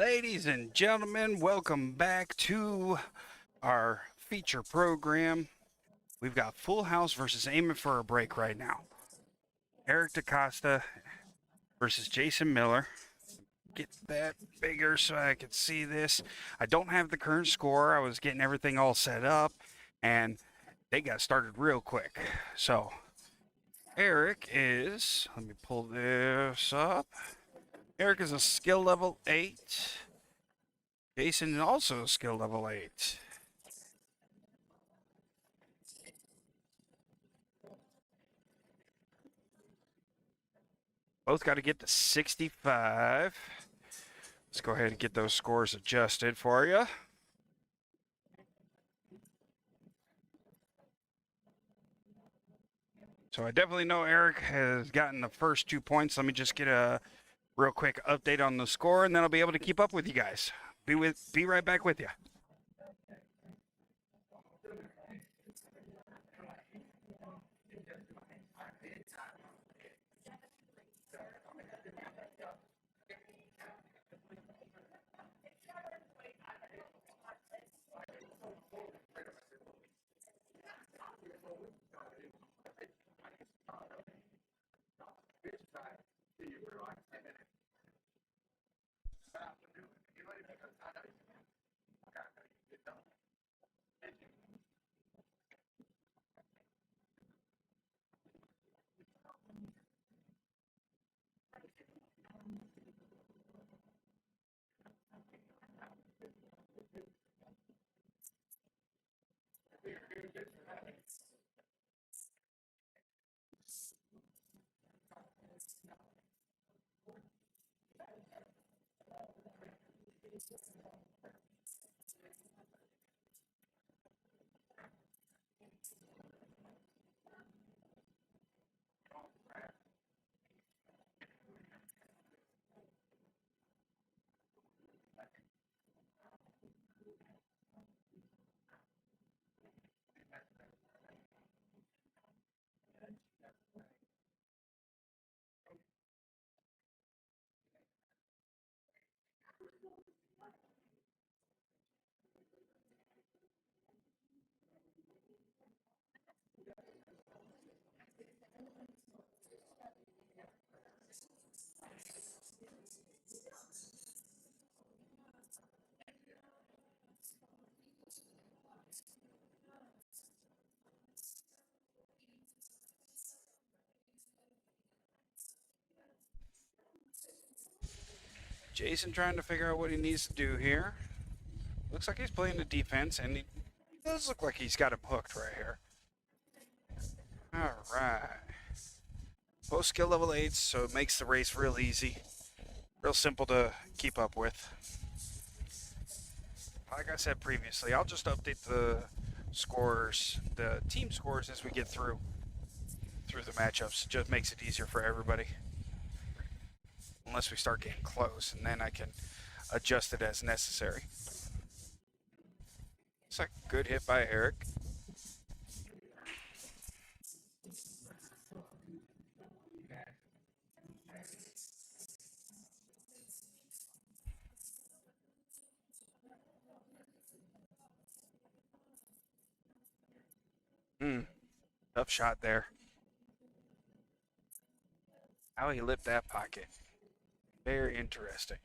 Ladies and gentlemen, welcome back to our feature program. We've got Full House versus Aiming for a Break right now. Eric DaCosta versus Jason Miller. Get that bigger so I can see this. I don't have the current score. I was getting everything all set up, and they got started real quick. So, Eric is, let me pull this up. Eric is a skill level 8. Jason also skill level 8. Both got to get to 65. Let's go ahead and get those scores adjusted for you. So I definitely know Eric has gotten the first 2 points. Let me just get a real quick update on the score, and then I'll be able to keep up with you guys. Be right back with you. Jason trying to figure out what he needs to do here. Looks like he's playing the defense, and he does look like he's got him hooked right here. All right. Both skill level 8s, so it makes the race real easy. Real simple to keep up with. Like I said previously, I'll just update the scores, the team scores as we get through the matchups. It just makes it easier for everybody. Unless we start getting close, and then I can adjust it as necessary. It's a good hit by Eric. Tough shot there. How he lit that pocket. Very interesting.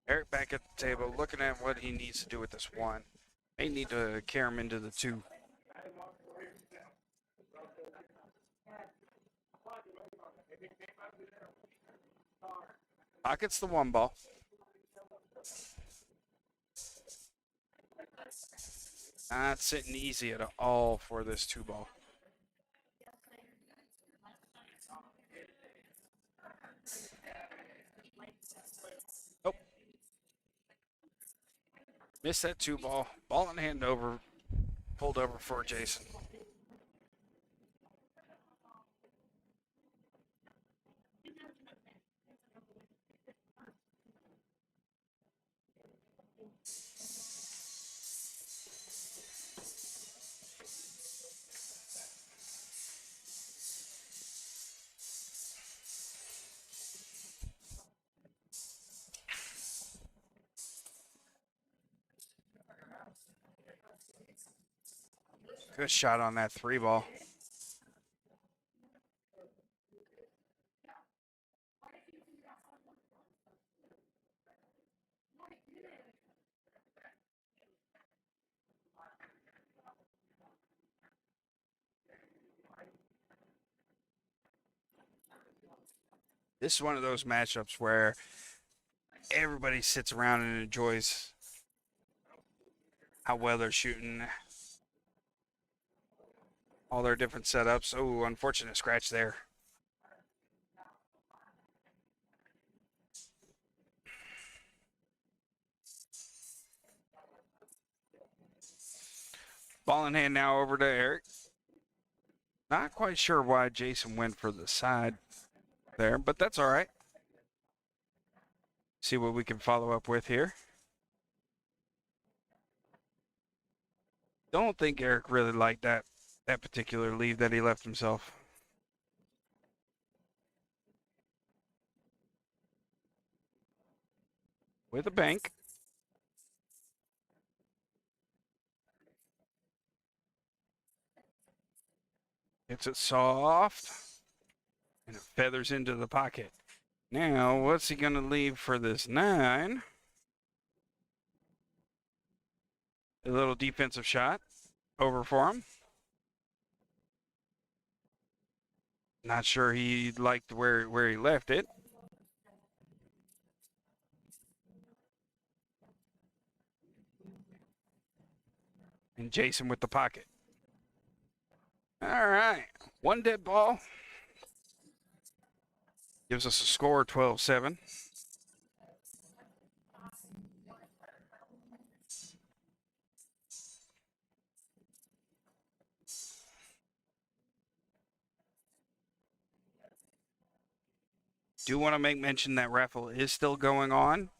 Eric back at the table, looking at what he needs to do with this one. May need to carry him into the 2. Pockets the 1 ball. Not sitting easy at all for this 2 ball. Nope. Missed that 2 ball. Ball in hand over. Pulled over for Jason. Good shot on that 3 ball. This is one of those matchups where everybody sits around and enjoys how well they're shooting, all their different setups. Oh, unfortunate scratch there. Ball in hand now over to Eric. Not quite sure why Jason went for the side there, but that's all right. See what we can follow up with here. Don't think Eric really liked that particular leave that he left himself. With a bank. Hits it soft. And it feathers into the pocket. Now, what's he going to leave for this 9? A little defensive shot over for him. Not sure he liked where he left it. And Jason with the pocket. All right. 1 dead ball. Gives us a score 12-7. Do want to make mention that raffle is still going on.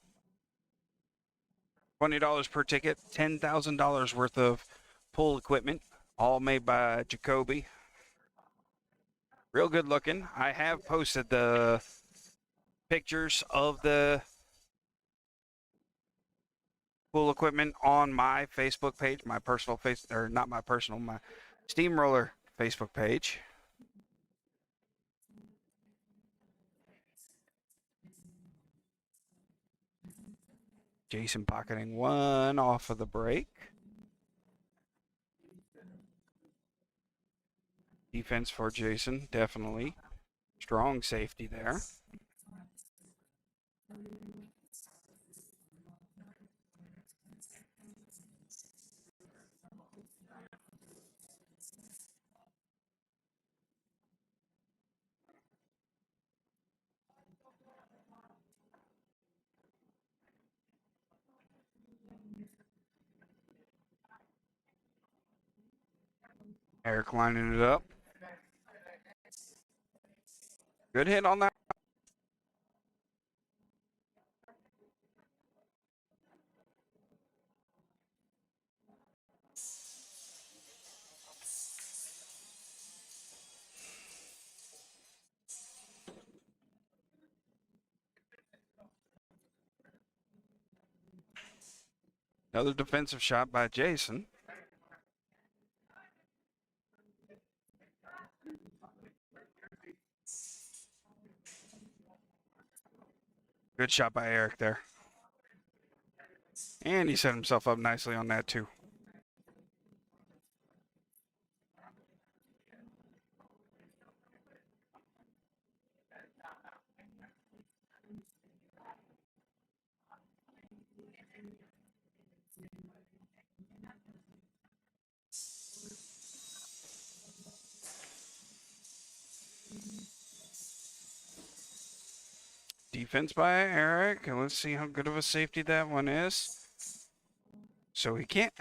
$20 per ticket, $10,000 worth of pool equipment, all made by Jacoby. Real good looking. I have posted the pictures of the pool equipment on my Facebook page, my personal not my personal, my Steamroller Facebook page. Jason pocketing 1 off of the break. Defense for Jason, definitely. Strong safety there. Eric lining it up. Good hit on that. Another defensive shot by Jason. Good shot by Eric there. And he set himself up nicely on that too. Defense by Eric. And let's see how good of a safety that one is. So he can't,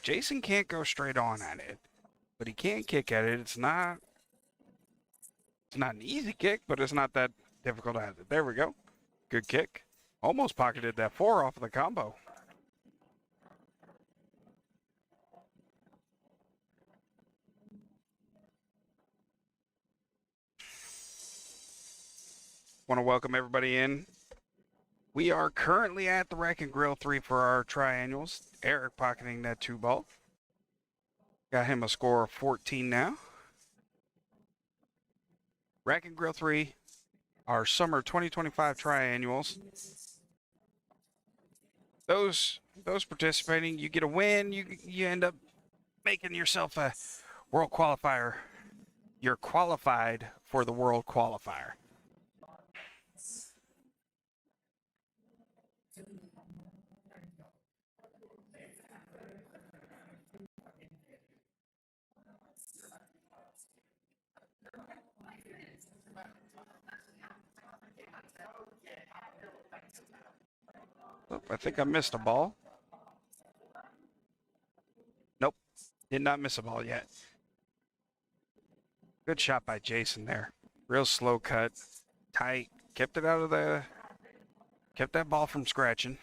Jason can't go straight on at it, but he can kick at it. It's not an easy kick, but it's not that difficult either. There we go. Good kick. Almost pocketed that 4 off of the combo. Want to welcome everybody in. We are currently at the Rack and Grill 3 for our triannuals. Eric pocketing that 2 ball. Got him a score of 14 now. Rack and Grill 3, our summer 2025 triannuals. Those participating, you get a win. You end up making yourself a world qualifier. You're qualified for the world qualifier. Oh, I think I missed a ball. Nope, did not miss a ball yet. Good shot by Jason there. Real slow cut, tight, kept that ball from scratching.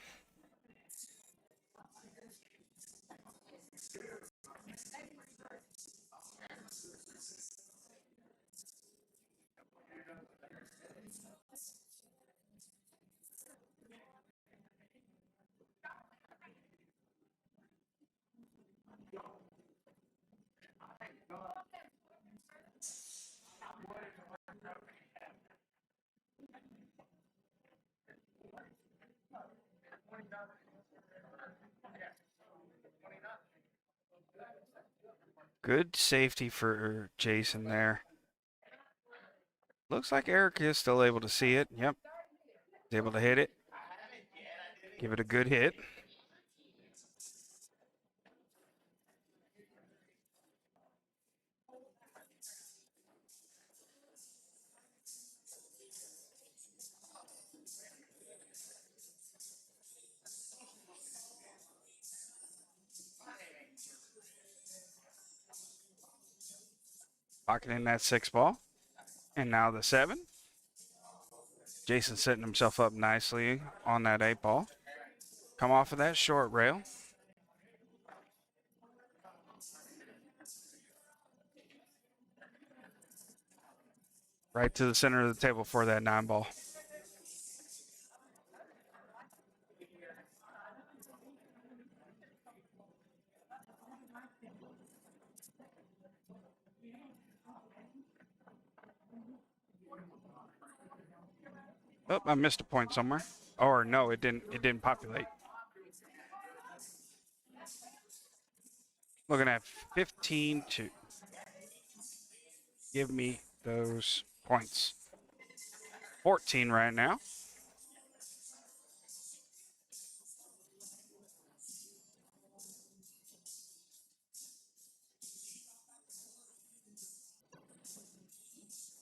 Good safety for Jason there. Looks like Eric is still able to see it. Yep, he's able to hit it. Give it a good hit. Pocketing that 6 ball. And now the 7. Jason setting himself up nicely on that 8 ball. Come off of that short rail. Right to the center of the table for that 9 ball. Oh, I missed a point somewhere. Or no, it didn't populate. Looking at 15 to give me those points. 14 right now.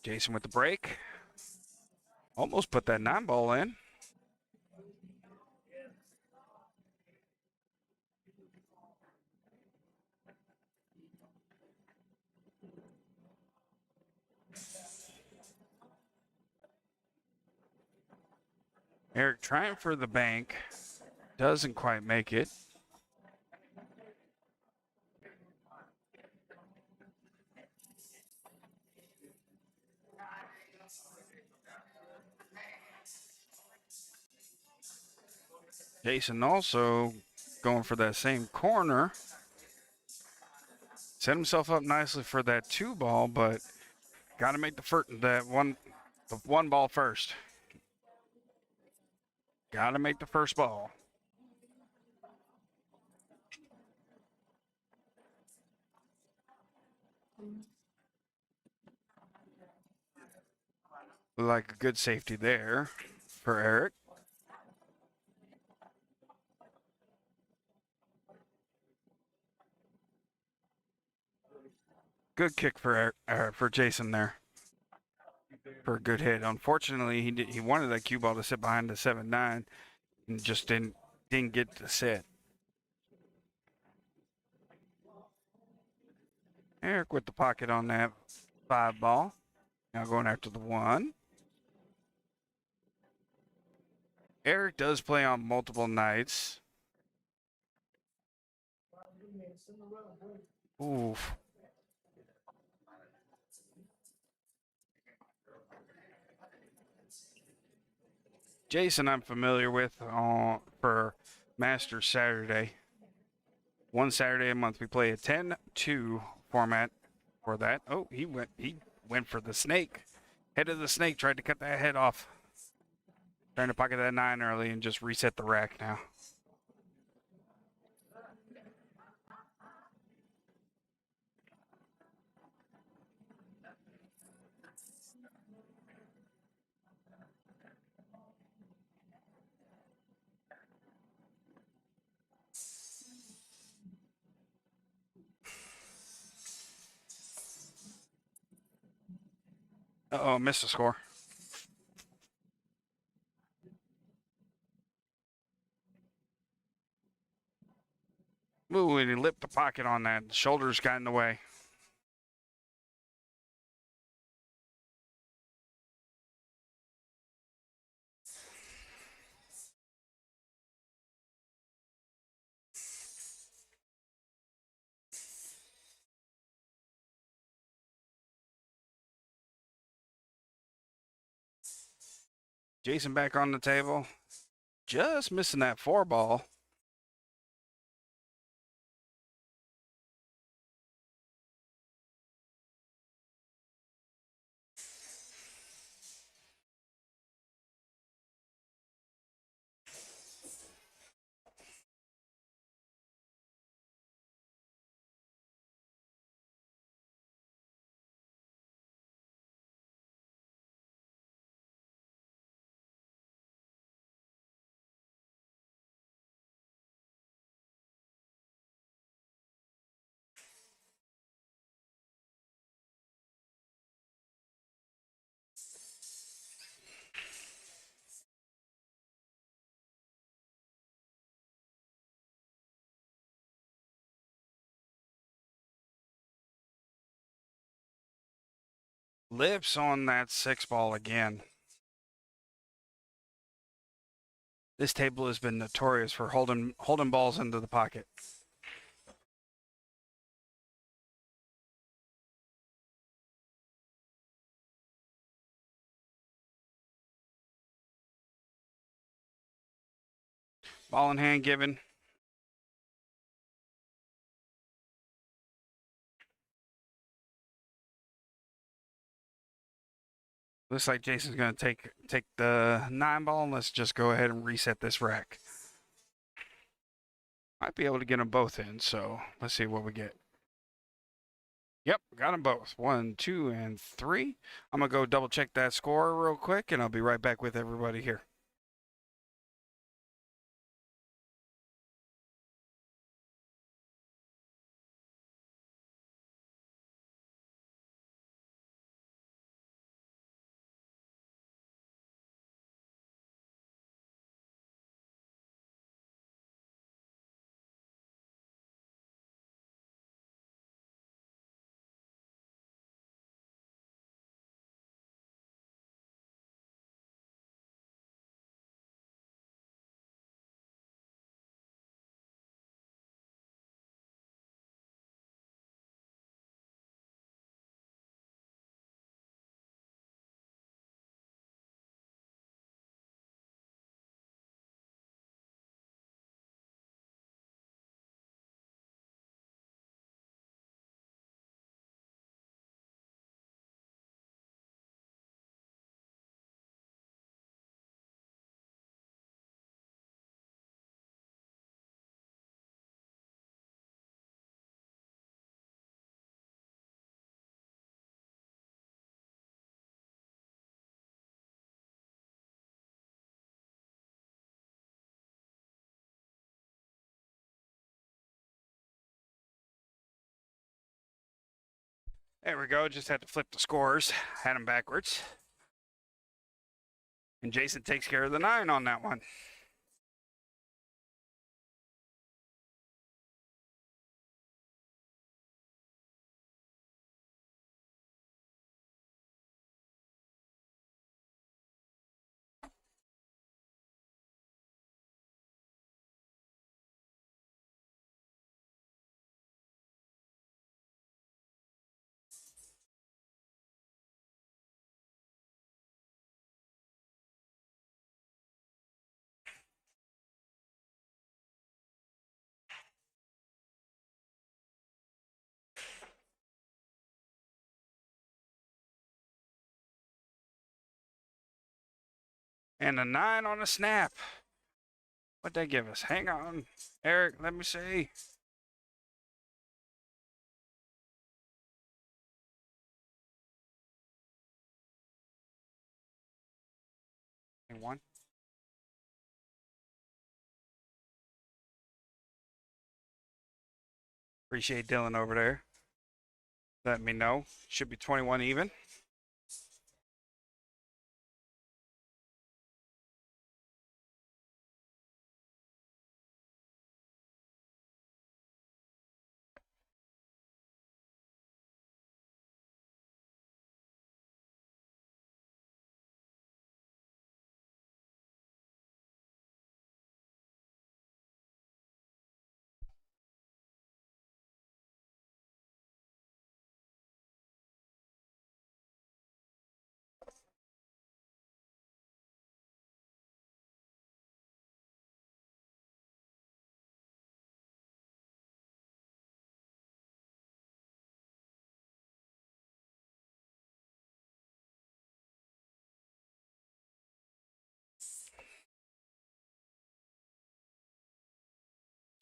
Jason with the break. Almost put that 9 ball in. Eric trying for the bank. Doesn't quite make it. Jason also going for that same corner. Set himself up nicely for that 2 ball, but got to make the one ball first. Got to make the first ball. Like a good safety there for Eric. Good kick for Jason there for a good hit. Unfortunately, he wanted that cue ball to sit behind the 7-9 and just didn't get to sit. Eric with the pocket on that 5 ball. Now going after the 1. Eric does play on multiple nights. Oof. Jason I'm familiar with for Masters Saturday. One Saturday a month. We play a 10-2 format for that. Oh, he went for the snake. Head of the snake, tried to cut that head off. Trying to pocket that 9 early and just reset the rack now. Uh-oh, missed a score. Ooh, and he lipped the pocket on that. The shoulders got in the way. Jason back on the table. Just missing that 4 ball. Lips on that 6 ball again. This table has been notorious for holding balls into the pocket. Ball in hand given. Looks like Jason's going to take the 9 ball, and let's just go ahead and reset this rack. Might be able to get them both in, so let's see what we get. Yep, got them both. 1, 2, and 3. I'm going to go double check that score real quick, and I'll be right back with everybody here. There we go. Just had to flip the scores. Had them backwards. And Jason takes care of the 9 on that one. And a 9 on a snap. What'd they give us? Hang on. Eric, let me see. One. Appreciate Dylan over there. Let me know. Should be 21 even.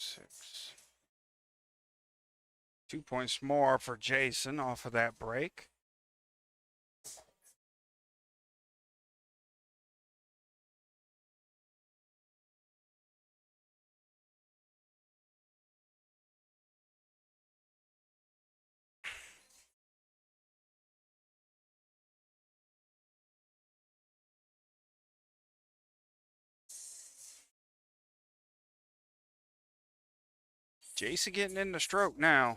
Six. 2 points more for Jason off of that break. Jason getting in the stroke now.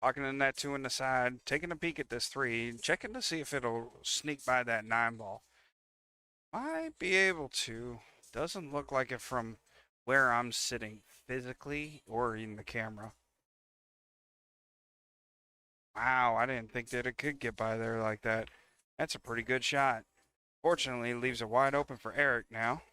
Locking in that 2 in the side, taking a peek at this 3, checking to see if it'll sneak by that 9 ball. Might be able to. Doesn't look like it from where I'm sitting physically or in the camera. Wow, I didn't think that it could get by there like that. That's a pretty good shot. Fortunately, it leaves it wide open for Eric now.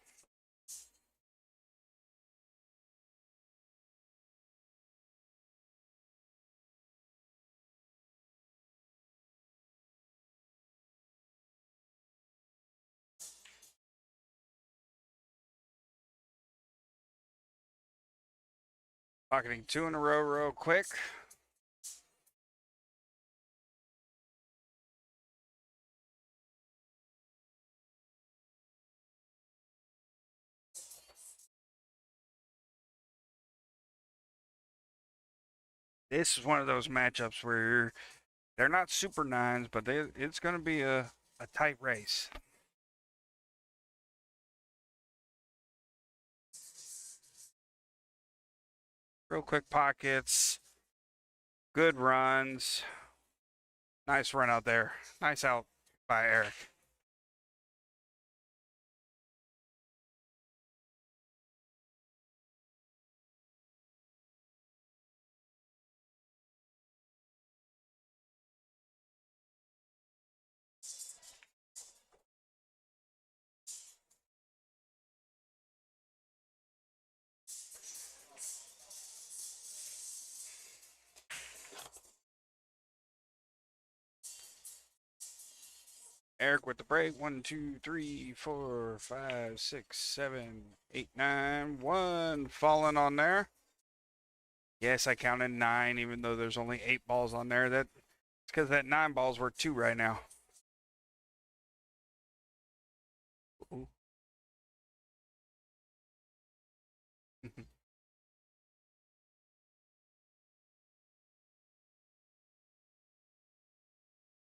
Pocketing 2 in a row real quick. This is one of those matchups where they're not super 9s, but it's going to be a tight race. Real quick pockets. Good runs. Nice run out there. Nice out by Eric. Eric with the break. 1, 2, 3, 4, 5, 6, 7, 8, 9. 1 falling on there. Yes, I counted 9, even though there's only 8 balls on there. That's because that 9 balls were 2 right now. Ooh.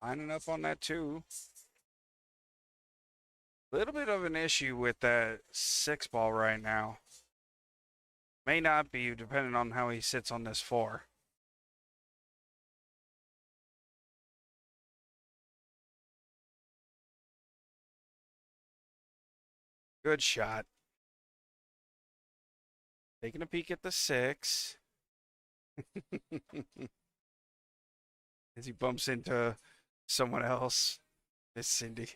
Lining up on that 2. Little bit of an issue with that 6 ball right now. May not be, depending on how he sits on this 4. Good shot. Taking a peek at the 6. as he bumps into someone else. It's Cindy.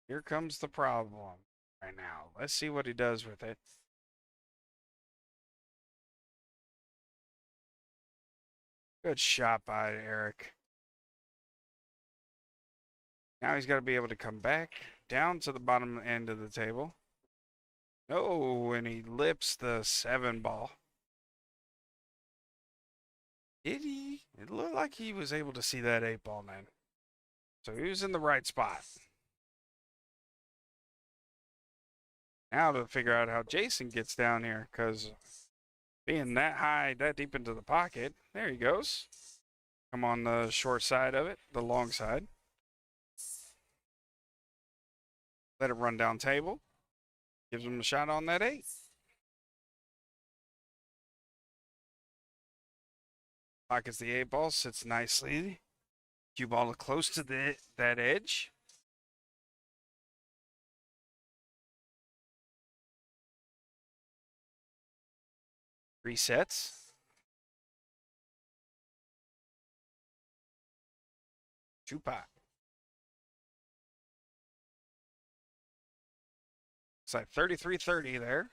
Here comes the problem right now. Let's see what he does with it. Good shot by Eric. Now he's got to be able to come back down to the bottom end of the table. Oh, and he lips the 7 ball. Did he? It looked like he was able to see that 8 ball, man. So he was in the right spot. Now to figure out how Jason gets down here, because being that high, that deep into the pocket, there he goes. Come on the short side of it, the long side. Let it run down table. Gives him a shot on that 8. Pockets the 8 ball, sits nicely. Cue ball close to that edge. Resets. Two pot. It's like 33-30 there.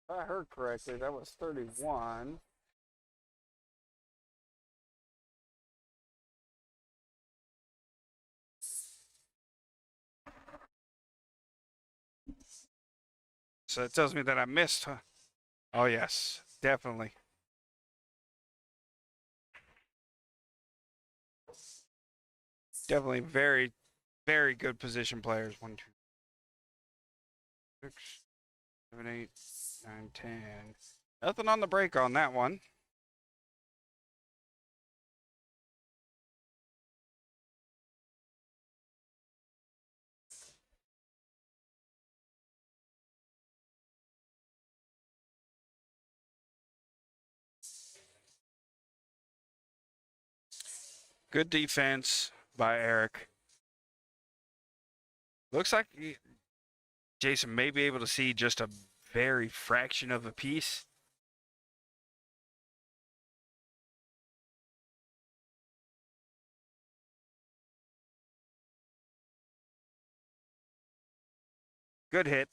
If I heard correctly, that was 31. So it tells me that I missed. Huh? Oh, yes, definitely. Definitely very, very good position players. 1, 2, 6, 7, 8, 9, 10. Nothing on the break on that one. Good defense by Eric. Looks like Jason may be able to see just a very fraction of a piece. Good hit.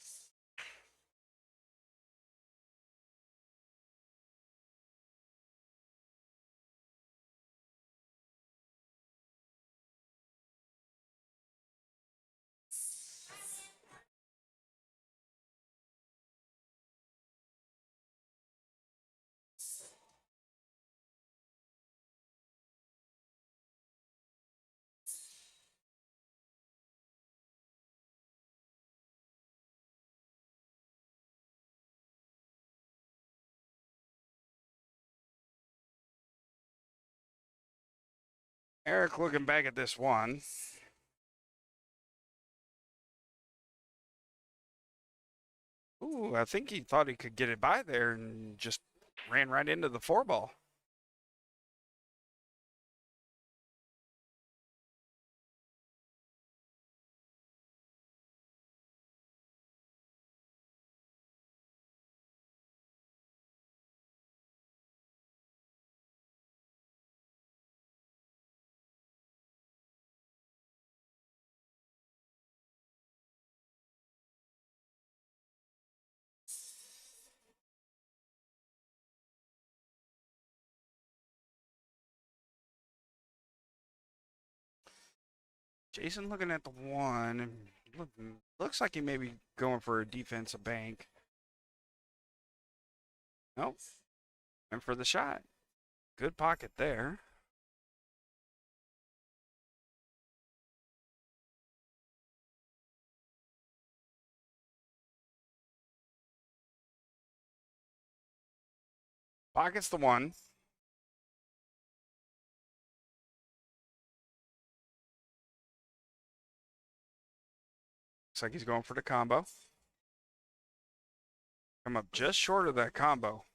Eric looking back at this one. Ooh, I think he thought he could get it by there and just ran right into the 4 ball. Jason looking at the 1. Looks like he may be going for a defensive bank. Nope. And for the shot. Good pocket there. Pockets the 1. Looks like he's going for the combo. Come up just short of that combo.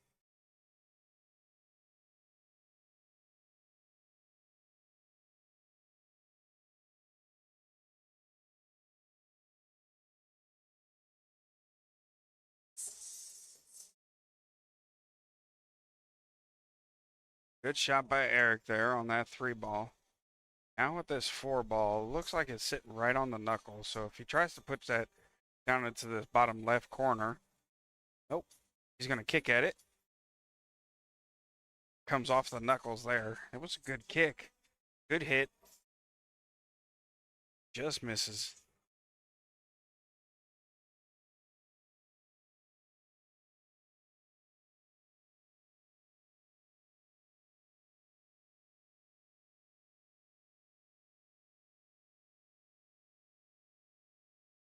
Good shot by Eric there on that 3 ball. Now with this 4 ball, looks like it's sitting right on the knuckle. So if he tries to put that down into this bottom left corner, nope, he's going to kick at it. Comes off the knuckles there. It was a good kick. Good hit. Just misses.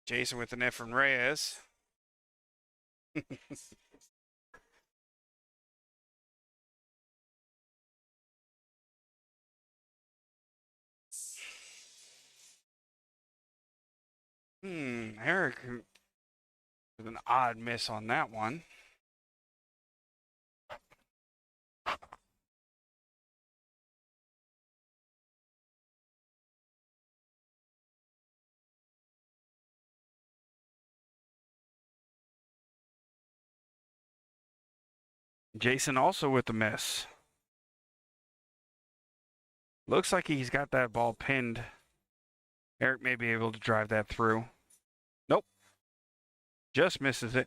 Jason with an F from Reyes. Eric with an odd miss on that one. Jason also with the miss. Looks like he's got that ball pinned. Eric may be able to drive that through. Nope. Just misses it.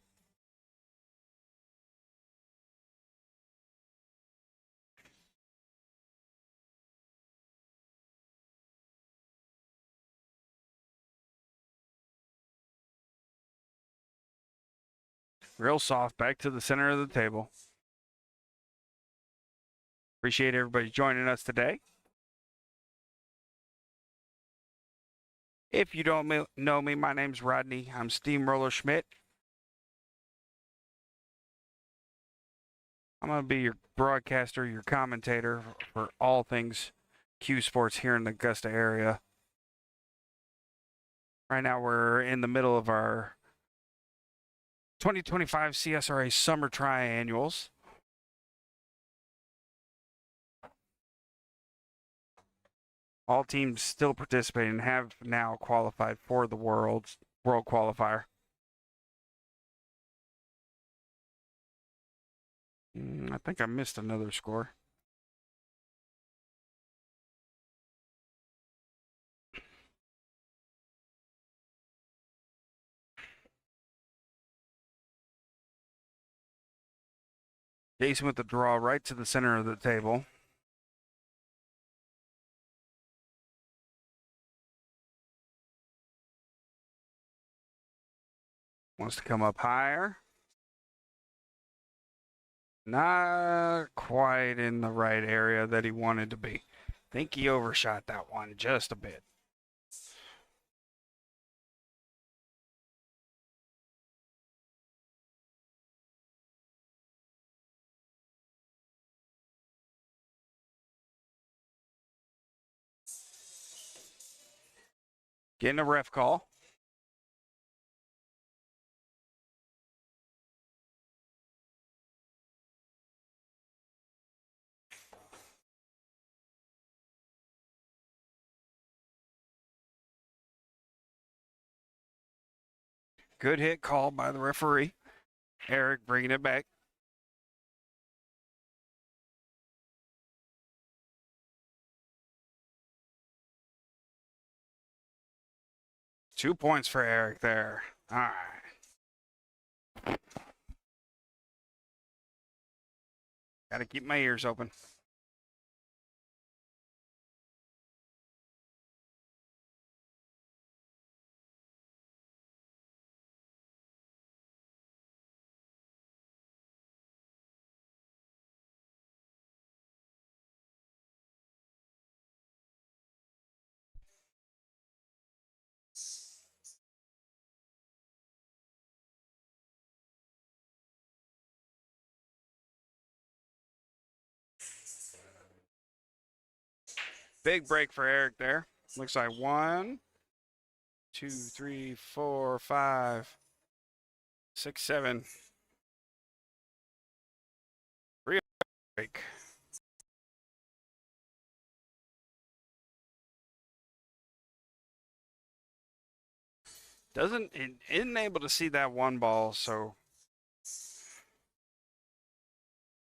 Real soft, back to the center of the table. Appreciate everybody joining us today. If you don't know me, my name's Rodney. I'm Steamroller Schmidt. I'm going to be your broadcaster, your commentator for all things Q Sports here in the Augusta area. Right now, we're in the middle of our 2025 CSRA Summer Triannuals. All teams still participating have now qualified for the World Qualifier. I think I missed another score. Jason with the draw right to the center of the table. Wants to come up higher. Not quite in the right area that he wanted to be. Think he overshot that one just a bit. Getting a ref call. Good hit call by the referee. Eric bringing it back. Two points for Eric there. All right. Got to keep my ears open. Big break for Eric there. Looks like 1, 2, 3, 4, 5, 6, 7. Break. It isn't able to see that one ball, so.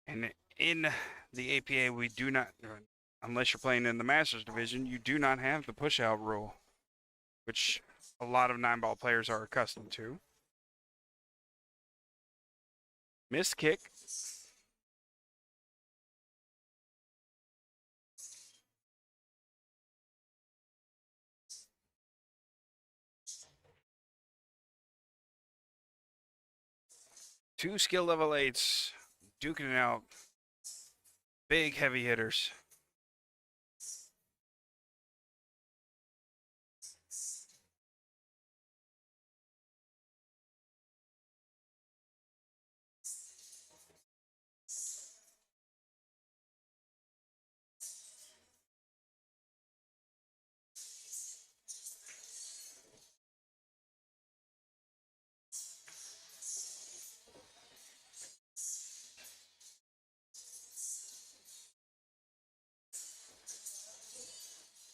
And in the APA, we do not, unless you're playing in the Masters division, you do not have the push out rule, which a lot of 9-ball players are accustomed to. Missed kick. Two skill level 8s duking it out. Big heavy hitters.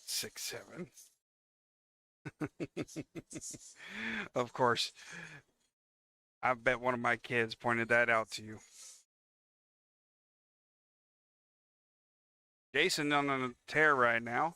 Six, 7. Of course, I bet one of my kids pointed that out to you. Jason on a tear right now.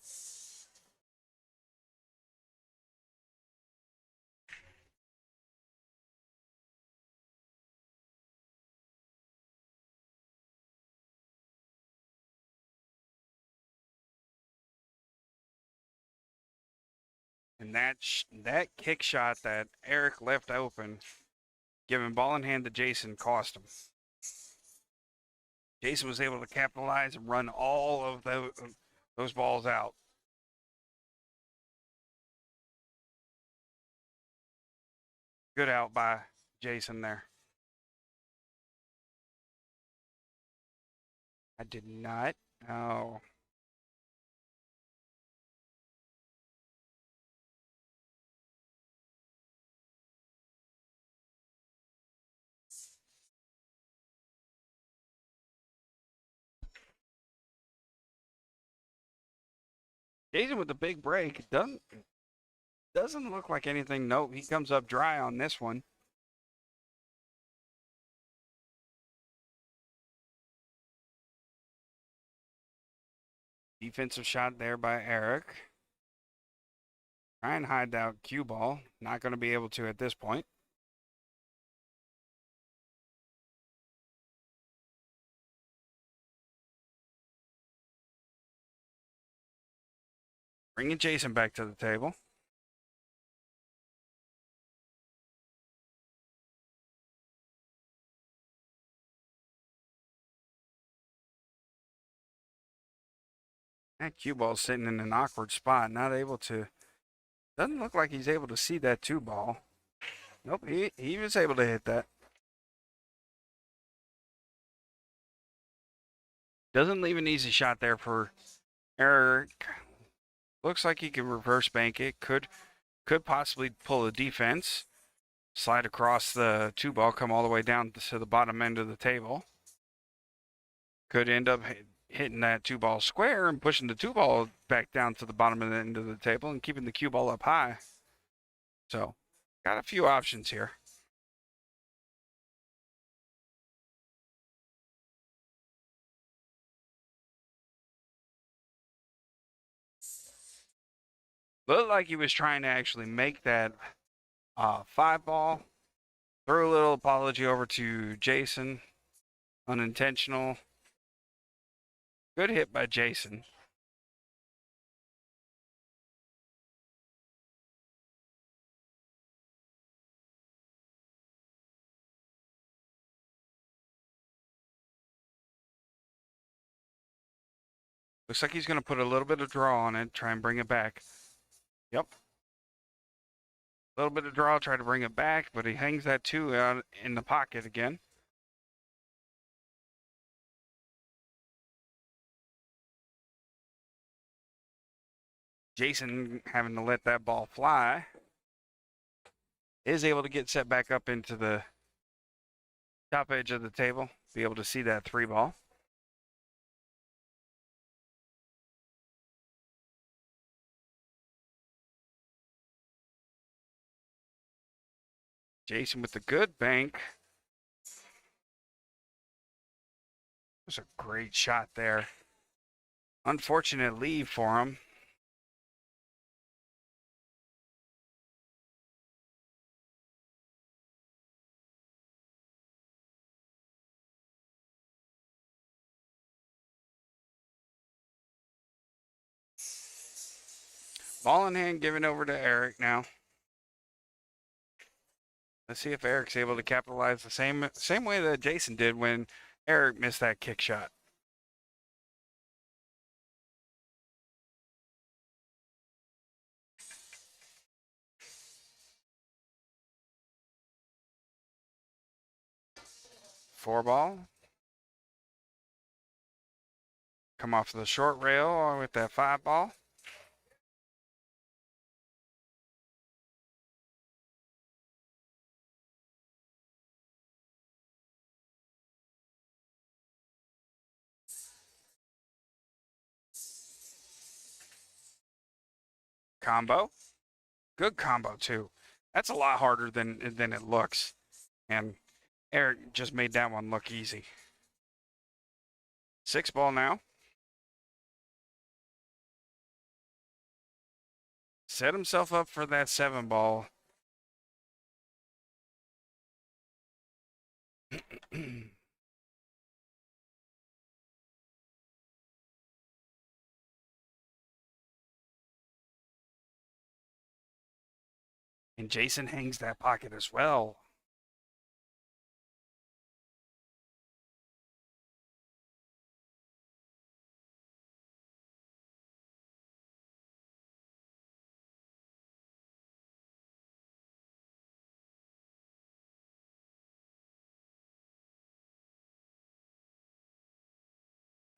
And that kick shot that Eric left open, giving ball in hand to Jason, cost him. Jason was able to capitalize and run all of those balls out. Good out by Jason there. I did not. Oh. Jason with the big break. Doesn't look like anything. Nope, he comes up dry on this one. Defensive shot there by Eric. Try and hide that cue ball. Not going to be able to at this point. Bringing Jason back to the table. That cue ball's sitting in an awkward spot, not able to. Doesn't look like he's able to see that 2 ball. Nope, he was able to hit that. Doesn't leave an easy shot there for Eric. Looks like he can reverse bank it. Could possibly pull a defense. Slide across the 2 ball, come all the way down to the bottom end of the table. Could end up hitting that 2 ball square and pushing the 2 ball back down to the bottom of the end of the table and keeping the cue ball up high. So, got a few options here. Looked like he was trying to actually make that 5 ball. Throw a little apology over to Jason. Unintentional. Good hit by Jason. Looks like he's going to put a little bit of draw on it, try and bring it back. Yep. A little bit of draw, try to bring it back, but he hangs that 2 out in the pocket again. Jason having to let that ball fly. Is able to get set back up into the top edge of the table, be able to see that 3 ball. Jason with the good bank. That was a great shot there. Unfortunate leave for him. Ball in hand, given over to Eric now. Let's see if Eric's able to capitalize the same way that Jason did when Eric missed that kick shot. Four ball. Come off the short rail with that five ball. Combo. Good combo too. That's a lot harder than it looks. And Eric just made that one look easy. Six ball now. Set himself up for that seven ball. And Jason hangs that pocket as well.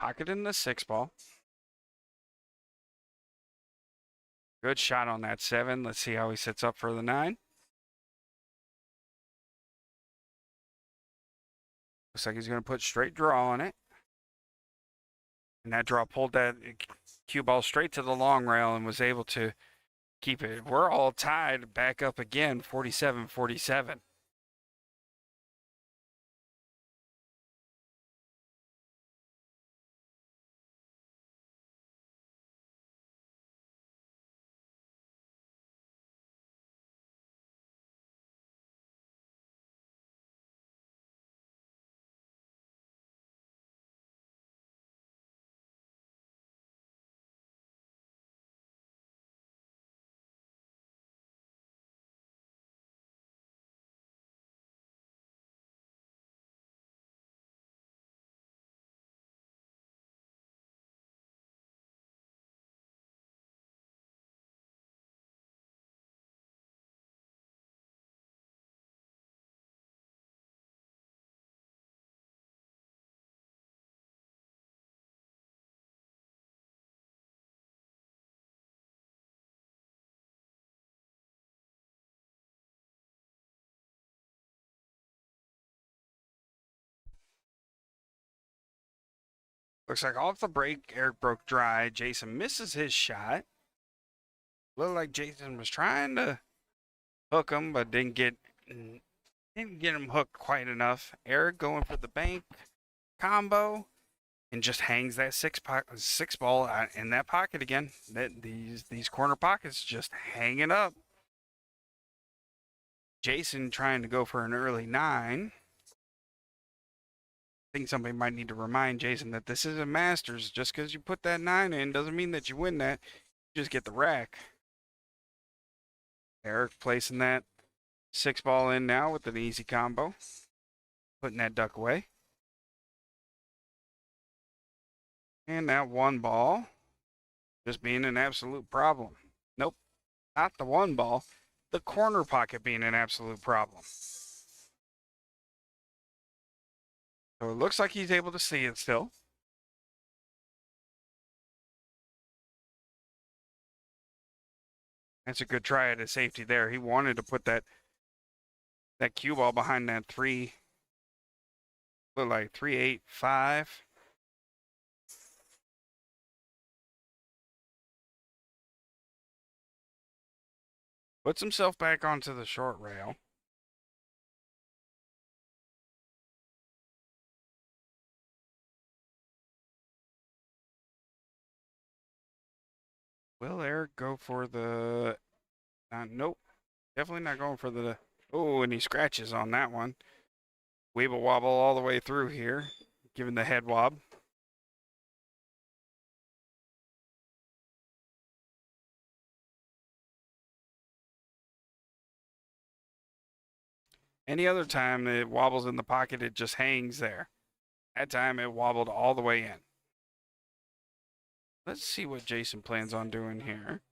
Pocket in the six ball. Good shot on that seven. Let's see how he sets up for the nine. Looks like he's going to put straight draw on it. And that draw pulled that cue ball straight to the long rail and was able to keep it. We're all tied back up again, 47-47. Looks like off the break, Eric broke dry. Jason misses his shot. Looked like Jason was trying to hook him, but didn't get him hooked quite enough. Eric going for the bank combo and just hangs that six ball in that pocket again. These corner pockets just hanging up. Jason trying to go for an early nine. I think somebody might need to remind Jason that this is a Masters. Just because you put that nine in doesn't mean that you win that. You just get the rack. Eric placing that six ball in now with an easy combo. Putting that duck away. And that one ball just being an absolute problem. Nope, not the one ball. The corner pocket being an absolute problem. So it looks like he's able to see it still. That's a good try at his safety there. He wanted to put that cue ball behind that three, look like 3-8-5. Puts himself back onto the short rail. Will Eric go for the... nope. Definitely not going for the... Oh, and he scratches on that one. Weeble wobble all the way through here, giving the head wob. Any other time it wobbles in the pocket, it just hangs there. That time it wobbled all the way in. Let's see what Jason plans on doing here.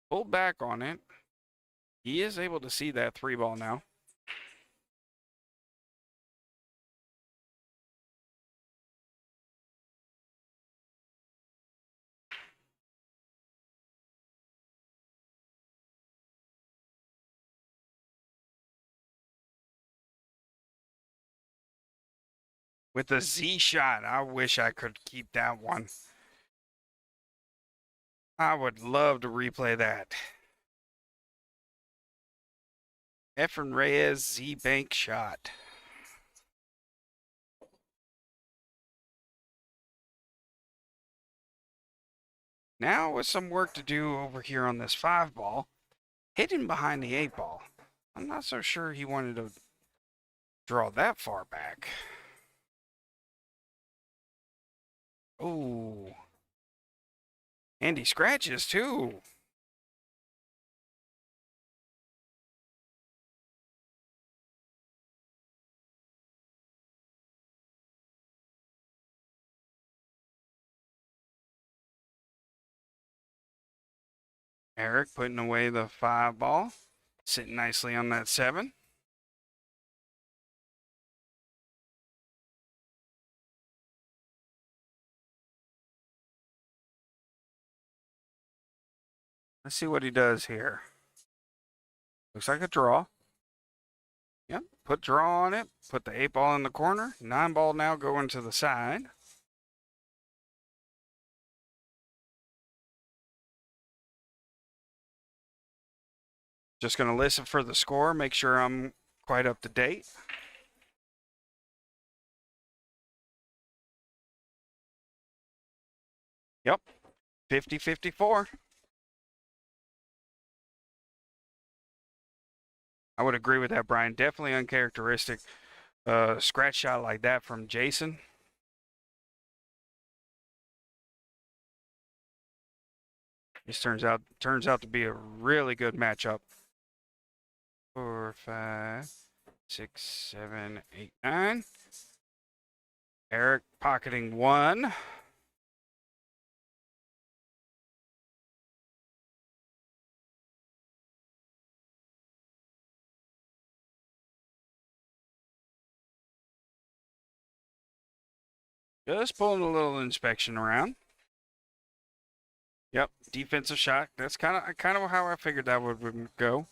Pull back on it. He is able to see that 3-ball now. With the Z shot, I wish I could keep that one. I would love to replay that. Efren Reyes Z bank shot. Now with some work to do over here on this 5-ball, hidden behind the 8-ball. I'm not so sure he wanted to draw that far back. Oh. And he scratches too. Eric putting away the 5-ball. Sitting nicely on that 7. Let's see what he does here. Looks like a draw. Yep, put draw on it. Put the 8-ball in the corner. 9-ball now going to the side. Just going to listen for the score, make sure I'm quite up to date. Yep, 50-54. I would agree with that, Brian. Definitely uncharacteristic. Scratch shot like that from Jason. This turns out to be a really good matchup. 4, 5, 6, 7, 8, 9. Eric pocketing 1. Just pulling a little inspection around. Yep, defensive shot. That's kind of how I figured that would go.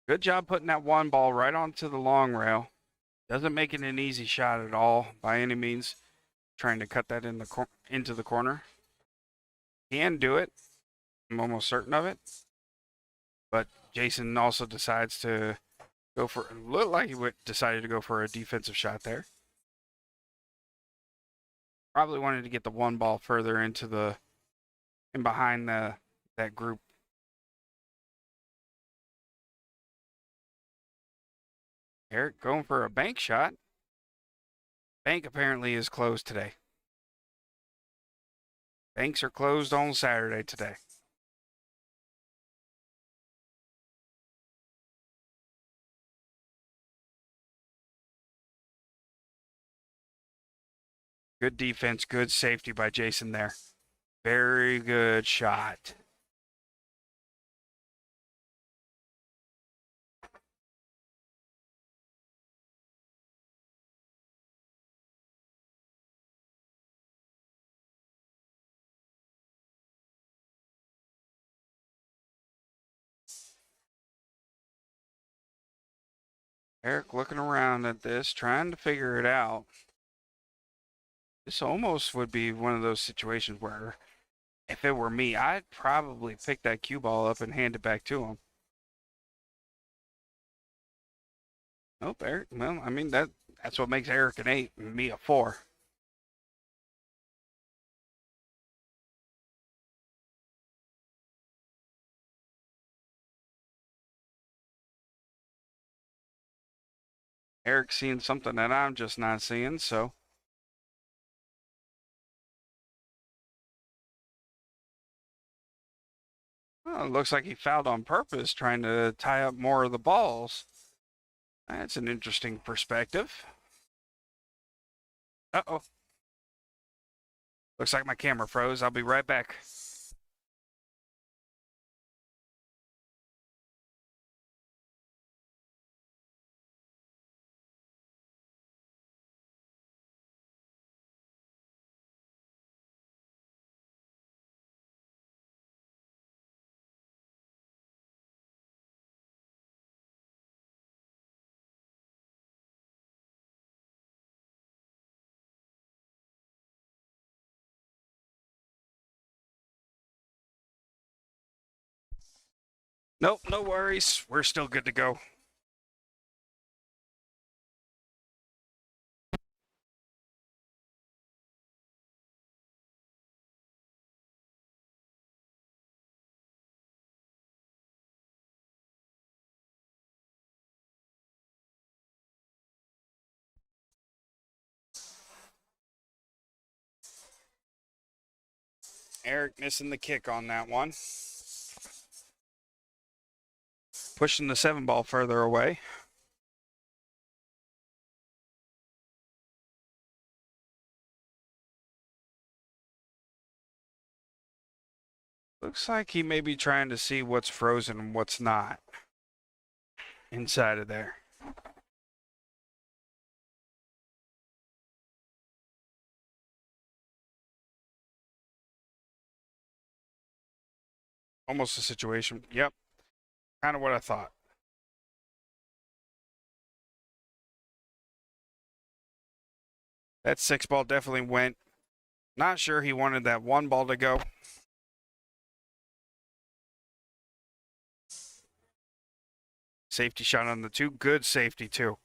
Good job putting that 1-ball right onto the long rail. Doesn't make it an easy shot at all by any means. Trying to cut that into the corner. Can do it. I'm almost certain of it. But Jason also decides to go for, looked like he decided to go for a defensive shot there. Probably wanted to get the 1-ball further into the, and behind that group. Eric going for a bank shot. Bank apparently is closed today. Banks are closed on Saturday today. Good defense, good safety by Jason there. Very good shot. Eric looking around at this, trying to figure it out. This almost would be one of those situations where if it were me, I'd probably pick that cue ball up and hand it back to him. Nope, Eric. Well, I mean that's what makes Eric an 8 and me a 4. Eric's seeing something that I'm just not seeing, so. Well, it looks like he fouled on purpose, trying to tie up more of the balls. That's an interesting perspective. Uh-oh. Looks like my camera froze. I'll be right back. Nope, no worries. We're still good to go. Eric missing the kick on that one. Pushing the 7 ball further away. Looks like he may be trying to see what's frozen and what's not inside of there. Almost a situation. Yep. Kind of what I thought. That 6 ball definitely went. Not sure he wanted that 1 ball to go. Safety shot on the 2. Good safety, too.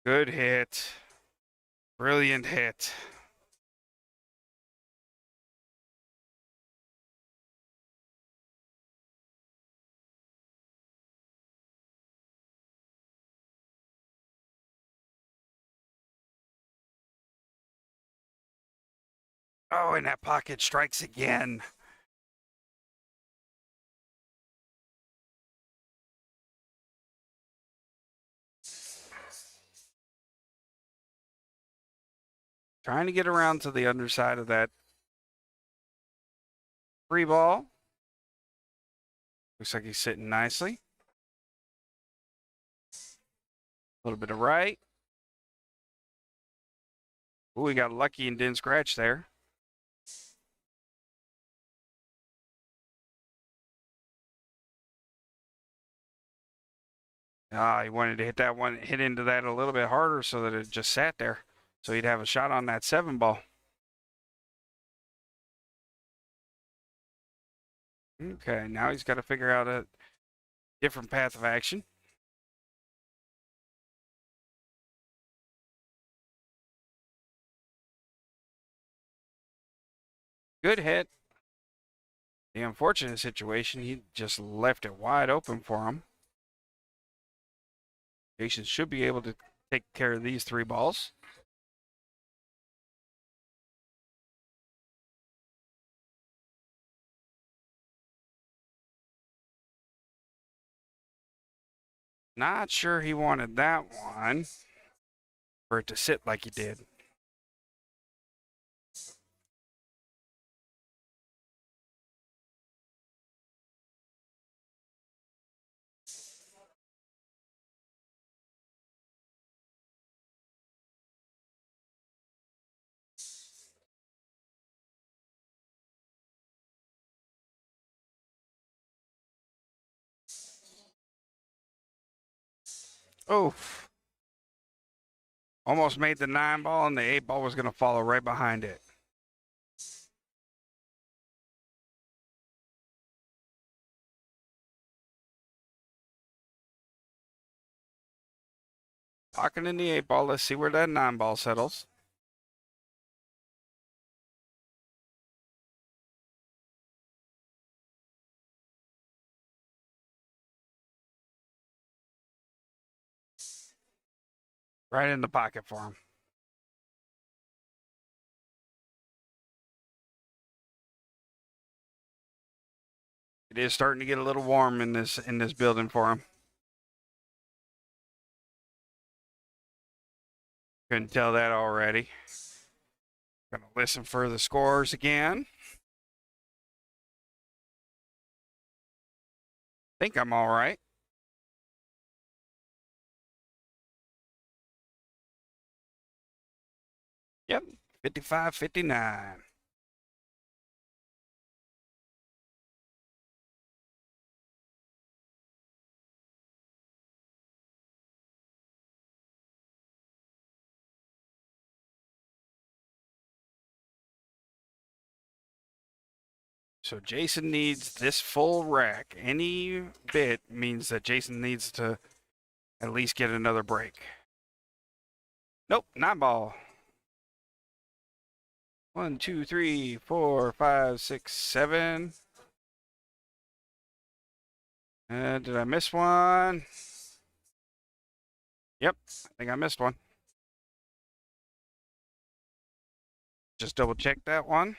Good hit. Brilliant hit. Oh, and that pocket strikes again. Trying to get around to the underside of that 3 ball. Looks like he's sitting nicely. A little bit of right. Ooh, we got lucky and didn't scratch there. He wanted to hit that one, hit into that a little bit harder so that it just sat there. So he'd have a shot on that 7 ball. Okay, now he's got to figure out a different path of action. Good hit. The unfortunate situation, he just left it wide open for him. Jason should be able to take care of these 3 balls. Not sure he wanted that one for it to sit like he did. Oh, almost made the 9 ball, and the 8 ball was going to follow right behind it. Pocket in the 8-ball. Let's see where that 9-ball settles. Right in the pocket for him. It is starting to get a little warm in this building for him. Couldn't tell that already. Gonna listen for the scores again. Think I'm all right. Yep, 55-59. So Jason needs this full rack. Any bit means that Jason needs to at least get another break. Nope, 9-ball. 1, 2, 3, 4, 5, 6, 7. Did I miss one? Yep, I think I missed one. Just double check that one.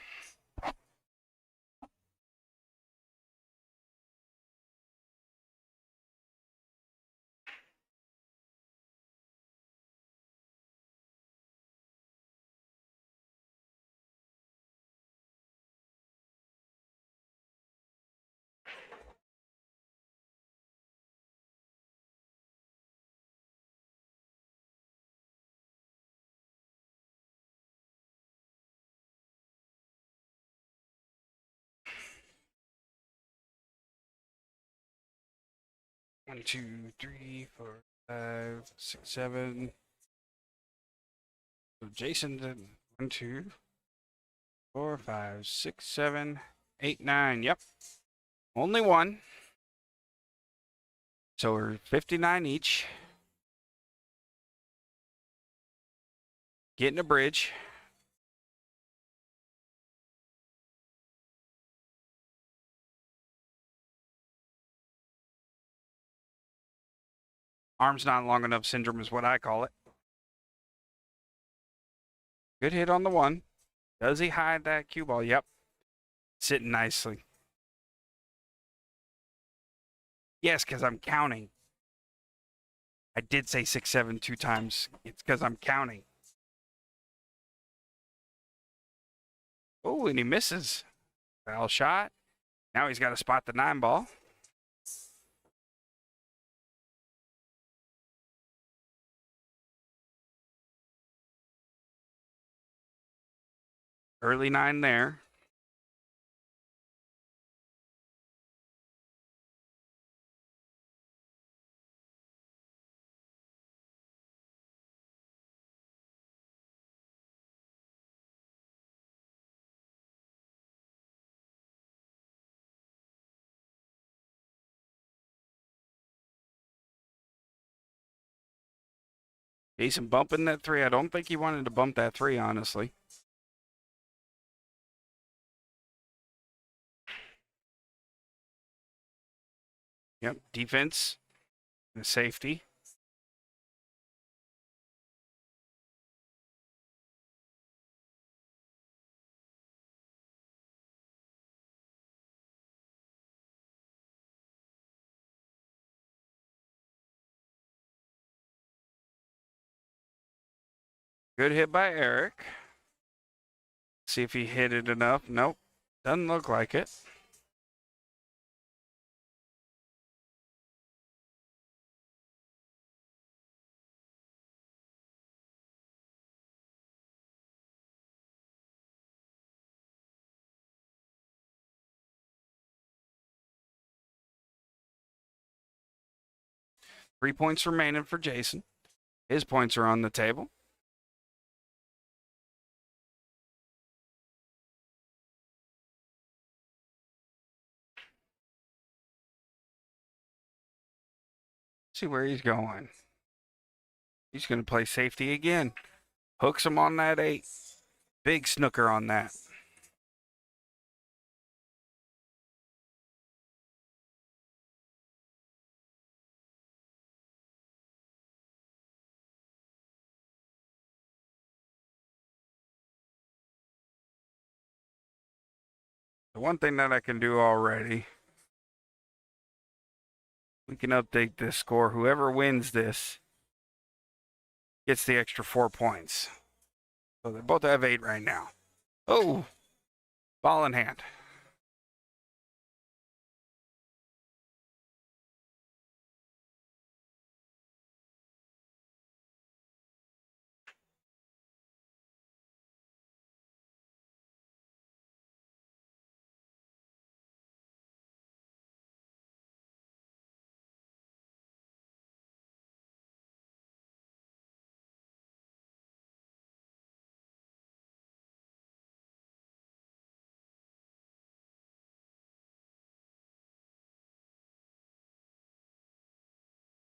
One, two, three, 4, 5, 6, 7. So Jason did 1, 2, 4, 5, 6, 7, 8, 9. Yep. Only one. So we're 59 each. Getting a bridge. Arms not long enough syndrome is what I call it. Good hit on the one. Does he hide that cue ball? Yep. Sitting nicely. Yes, because I'm counting. I did say 6, 7 2 times. It's because I'm counting. Oh, and he misses. Foul shot. Now he's got to spot the 9-ball. Early 9 there. Jason bumping that 3. I don't think he wanted to bump that 3, honestly. Yep, defense and safety. Good hit by Eric. See if he hit it enough. Nope, doesn't look like it. Three points remaining for Jason. His points are on the table. See where he's going. He's going to play safety again. Hooks him on that 8. Big snooker on that. The one thing that I can do already, we can update this score. Whoever wins this gets the extra 4 points. So they both have 8 right now. Oh, ball in hand.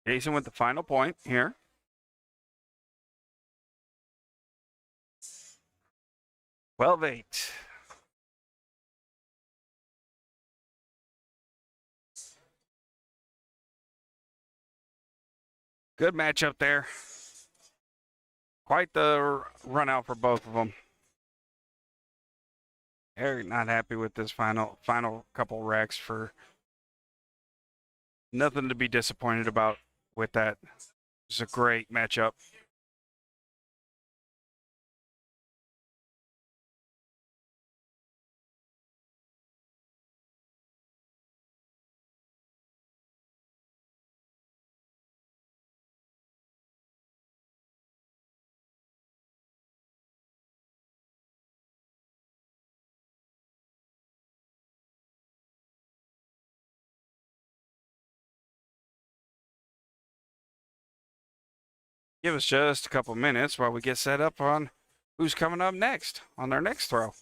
Jason with the final point here. 12-8. Good matchup there. Quite the run out for both of them. Eric not happy with this final couple racks. For nothing to be disappointed about with that. It's a great matchup. Give us just a couple minutes while we get set up on who's coming up next on their next throw.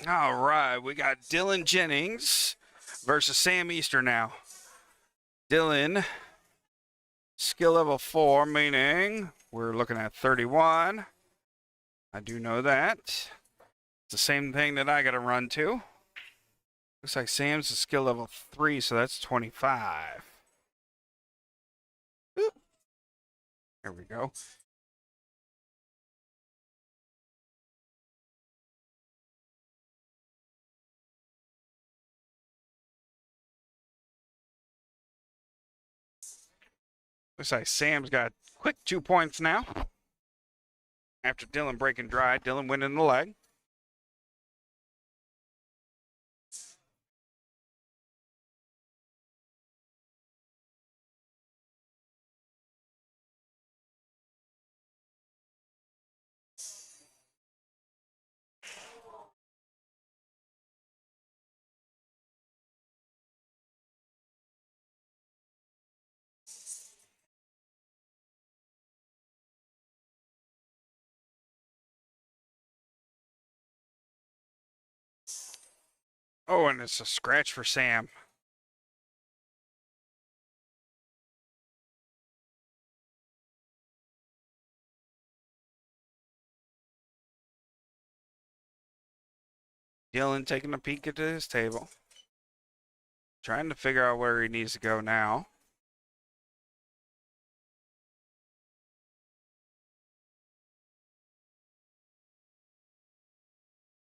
All right, we got Dylan Jennings versus Sam Easter now. Dylan, skill level 4, meaning we're looking at 31. I do know that. It's the same thing that I got to run to. Looks like Sam's a skill level 3, so that's 25. Oop. There we go. Looks like Sam's got quick 2 points now. After Dylan breaking dry, Dylan winning the leg. Oh, and it's a scratch for Sam. Dylan taking a peek at his table. Trying to figure out where he needs to go now.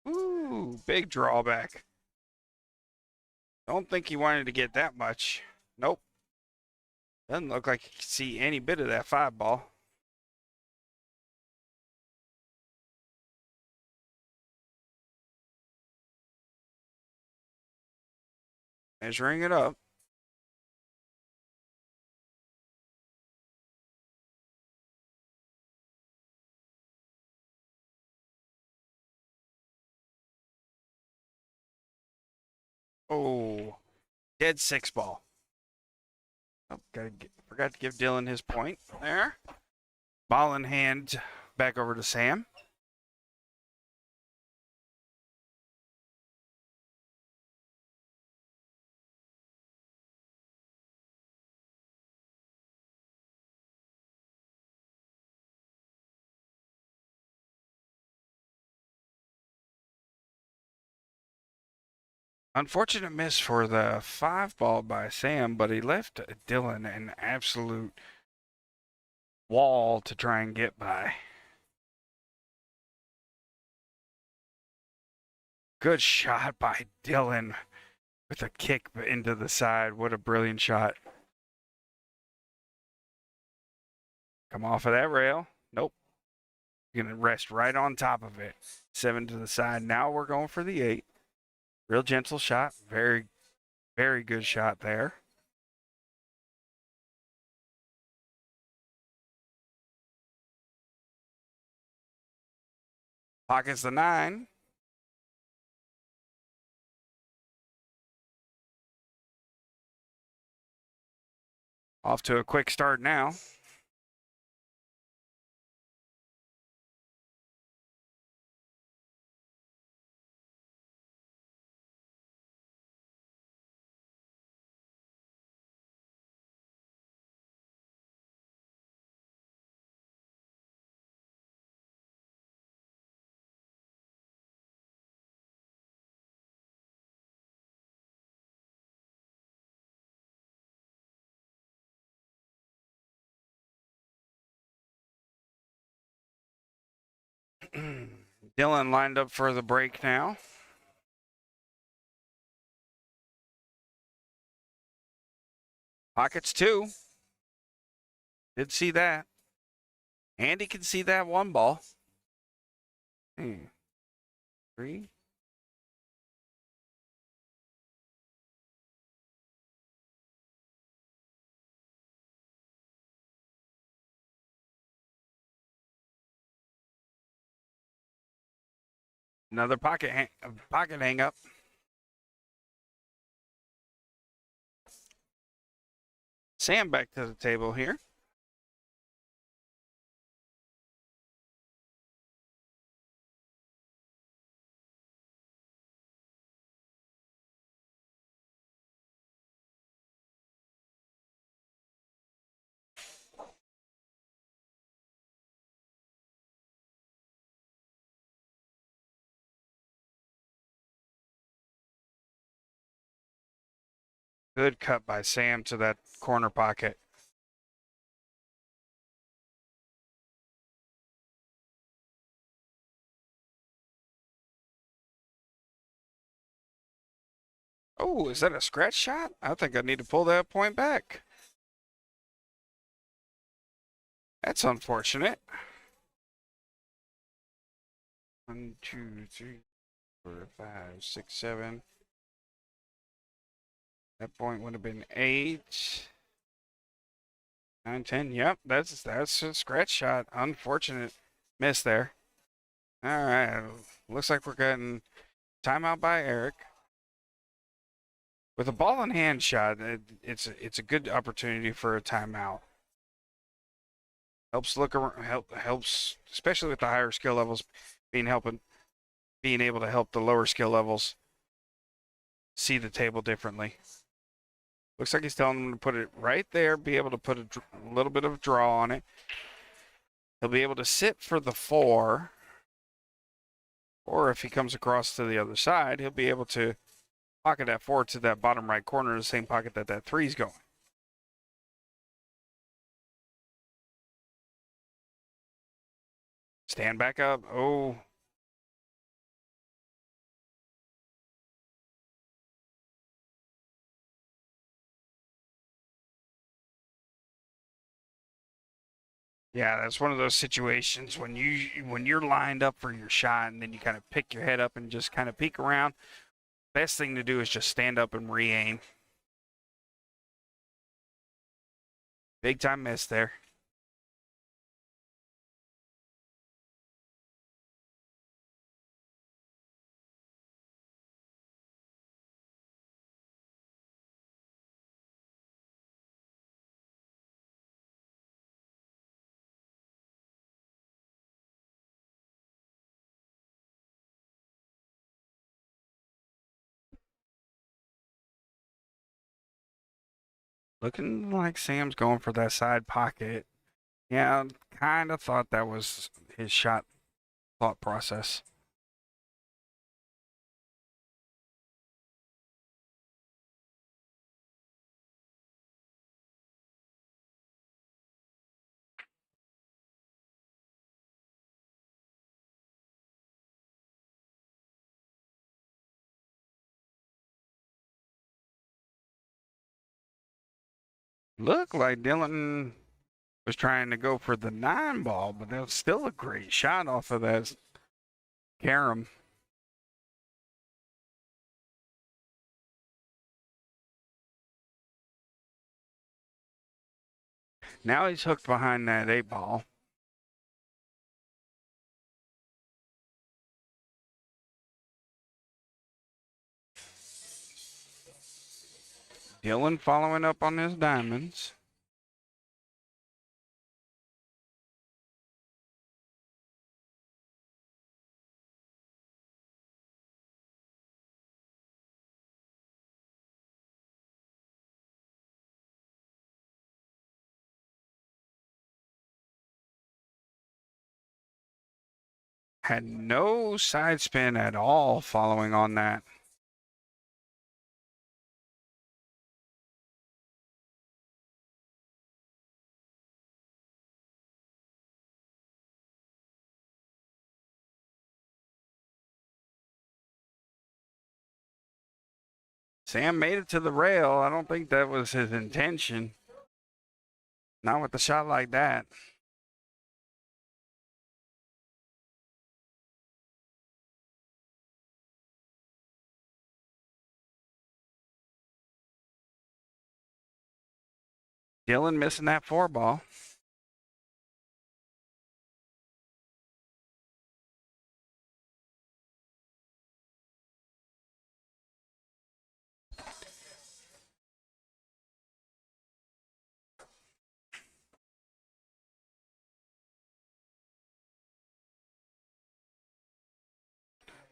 Ooh, big drawback. Don't think he wanted to get that much. Nope. Doesn't look like he can see any bit of that 5 ball. Measuring it up. Oh, dead 6 ball. Oh, forgot to give Dylan his point there. Ball in hand, back over to Sam. Unfortunate miss for the 5 ball by Sam, but he left Dylan an absolute wall to try and get by. Good shot by Dylan with a kick into the side. What a brilliant shot. Come off of that rail. Nope. You're going to rest right on top of it. 7 to the side. Now we're going for the 8. Real gentle shot. Very, very good shot there. Pockets the 9. Off to a quick start now. Dylan lined up for the break now. Pockets 2. Did see that. Andy can see that 1 ball. 3. Another pocket hang up. Sam back to the table here. Good cut by Sam to that corner pocket. Oh, is that a scratch shot? I think I need to pull that point back. That's unfortunate. 1, 2, 3, 4, 5, 6, 7. That point would have been 8, 9, 10. Yep, that's a scratch shot. Unfortunate miss there. All right, looks like we're getting timeout by Eric. With a ball in hand shot, it's a good opportunity for a timeout. Helps look around, helps especially with the higher skill levels, being able to help the lower skill levels see the table differently. Looks like he's telling them to put it right there, be able to put a little bit of draw on it. He'll be able to sit for the 4, or if he comes across to the other side, he'll be able to pocket that 4 to that bottom right corner, the same pocket that 3 is going. Stand back up. Oh. Yeah, that's one of those situations when you're lined up for your shot and then you kind of pick your head up and just kind of peek around. Best thing to do is just stand up and re-aim. Big time miss there. Looking like Sam's going for that side pocket. Yeah, kind of thought that was his shot thought process. Looked like Dylan was trying to go for the 9 ball, but that was still a great shot off of that carom. Now he's hooked behind that 8 ball. Dylan following up on his diamonds. Had no side spin at all following on that. Sam made it to the rail. I don't think that was his intention. Not with a shot like that. Dylan missing that 4 ball.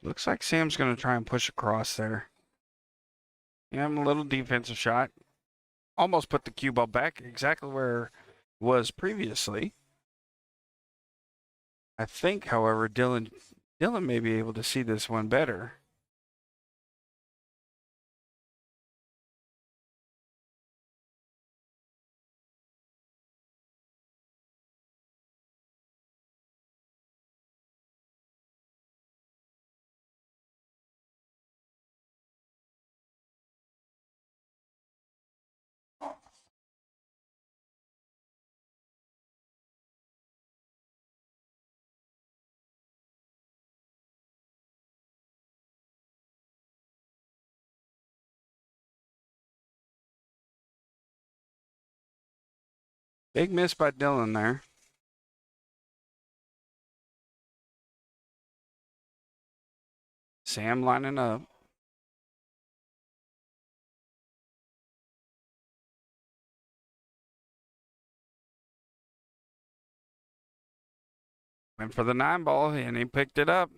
Looks like Sam's going to try and push across there. Yeah, a little defensive shot. Almost put the cue ball back exactly where it was previously. I think, however, Dylan may be able to see this one better. Big miss by Dylan there. Sam lining up. Went for the 9 ball, and he picked it up.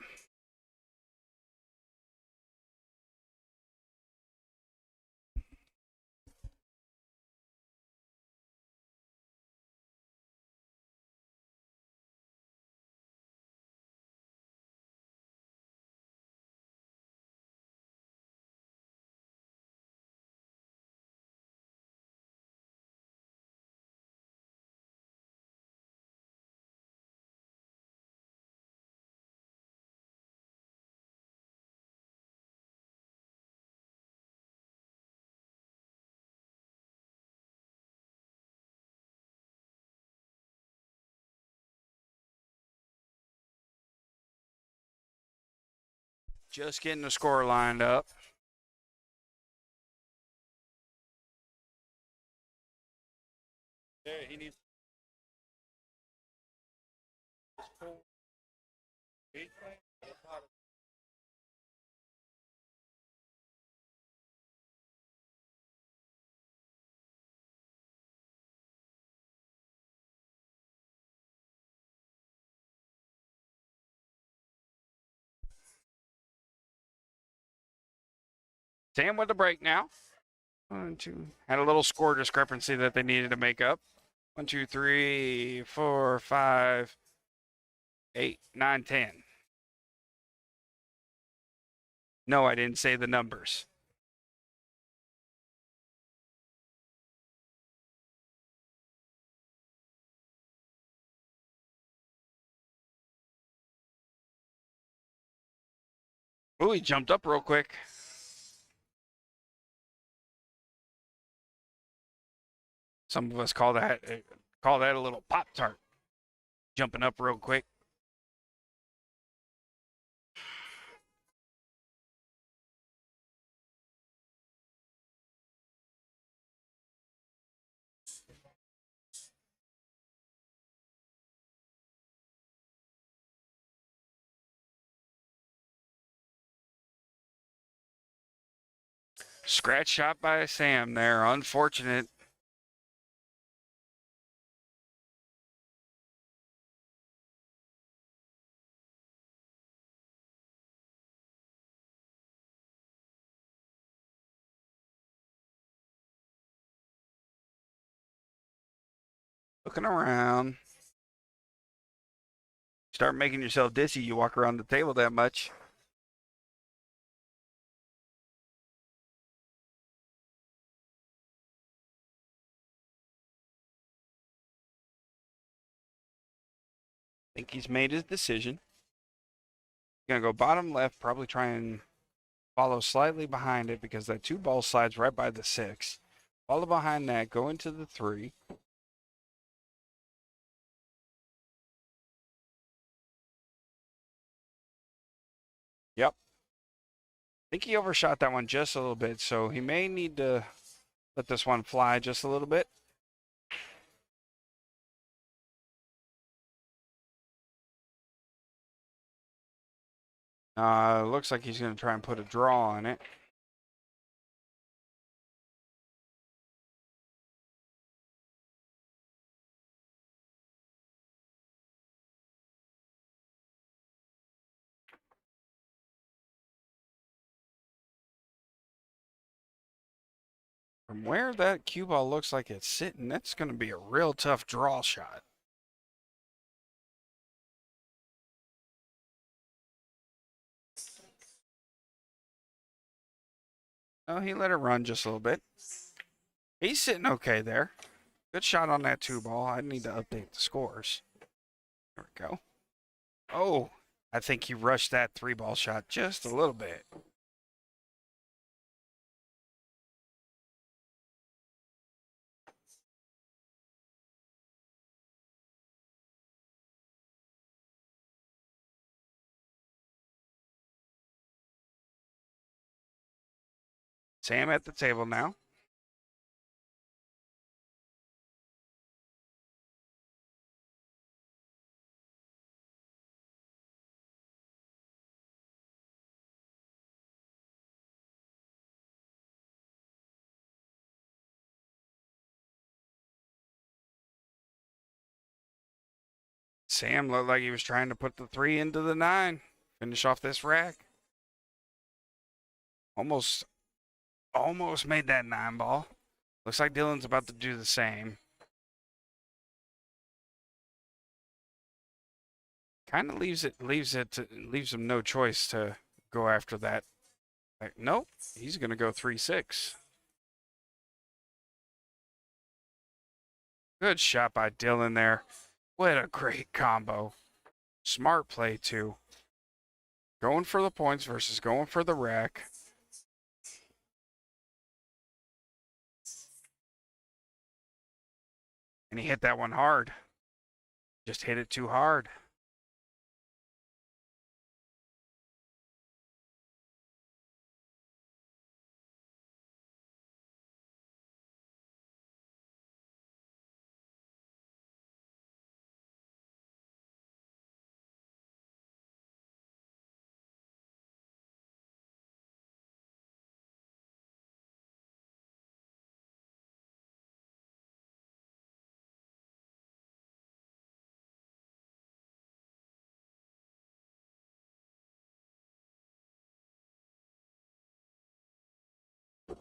Just getting the score lined up. Yeah, he needs. Sam with the break now. 1, 2. Had a little score discrepancy that they needed to make up. 1, 2, 3, 4, 5, 8, 9, 10. No, I didn't say the numbers. Ooh, he jumped up real quick. Some of us call that a little Pop Tart. Jumping up real quick. Scratch shot by Sam there. Unfortunate. Looking around. Start making yourself dizzy. You walk around the table that much. Think he's made his decision. Gonna go bottom left, probably try and follow slightly behind it because that 2 ball slides right by the 6. Follow behind that, go into the 3. Yep. I think he overshot that one just a little bit, so he may need to let this one fly just a little bit. Looks like he's going to try and put a draw on it. From where that cue ball looks like it's sitting, that's going to be a real tough draw shot. Oh, he let it run just a little bit. He's sitting okay there. Good shot on that 2 ball. I need to update the scores. There we go. Oh, I think he rushed that 3 ball shot just a little bit. Sam at the table now. Sam looked like he was trying to put the 3 into the 9. Finish off this rack. Almost made that 9 ball. Looks like Dylan's about to do the same. Kind of leaves him no choice to go after that. Like, nope, he's gonna go 3-6. Good shot by Dylan there. What a great combo. Smart play too. Going for the points versus going for the rack. And he hit that one hard. Just hit it too hard.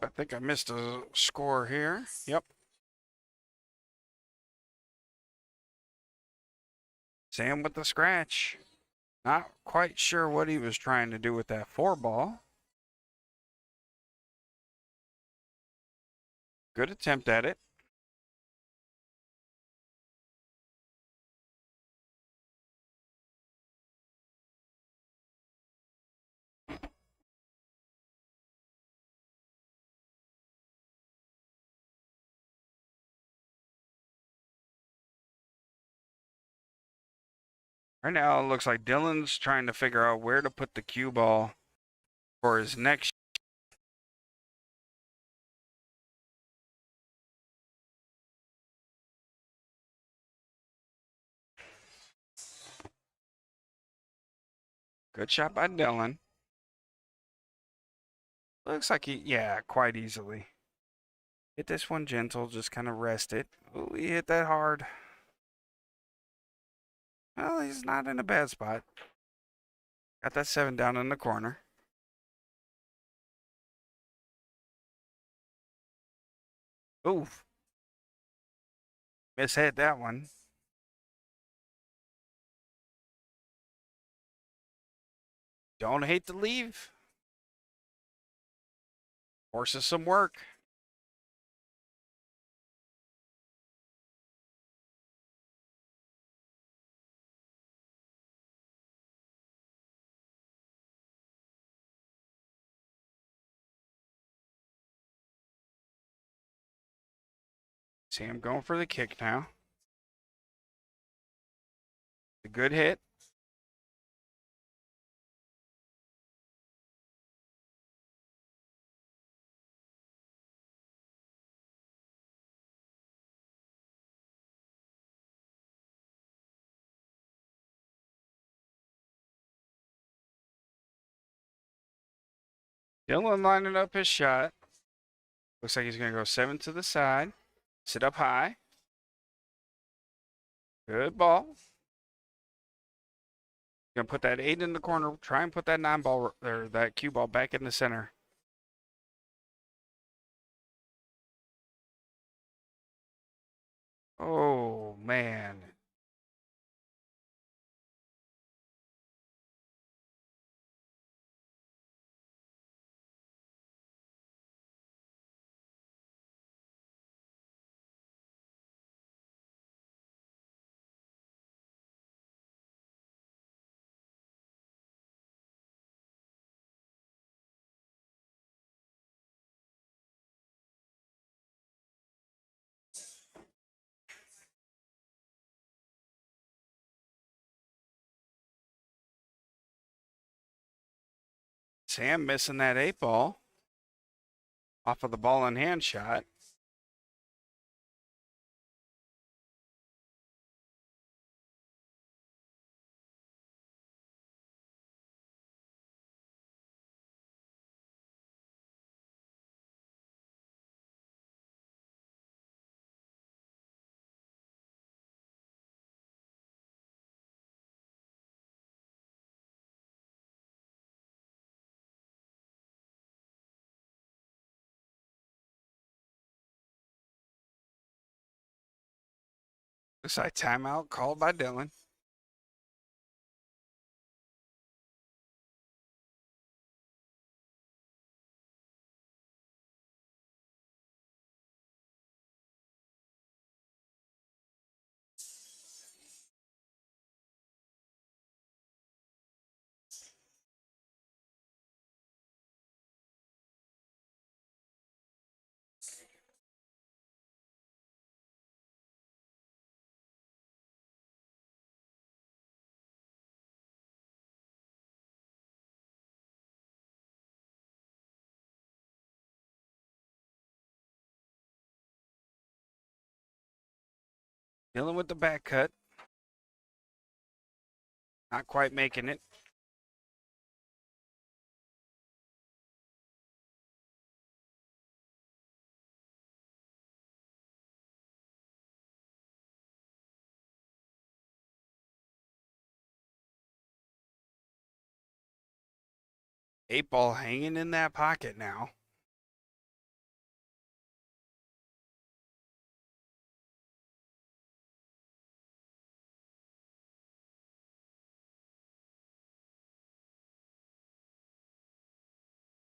I think I missed a score here. Yep. Sam with the scratch. Not quite sure what he was trying to do with that 4 ball. Good attempt at it. Right now, it looks like Dylan's trying to figure out where to put the cue ball for his next. Good shot by Dylan. Looks like yeah, quite easily. Hit this one gentle, just kind of rest it. Ooh, he hit that hard. Well, he's not in a bad spot. Got that 7 down in the corner. Oof. Mishit that one. Don't hate to leave. Forces some work. See him going for the kick now. A good hit. Dylan lining up his shot. Looks like he's going to go 7 to the side. Sit up high. Good ball. Gonna put that 8 in the corner. Try and put that 9 ball or that cue ball back in the center. Oh man. Sam missing that 8 ball off of the ball in hand shot. Looks like timeout called by Dylan. Dylan with the back cut. Not quite making it. Eight ball hanging in that pocket now.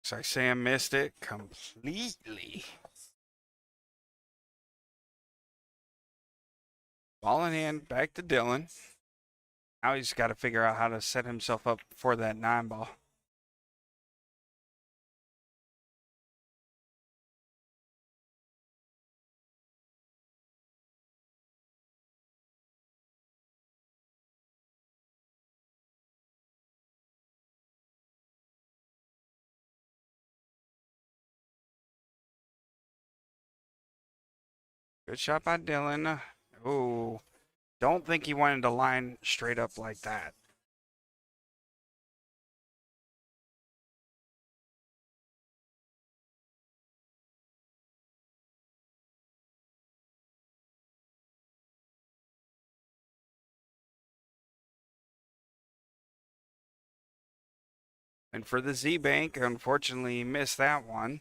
Looks like Sam missed it completely. Ball in hand, back to Dylan. Now he's got to figure out how to set himself up for that 9 ball. Good shot by Dylan. Oh, don't think he wanted to line straight up like that. And for the Z Bank, unfortunately, he missed that one.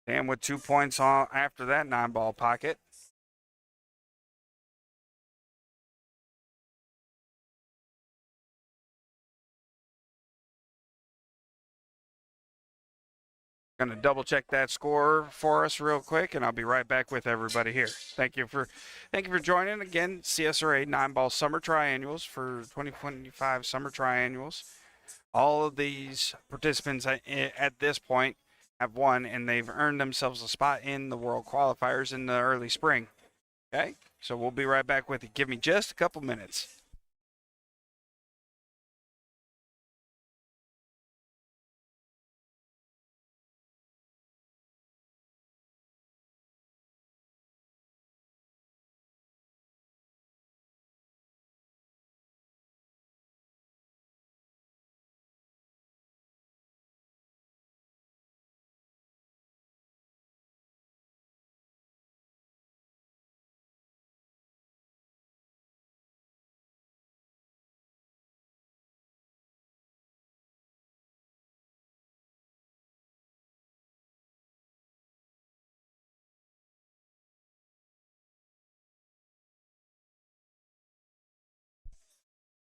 And with 2 points on after that 9-ball pocket. Going to double check that score for us real quick, and I'll be right back with everybody here. Thank you for joining again. CSRA 9-ball summer triannuals for 2025 summer triannuals. All of these participants at this point have won, and they've earned themselves a spot in the world qualifiers in the early spring. Okay, so we'll be right back with you. Give me just a couple minutes.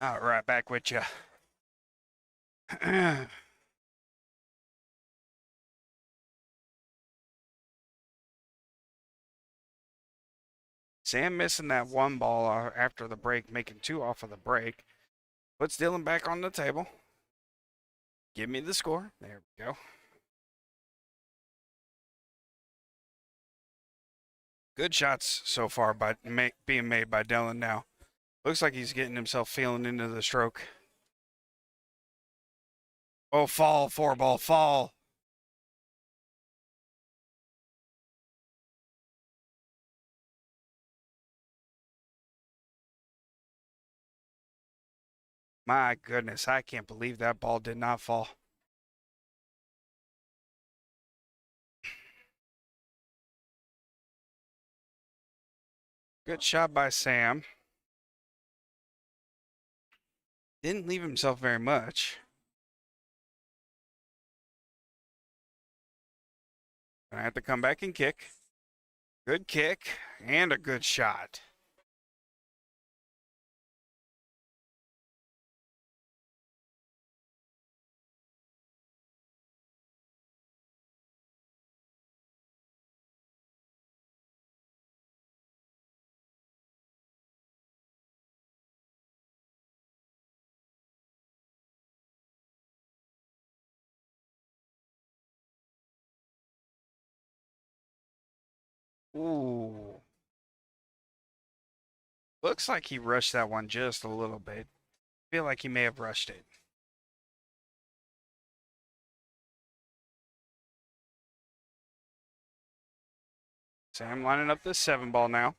All right, back with you. Sam missing that 1 ball after the break, making 2 off of the break. Puts Dylan back on the table. Give me the score. There we go. Good shots so far by being made by Dylan now. Looks like he's getting himself feeling into the stroke. Oh, fall, 4-ball, fall. My goodness, I can't believe that ball did not fall. Good shot by Sam. Didn't leave himself very much. Gonna have to come back and kick. Good kick and a good shot. Ooh. Looks like he rushed that one just a little bit. Feel like he may have rushed it. Sam lining up this 7 ball now.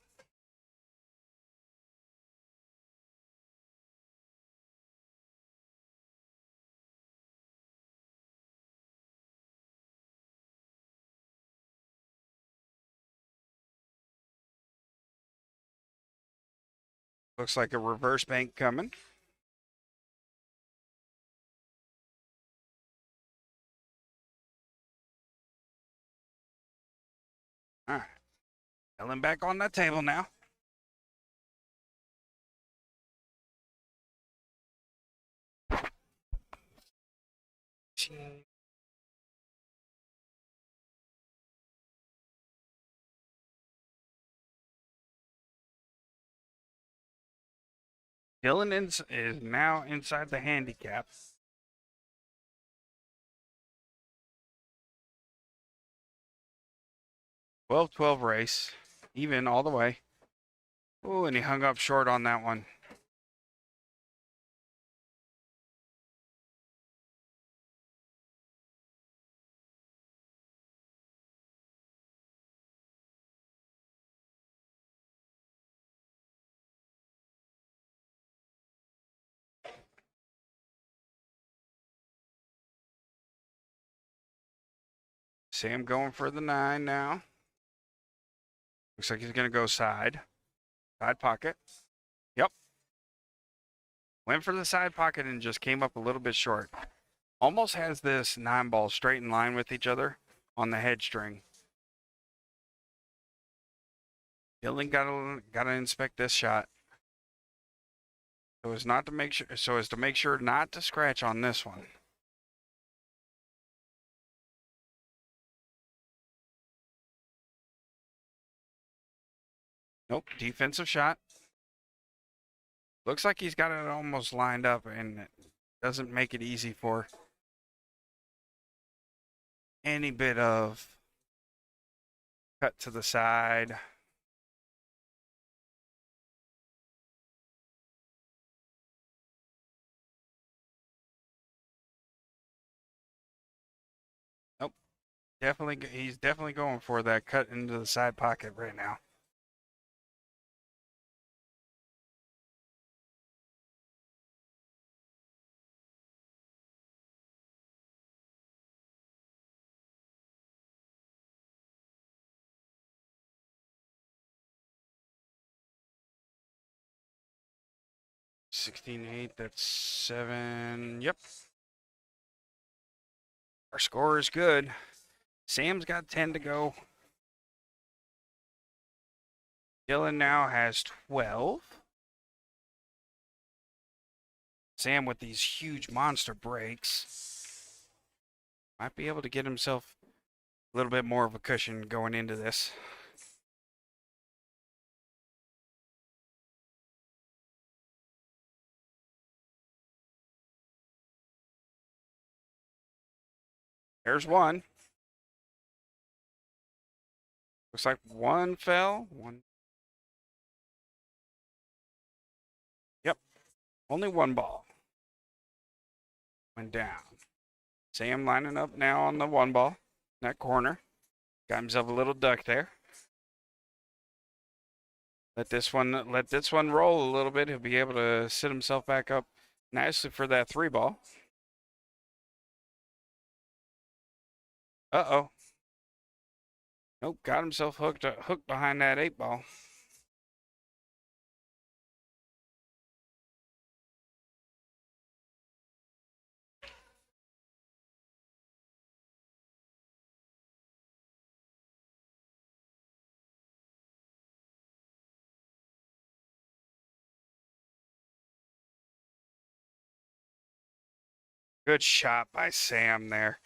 Looks like a reverse bank coming. All right. Ellen back on that table now. Dylan is now inside the handicap. 12-12 race. Even all the way. Oh, and he hung up short on that one. Sam going for the 9 now. Looks like he's going to go side. Side pocket. Yep. Went for the side pocket and just came up a little bit short. Almost has this 9 ball straight in line with each other on the head string. Dylan gotta inspect this shot. So as to make sure not to scratch on this one. Nope, defensive shot. Looks like he's got it almost lined up and it doesn't make it easy for any bit of cut to the side. Nope. He's definitely going for that cut into the side pocket right now. $16.8, that's 7. Yep. Our score is good. Sam's got 10 to go. Dylan now has 12. Sam with these huge monster breaks might be able to get himself a little bit more of a cushion going into this. There's one. Looks like one fell. One. Yep. Only 1 ball. Went down. Sam lining up now on the 1 ball. In that corner. Got himself a little duck there. Let this one roll a little bit. He'll be able to sit himself back up nicely for that 3 ball. Uh-oh. Nope, got himself hooked behind that 8 ball. Good shot by Sam there.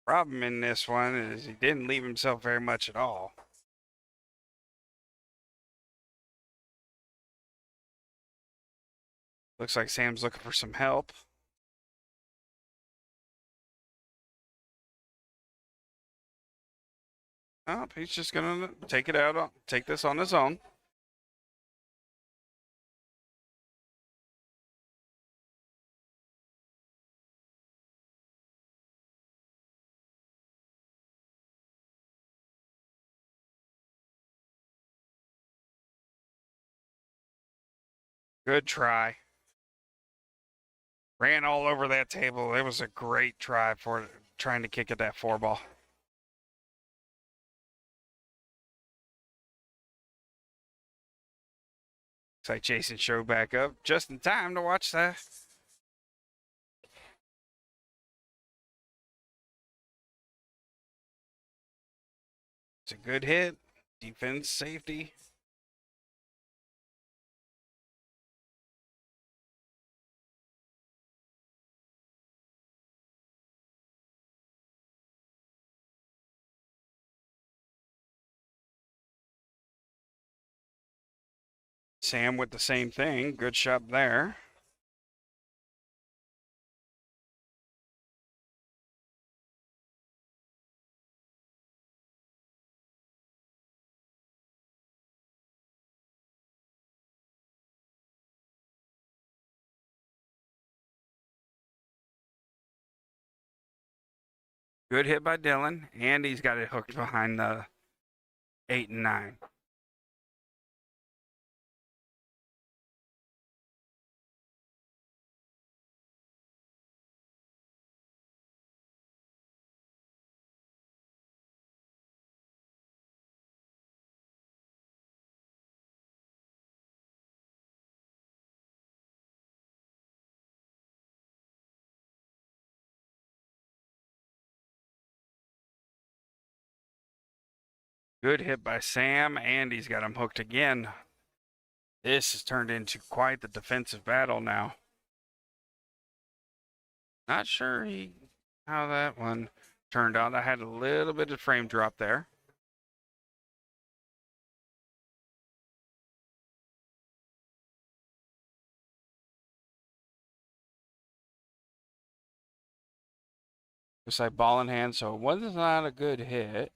Problem in this one is he didn't leave himself very much at all. Looks like Sam's looking for some help. Oh, he's just gonna take it out, take this on his own. Good try. Ran all over that table. It was a great try for trying to kick at that four ball. Looks like Jason showed back up just in time to watch that. It's a good hit. Defense, safety. Sam with the same thing. Good shot there. Good hit by Dylan, and he's got it hooked behind the 8 and 9. Good hit by Sam, and he's got him hooked again. This has turned into quite the defensive battle now. Not sure how that one turned out. I had a little bit of frame drop there. Looks like ball in hand, so it was not a good hit.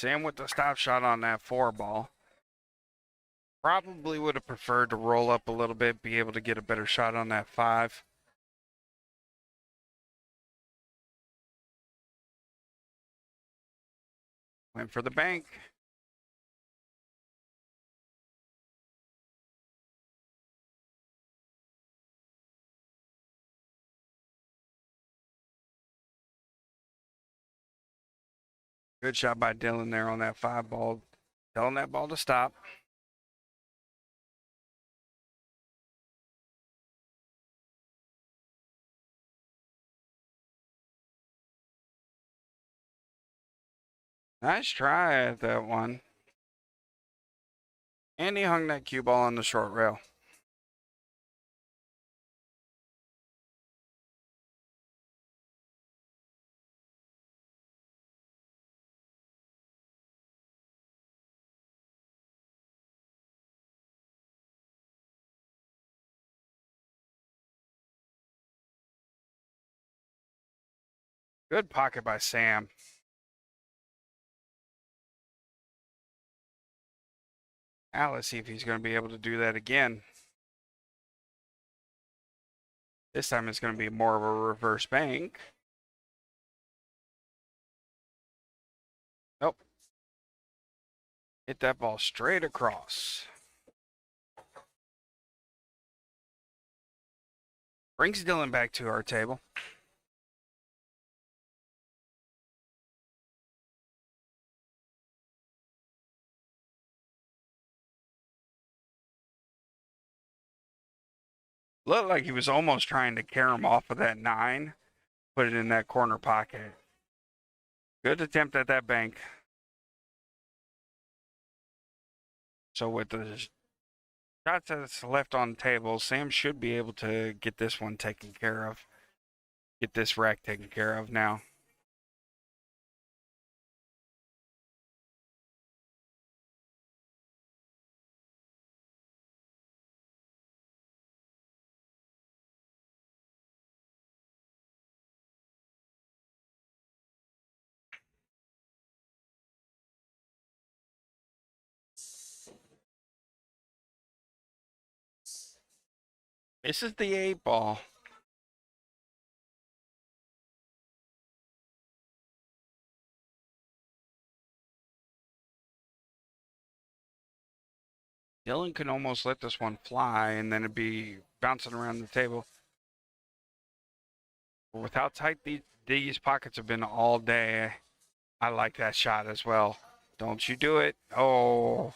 Sam with the stop shot on that four ball. Probably would have preferred to roll up a little bit, be able to get a better shot on that 5. Went for the bank. Good shot by Dylan there on that 5 ball. Telling that ball to stop. Nice try at that one. And he hung that cue ball on the short rail. Good pocket by Sam. Now let's see if he's going to be able to do that again. This time it's going to be more of a reverse bank. Nope. Hit that ball straight across. Brings Dylan back to our table. Looked like he was almost trying to carry him off of that 9, put it in that corner pocket. Good attempt at that bank. So with the shots that's left on the table, Sam should be able to get this one taken care of. Get this rack taken care of now. This is the 8 ball. Dylan can almost let this one fly, and then it'd be bouncing around the table. With how tight these pockets have been all day, I like that shot as well. Don't you do it. Oh.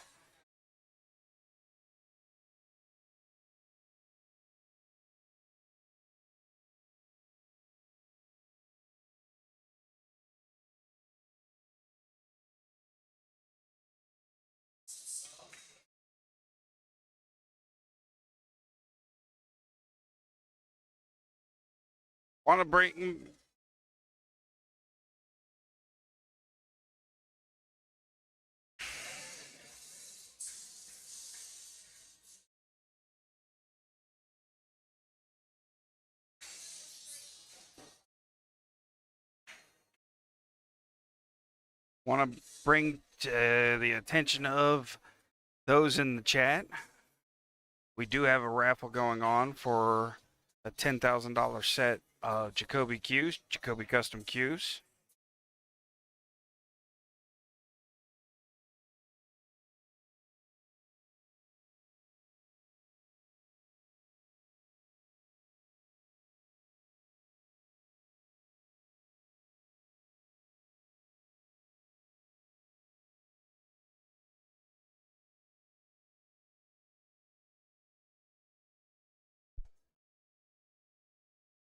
Want to bring... Want to bring to the attention of those in the chat, we do have a raffle going on for a $10,000 set of Jacoby cues, Jacoby custom cues.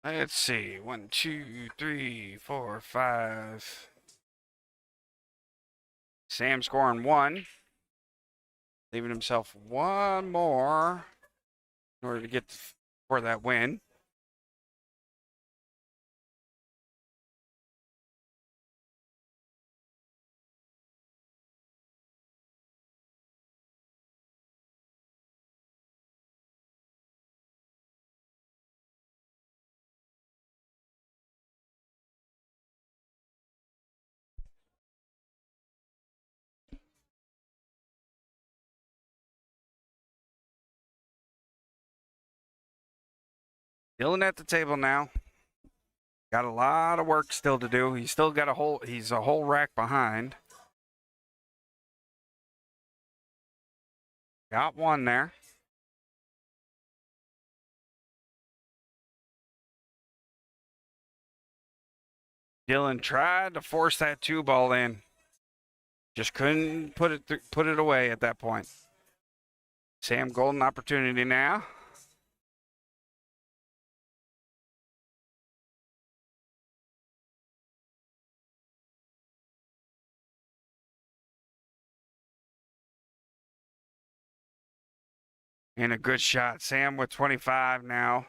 Let's see. 1, 2, 3, 4, 5. Sam scoring 1. Leaving himself 1 more in order to get for that win. Dylan at the table now. Got a lot of work still to do. He's still got he's a whole rack behind. Got 1 there. Dylan tried to force that 2 ball in. Just couldn't put it away at that point. Sam, golden opportunity now. And a good shot. Sam with 25 now.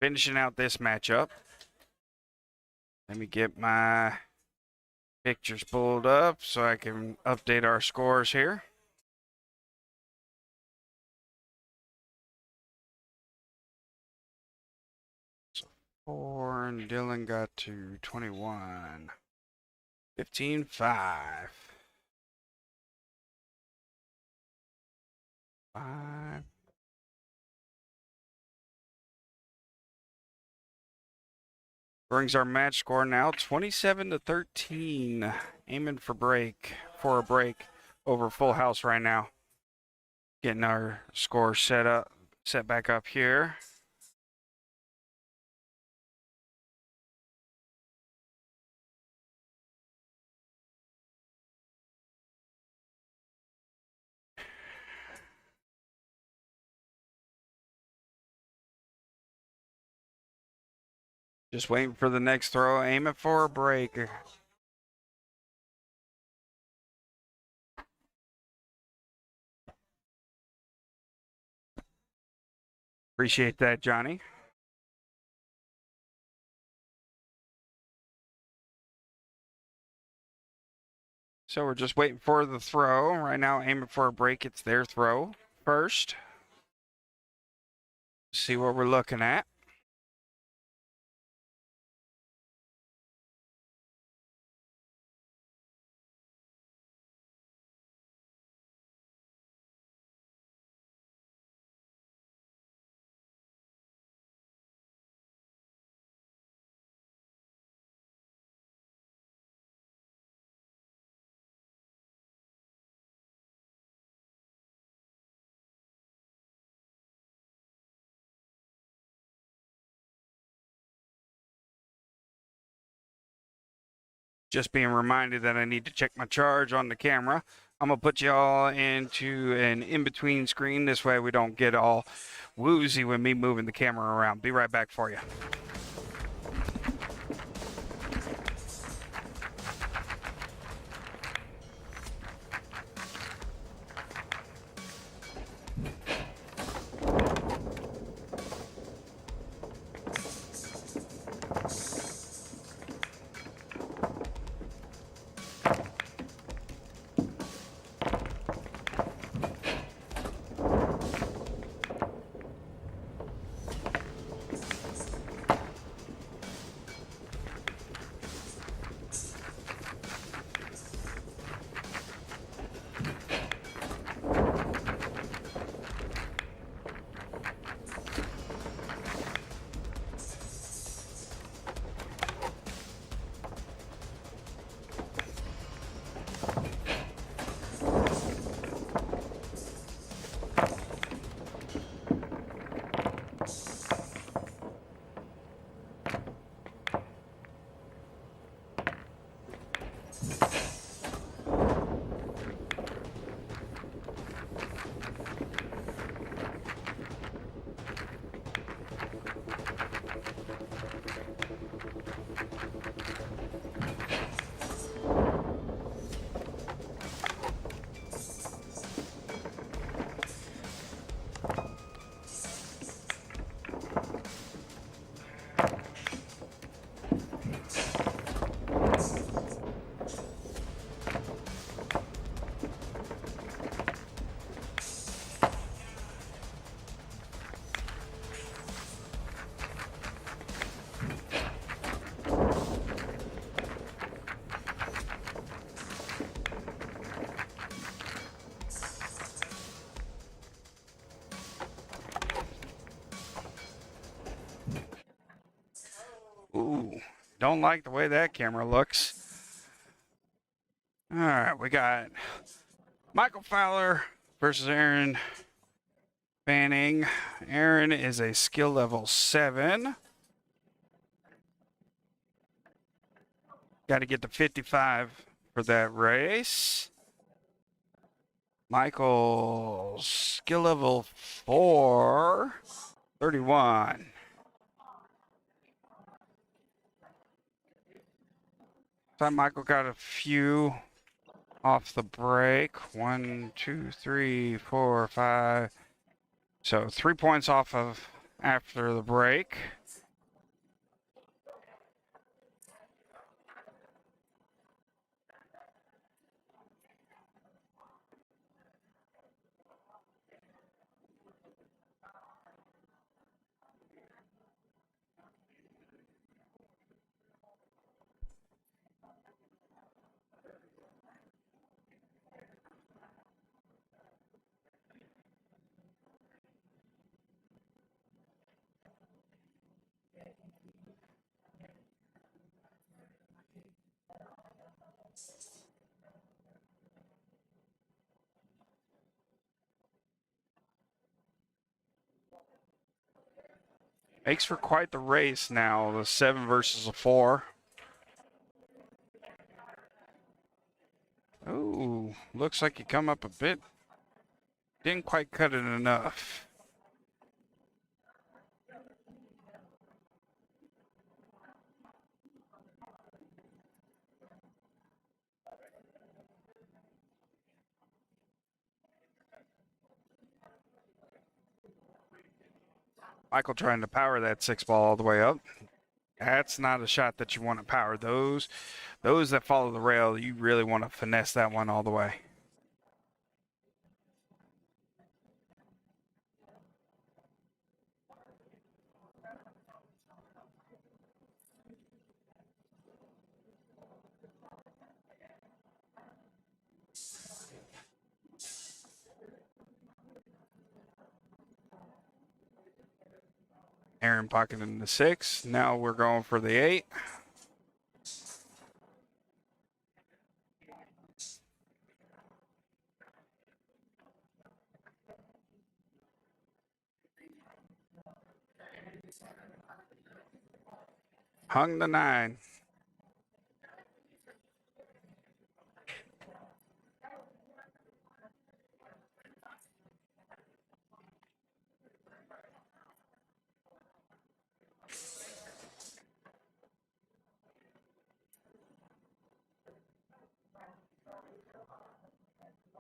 Finishing out this matchup. Let me get my pictures pulled up so I can update our scores here. So 4 and Dylan got to 21. 15-5. 5. Brings our match score now 27-13. Aiming for a break. over Full House right now. Getting our score set back up here. Just waiting for the next throw, aiming for a break. Appreciate that, Johnny. So we're just waiting for the throw. Right now, aiming for a break. It's their throw first. See what we're looking at. Just being reminded that I need to check my charge on the camera. I'm going to put y'all into an in-between screen. This way we don't get all woozy with me moving the camera around. Be right back for you. Ooh, don't like the way that camera looks. All right, we got Michael Fowler versus Aaron Fanning. Aaron is a skill level 7. Got to get to 55 for that race. Michael's skill level 4, 31. So Michael got a few off the break. 1, 2, 3, 4, 5. So 3 points off of after the break. Makes for quite the race now, the 7 versus a 4. Oh, looks like you come up a bit. Didn't quite cut it enough. Michael trying to power that 6 ball all the way up. That's not a shot that you want to power. Those that follow the rail, you really want to finesse that one all the way. Aaron pocketing the 6. Now we're going for the 8. Hung the 9.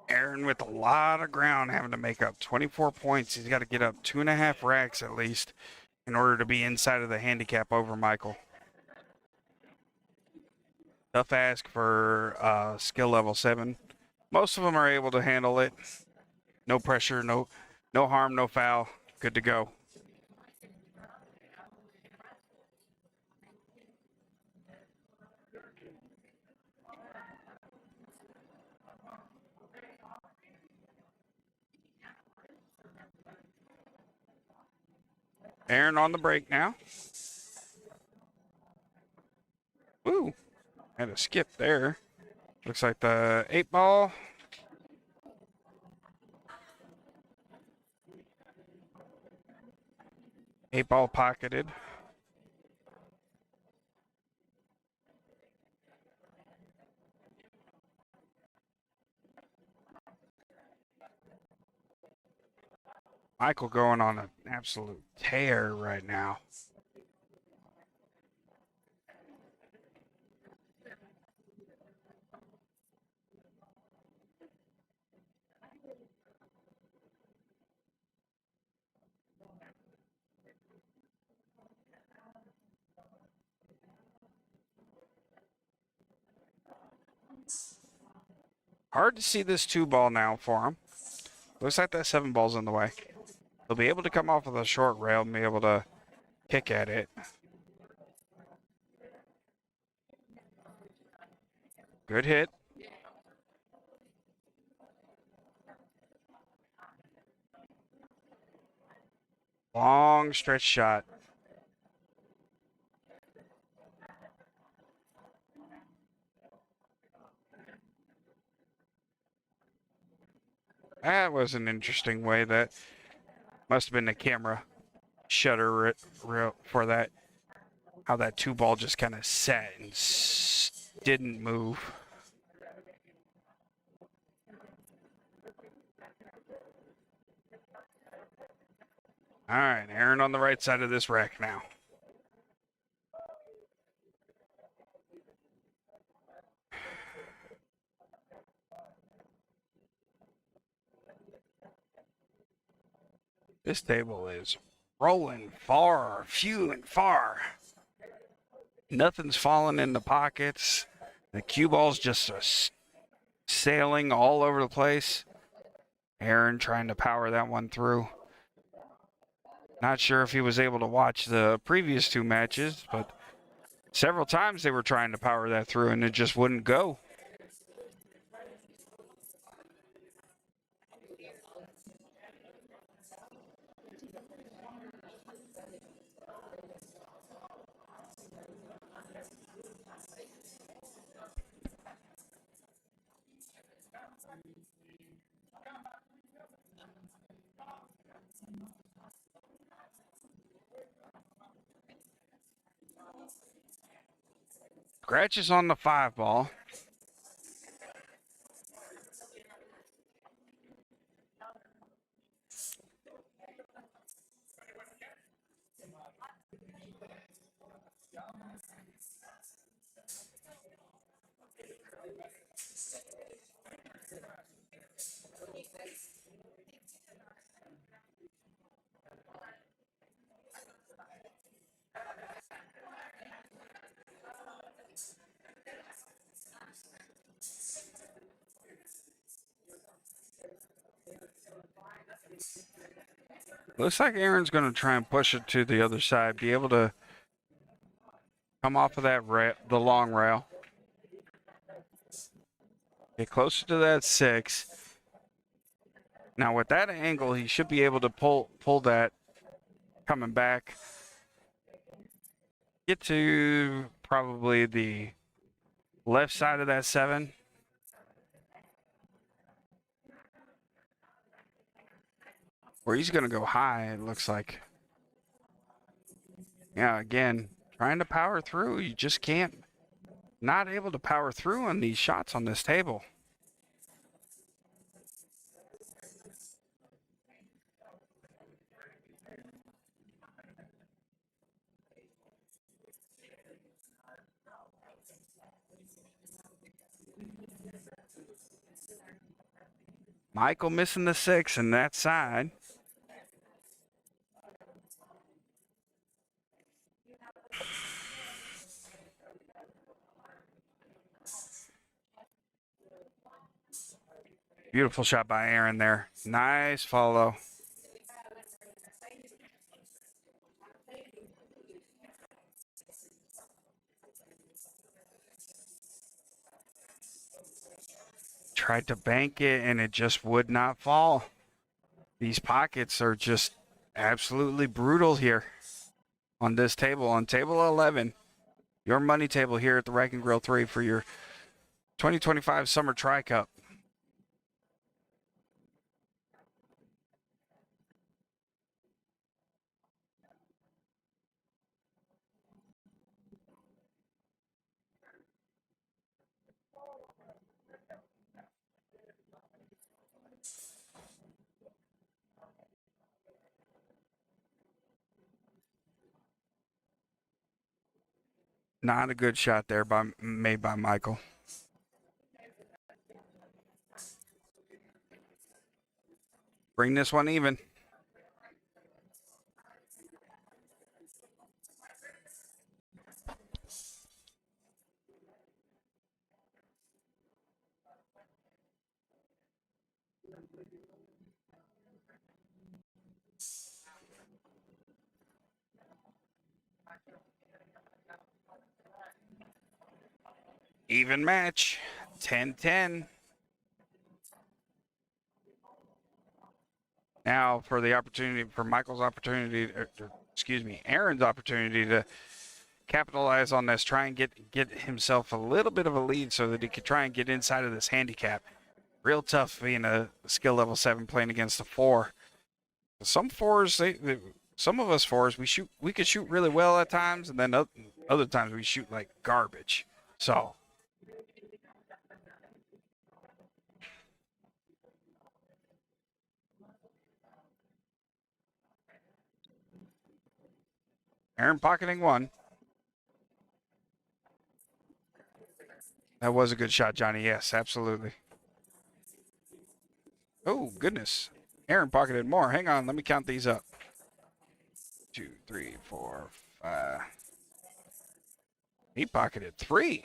Aaron with a lot of ground having to make up 24 points. He's got to get up 2.5 racks at least in order to be inside of the handicap over Michael. Tough ask for skill level 7. Most of them are able to handle it. No pressure, no harm, no foul. Good to go. Aaron on the break now. Woo, had a skip there. Looks like the 8 ball. Eight ball pocketed. Michael going on an absolute tear right now. Hard to see this 2 ball now for him. Looks like that 7 ball's in the way. He'll be able to come off of the short rail and be able to kick at it. Good hit. Long stretch shot. That was an interesting way. That must have been the camera shutter for that. How that 2 ball just kind of sat and didn't move. All right, Aaron on the right side of this rack now. This table is rolling far, few and far. Nothing's falling in the pockets. The cue ball's just sailing all over the place. Aaron trying to power that one through. Not sure if he was able to watch the previous 2 matches, but several times they were trying to power that through and it just wouldn't go. Scratches on the 5 ball. Looks like Aaron's going to try and push it to the other side, be able to come off of that the long rail. Get closer to that 6. Now with that angle, he should be able to pull that coming back. Get to probably the left side of that 7. Where he's going to go high, it looks like. Yeah, again, trying to power through. You just can't. Not able to power through on these shots on this table. Michael missing the 6 in that side. Beautiful shot by Aaron there. Nice follow. Tried to bank it and it just would not fall. These pockets are just absolutely brutal here on this table, on table 11. Your money table here at the Rack and Grill 3 for your 2025 Summer Tri-Cup. Not a good shot there made by Michael. Bring this one even. Even match, 10-10. Now for the opportunity, for Michael's opportunity, Aaron's opportunity to capitalize on this, try and get himself a little bit of a lead so that he could try and get inside of this handicap. Real tough being a skill level 7 playing against a 4. Some 4s, some of us 4s, we could shoot really well at times, and then other times we shoot like garbage. So Aaron pocketing 1. That was a good shot, Johnny. Yes, absolutely. Oh, goodness. Aaron pocketed more. Hang on. Let me count these up. 2, 3, 4, 5. He pocketed 3.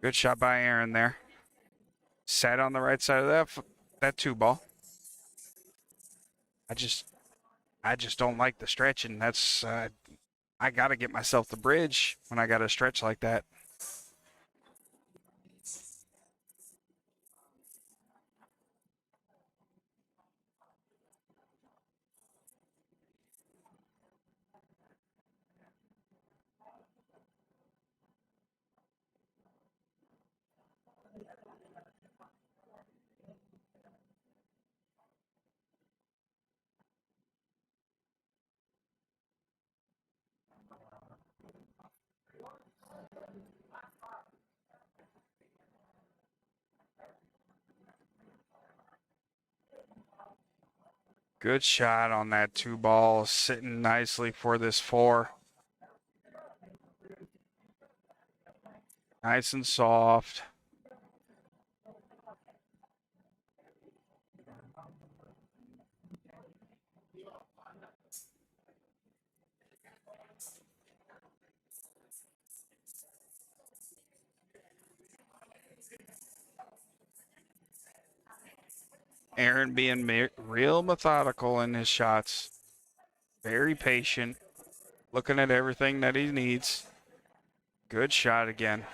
Good shot by Aaron there. Sat on the right side of that 2 ball. I just don't like the stretching. That's I got to get myself the bridge when I got to stretch like that. Good shot on that 2 ball, sitting nicely for this 4. Nice and soft. Aaron being real methodical in his shots. Very patient. Looking at everything that he needs. Good shot again.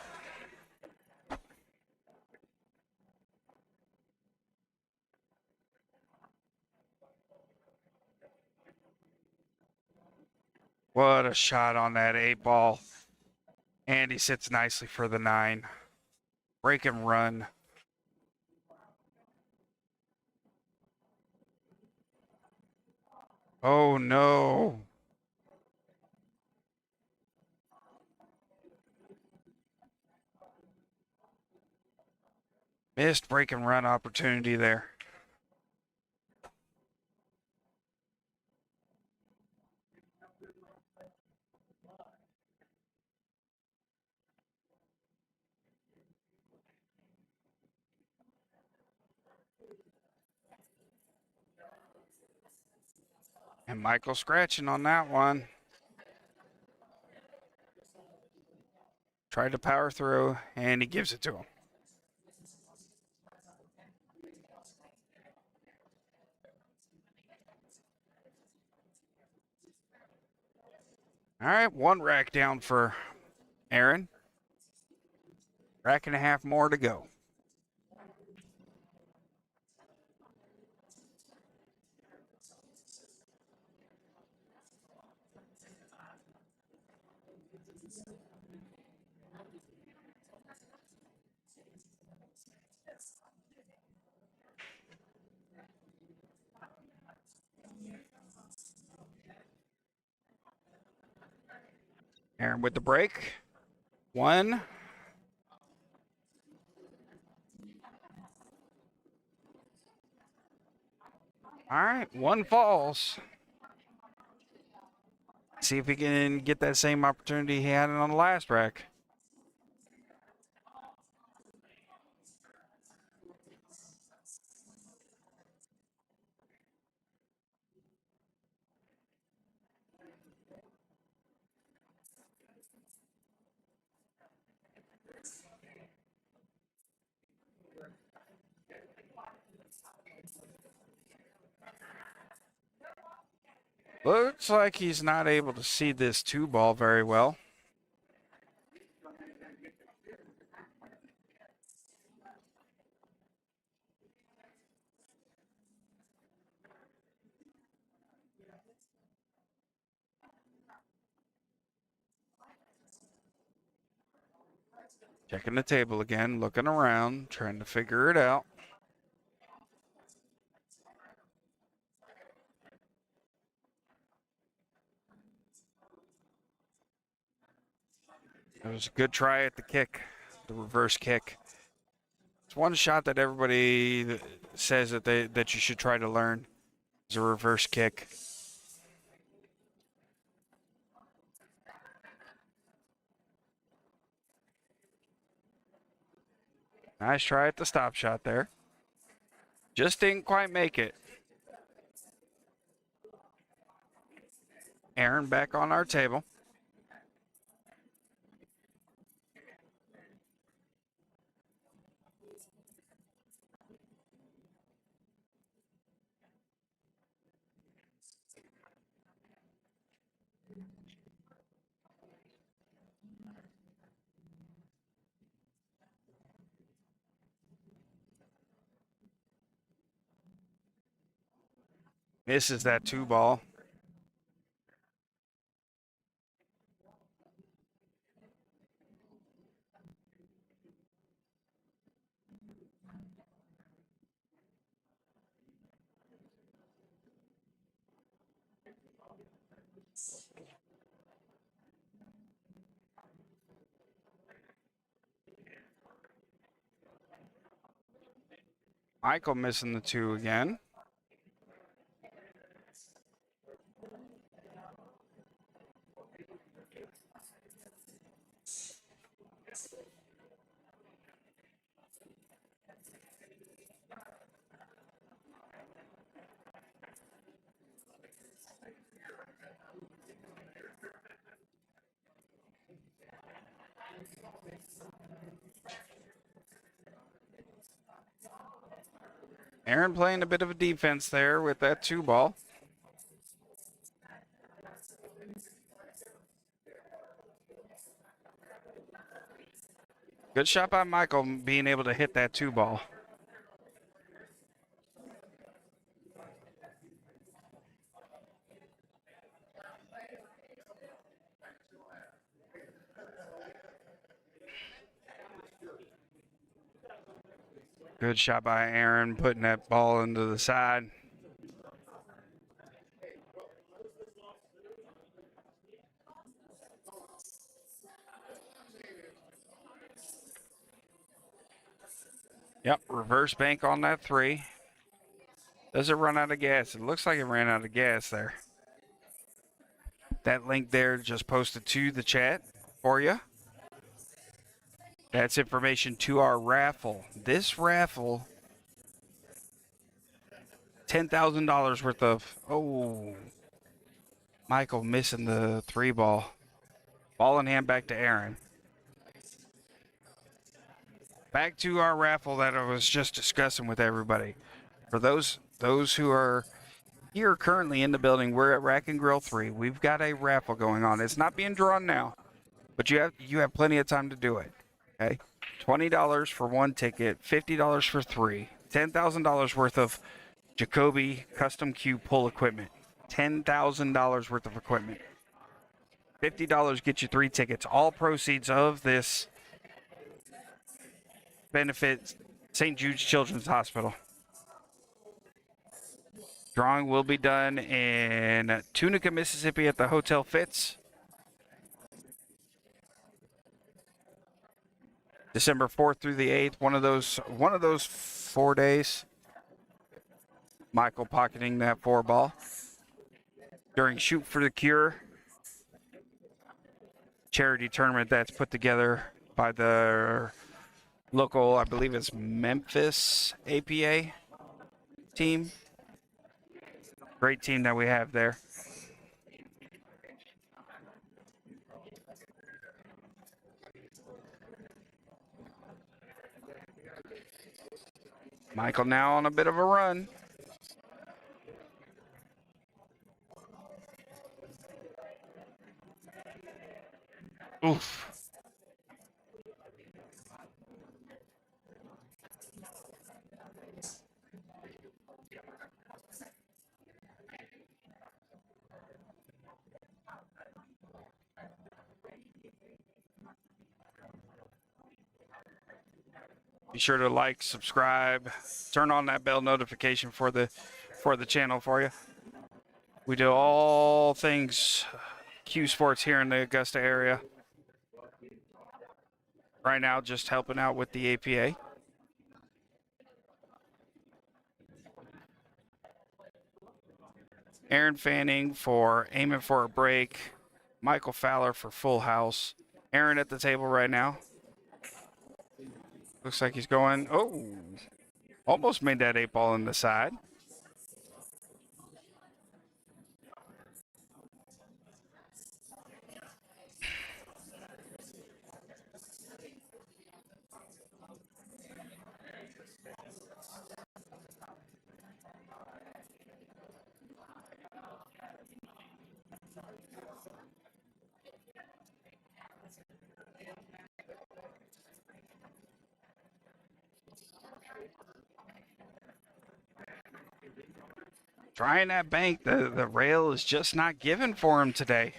What a shot on that 8 ball. And he sits nicely for the 9. Break and run. Oh no. Missed break and run opportunity there. And Michael scratching on that one. Tried to power through, and he gives it to him. All right, 1 rack down for Aaron. Rack and a half more to go. Aaron with the break. 1. All right, 1 falls. See if he can get that same opportunity he had on the last rack. Looks like he's not able to see this 2 ball very well. Checking the table again, looking around, trying to figure it out. It was a good try at the kick, the reverse kick. It's one shot that everybody says that you should try to learn is a reverse kick. Nice try at the stop shot there. Just didn't quite make it. Aaron back on our table. Misses that 2 ball. Michael missing the 2 again. Aaron playing a bit of a defense there with that 2 ball. Good shot by Michael being able to hit that 2 ball. Good shot by Aaron putting that ball into the side. Yep, reverse bank on that 3. Does it run out of gas? It looks like it ran out of gas there. That link there just posted to the chat for you. That's information to our raffle. This raffle, $10,000 worth of, Michael missing the 3 ball. Ball in hand back to Aaron. Back to our raffle that I was just discussing with everybody. For those who are here currently in the building, we're at Rack and Grill 3. We've got a raffle going on. It's not being drawn now, but you have plenty of time to do it. Okay, $20 for 1 ticket, $50 for 3, $10,000 worth of Jacoby custom cube pull equipment, $10,000 worth of equipment. $50 gets you 3 tickets. All proceeds of this benefit St. Jude's Children's Hospital. Drawing will be done in Tunica, Mississippi at the Hotel Fitz. December 4th through the 8th, one of those 4 days. Michael pocketing that 4 ball. During Shoot for the Cure charity tournament that's put together by the local, I believe it's Memphis APA team. Great team that we have there. Michael now on a bit of a run. Oof. Be sure to like, subscribe, turn on that bell notification for the channel for you. We do all things Q Sports here in the Augusta area. Right now, just helping out with the APA. Aaron Fanning for Aiming for a Break. Michael Fowler for Full House. Aaron at the table right now. Looks like he's going, almost made that 8-ball in the side. Trying that bank, the rail is just not given for him today.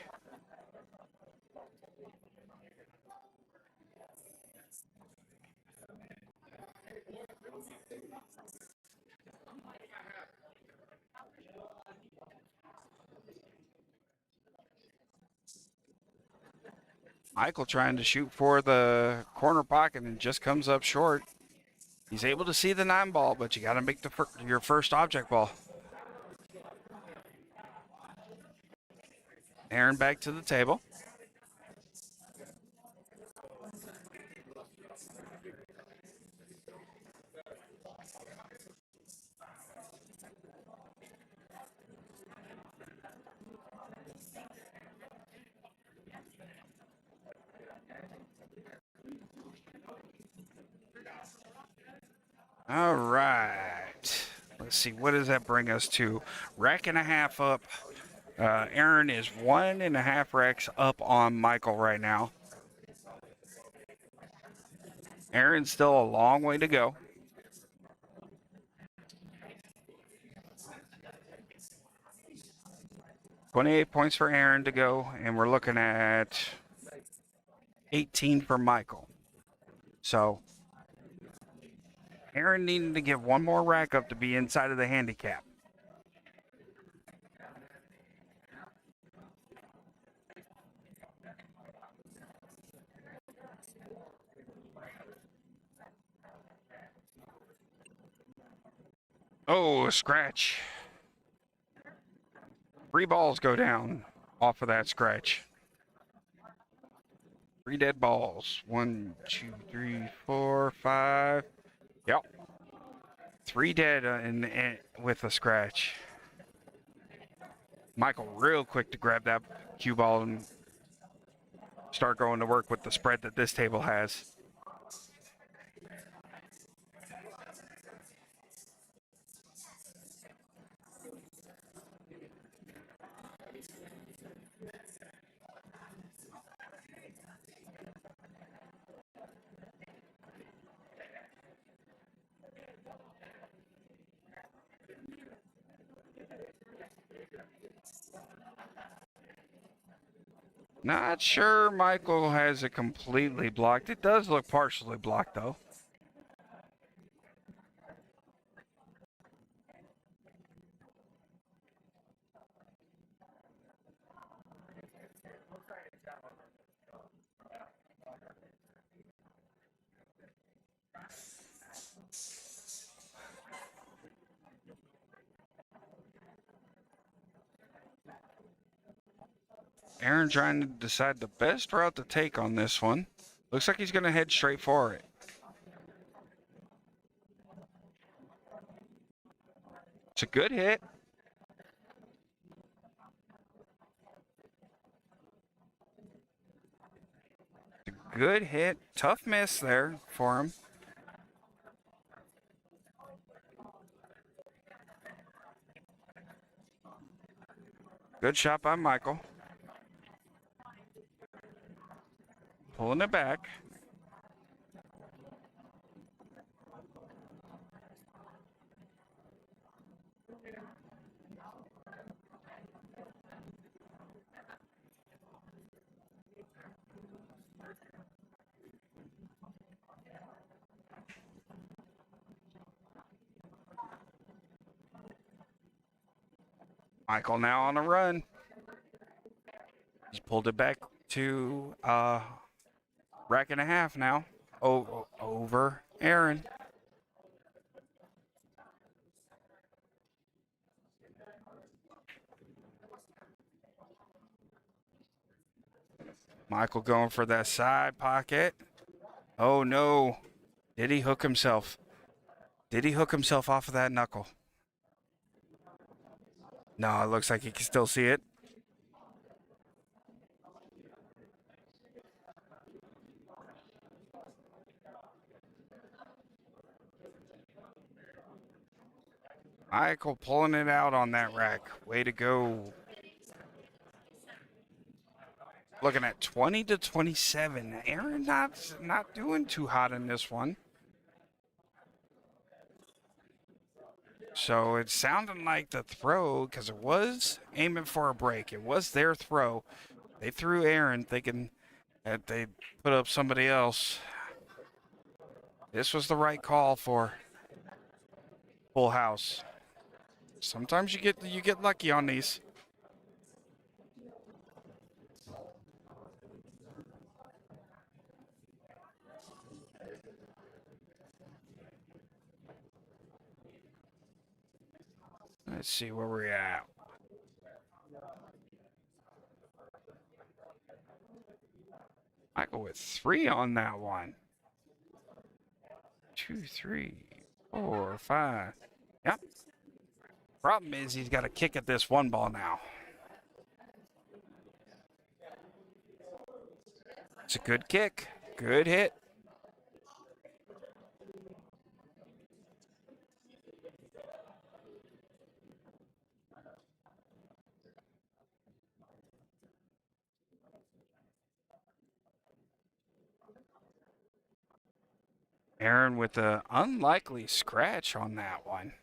Michael trying to shoot for the corner pocket and just comes up short. He's able to see the 9-ball, but you got to make your first object ball. Aaron back to the table. All right. Let's see. What does that bring us to? Rack and a half up. Aaron is 1.5 racks up on Michael right now. Aaron's still a long way to go. $28 points for Aaron to go, and we're looking at 18 for Michael. So Aaron needing to get one more rack up to be inside of the handicap. Oh, a scratch. 3 balls go down off of that scratch. 3 dead balls. 1, 2, 3, 4, 5. Yep. 3 dead with a scratch. Michael real quick to grab that cue ball and start going to work with the spread that this table has. Not sure Michael has it completely blocked. It does look partially blocked, though. Aaron trying to decide the best route to take on this one. Looks like he's going to head straight for it. It's a good hit. Good hit. Tough miss there for him. Good shot by Michael. Pulling it back. Michael now on a run. He's pulled it back to rack and a half now. Over Aaron. Michael going for that side pocket. Oh no. Did he hook himself? Did he hook himself off of that knuckle? No, it looks like he can still see it. Michael pulling it out on that rack. Way to go. Looking at 20 to 27. Aaron not doing too hot in this one. So it's sounding like the throw, because it was aiming for a break. It was their throw. They threw Aaron thinking that they'd put up somebody else. This was the right call for full house. Sometimes you get lucky on these. Let's see where we're at. Michael with 3 on that one. 2, 3, 4, 5. Yep. Problem is he's got to kick at this 1 ball now. It's a good kick. Good hit. Aaron with an unlikely scratch on that one.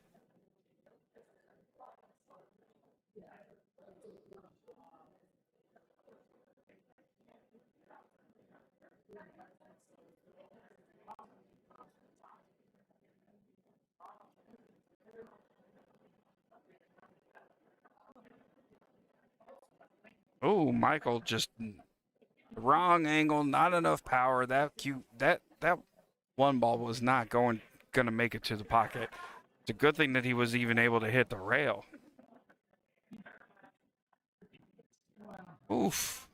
Oh, Michael just wrong angle, not enough power. That one ball was not gonna make it to the pocket. It's a good thing that he was even able to hit the rail. Oof.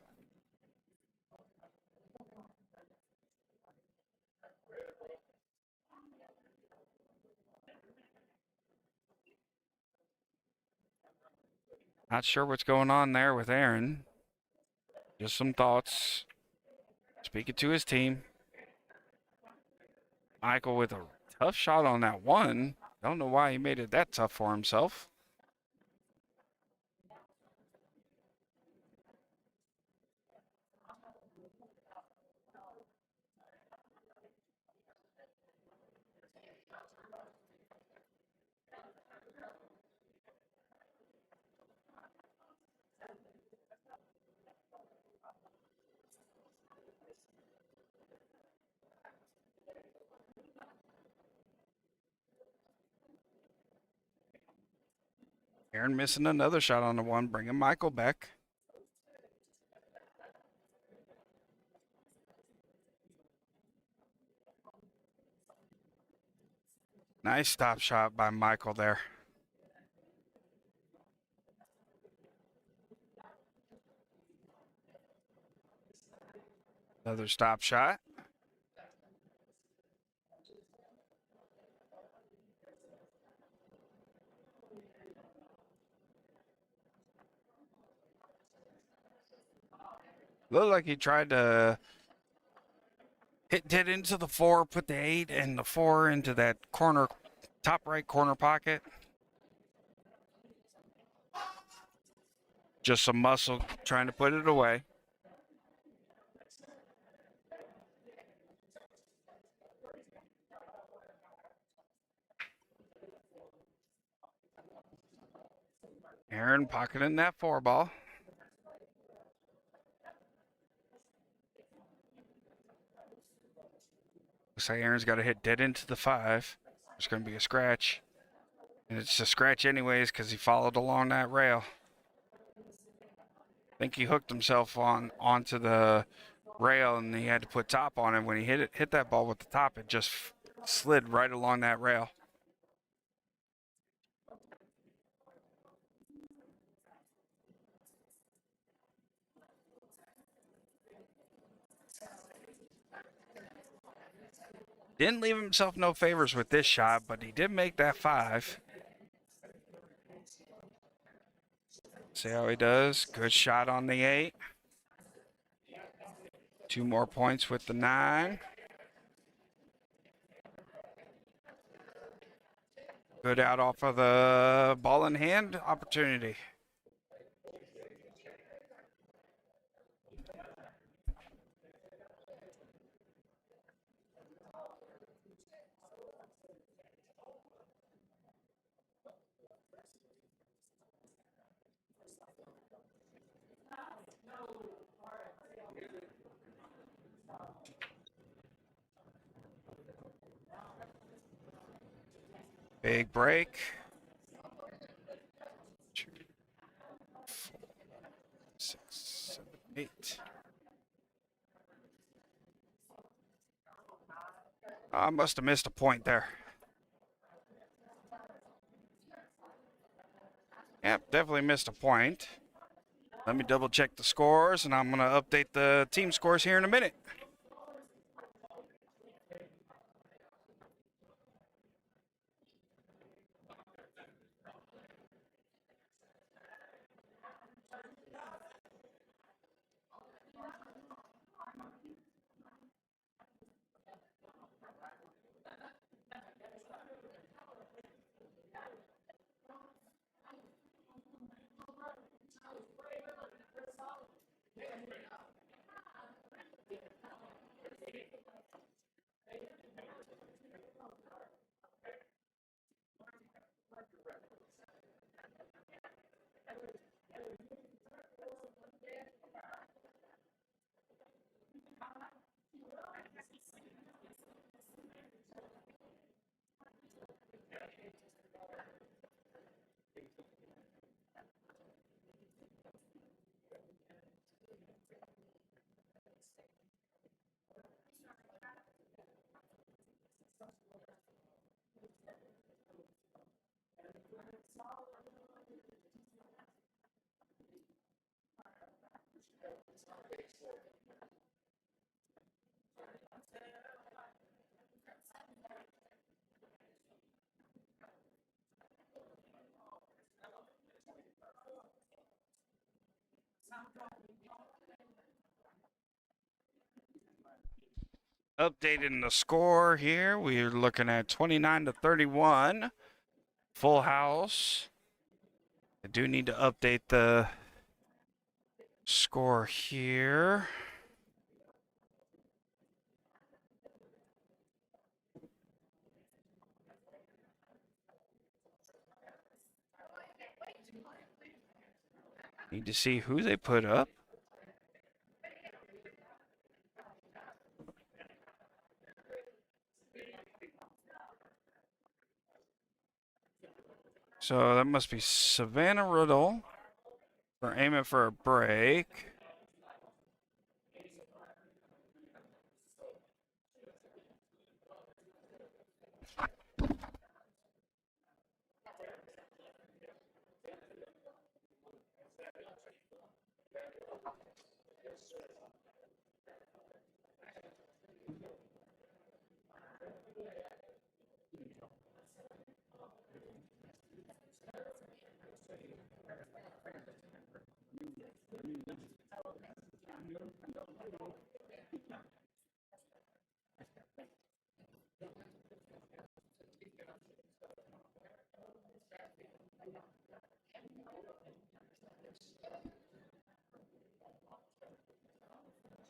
Not sure what's going on there with Aaron. Just some thoughts. Speaking to his team. Michael with a tough shot on that one. Don't know why he made it that tough for himself. Aaron missing another shot on the one, bringing Michael back. Nice stop shot by Michael there. Another stop shot. Looked like he tried to hit it into the 4, put the 8 and the 4 into that corner, top right corner pocket. Just some muscle trying to put it away. Aaron pocketing that 4 ball. Looks like Aaron's got to hit dead into the 5. There's going to be a scratch. And it's a scratch anyways because he followed along that rail. I think he hooked himself onto the rail and he had to put top on it. When he hit that ball with the top, it just slid right along that rail. Didn't leave himself no favors with this shot, but he did make that 5. See how he does. Good shot on the 8. 2 more points with the 9. Good out off of the ball in hand opportunity. Big break. 2, 4, 6, 7, 8. I must have missed a point there. Yep, definitely missed a point. Let me double check the scores, and I'm going to update the team scores here in a minute. Updating the score here. We're looking at 29 to 31. Full house. I do need to update the score here. Need to see who they put up. So that must be Savannah Riddle. We're aiming for a break.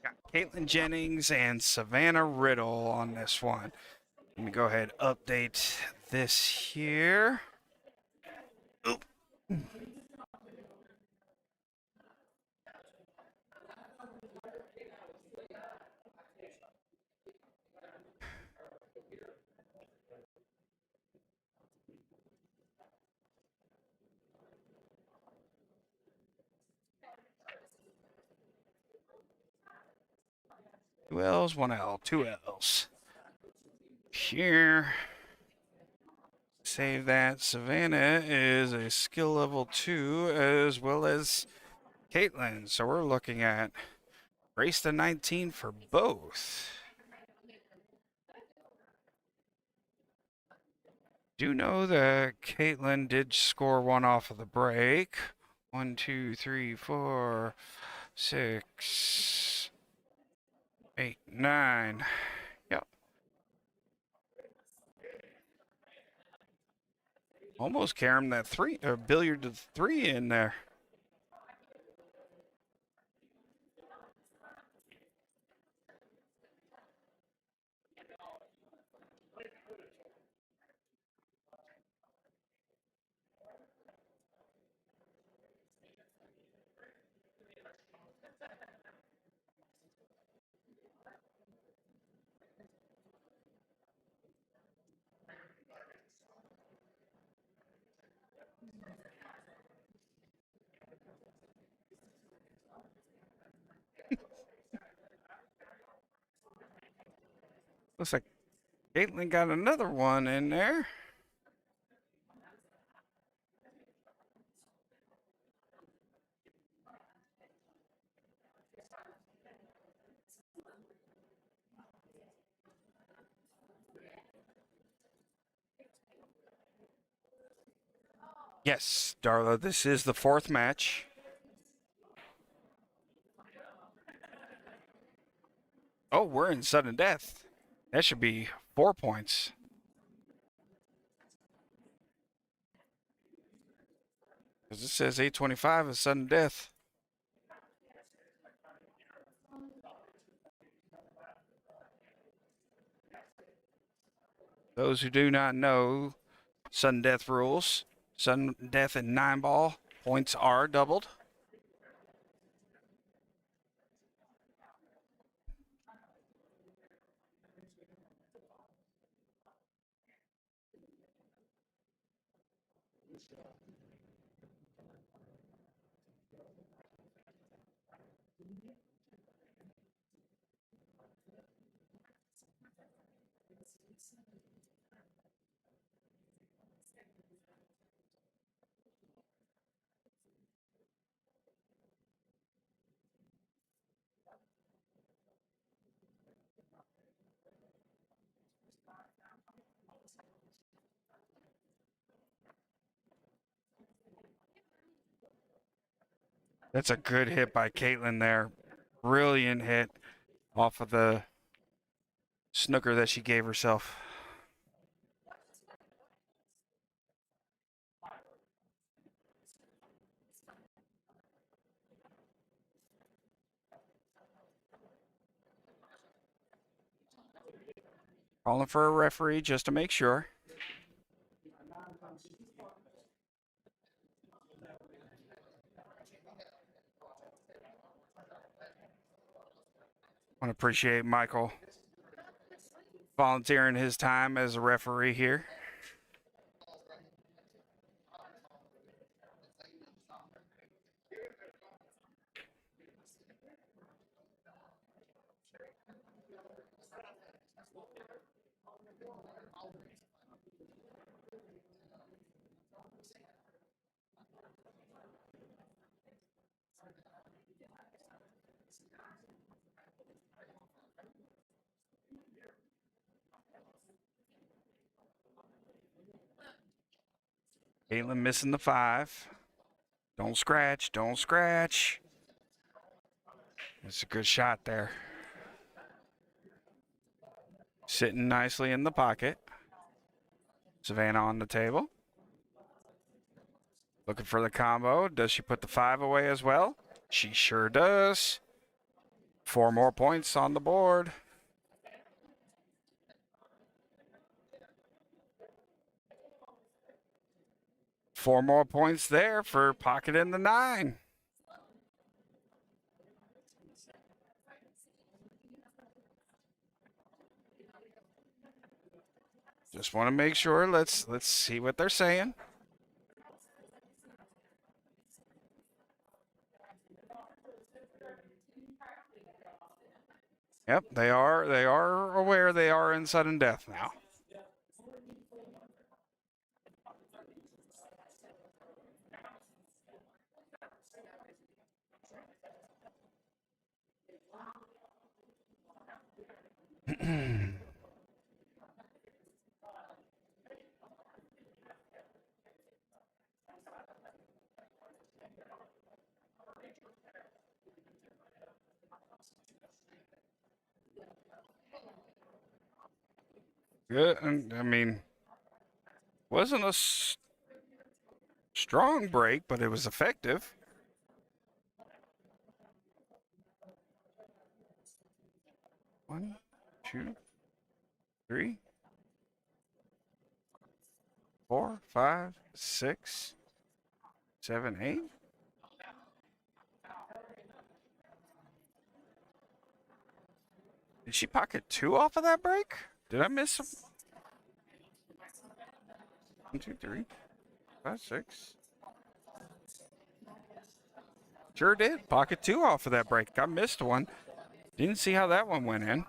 Got Caitlin Jennings and Savannah Riddle on this one. Let me go ahead and update this here. Oop. Two L's, one L, two L's. Here. Save that. Savannah is a skill level 2 as well as Caitlin. So we're looking at race to 19 for both. Do know that Caitlin did score one off of the break. 1, 2, 3, 4, 6, 8, 9. Yep. Almost carrying that billiard to 3 in there. Looks like Caitlin got another one in there. Yes, Darla, this is the 4th match. Oh, we're in sudden death. That should be 4 points. Because it says 825 is sudden death. Those who do not know sudden death rules, sudden death in 9-ball, points are doubled. That's a good hit by Caitlin there. Brilliant hit off of the snooker that she gave herself. Calling for a referee just to make sure. I want to appreciate Michael volunteering his time as a referee here. Caitlin missing the 5. Don't scratch, don't scratch. It's a good shot there. Sitting nicely in the pocket. Savannah on the table. Looking for the combo. Does she put the 5 away as well? She sure does. 4 more points on the board. Four more points there for pocketing the 9. Just want to make sure. Let's see what they're saying. Yep, they are aware they are in sudden death now. Good. I mean, wasn't a strong break, but it was effective. One, two, three, 4, 5, 6, 7, 8. Did she pocket 2 off of that break? Did I miss some? 1, 2, 3, 5, 6. Sure did. Pocket 2 off of that break. I missed one. Didn't see how that one went in.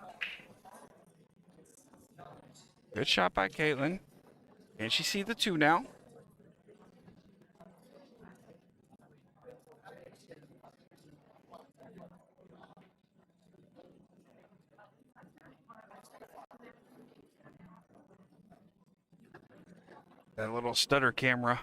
Good shot by Caitlin. Can she see the 2 now? That little stutter camera.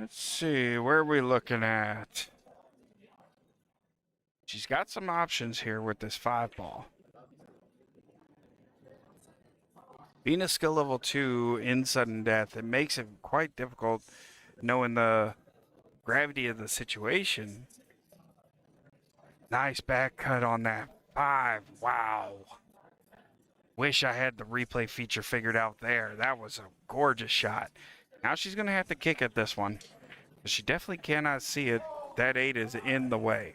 Let's see, where are we looking at? She's got some options here with this 5 ball. Being a skill level 2 in sudden death, it makes it quite difficult knowing the gravity of the situation. Nice back cut on that 5. Wow. Wish I had the replay feature figured out there. That was a gorgeous shot. Now she's going to have to kick at this one. But she definitely cannot see it. That 8 is in the way.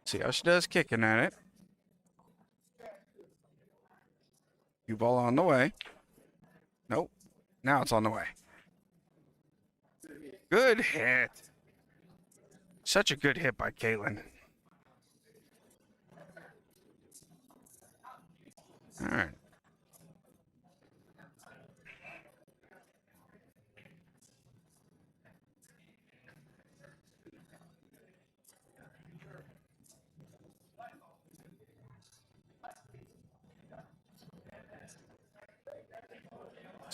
See how she does kicking at it. Cue ball on the way. Nope. Now it's on the way. Good hit. Such a good hit by Caitlin. All right.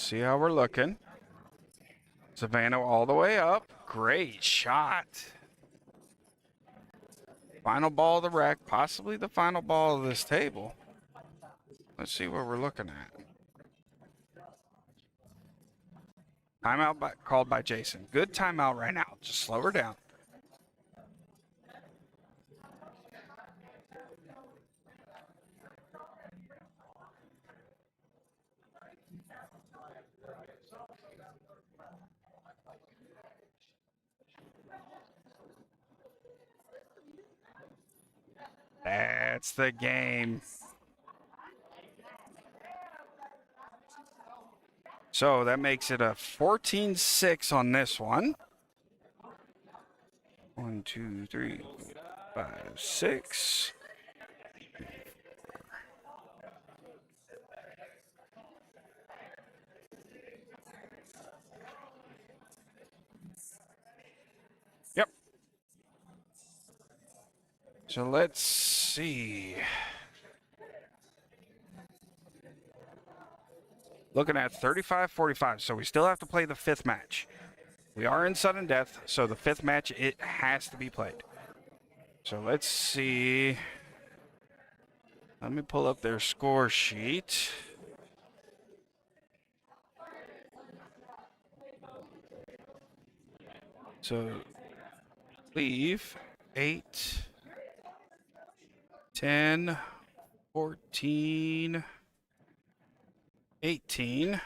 see how we're looking. Savannah all the way up. Great shot. Final ball of the rack, possibly the final ball of this table. Let's see what we're looking at. Timeout called by Jason. Good timeout right now. Just slow her down. That's the game. So that makes it a 14-6 on this one. 1, 2, 3, 4, 5, 6. Yep. So let's see. Looking at 35-45. So we still have to play the fifth match. We are in sudden death, so the fifth match, it has to be played. So let's see. Let me pull up their score sheet. So leave 8, 10, 14, 18.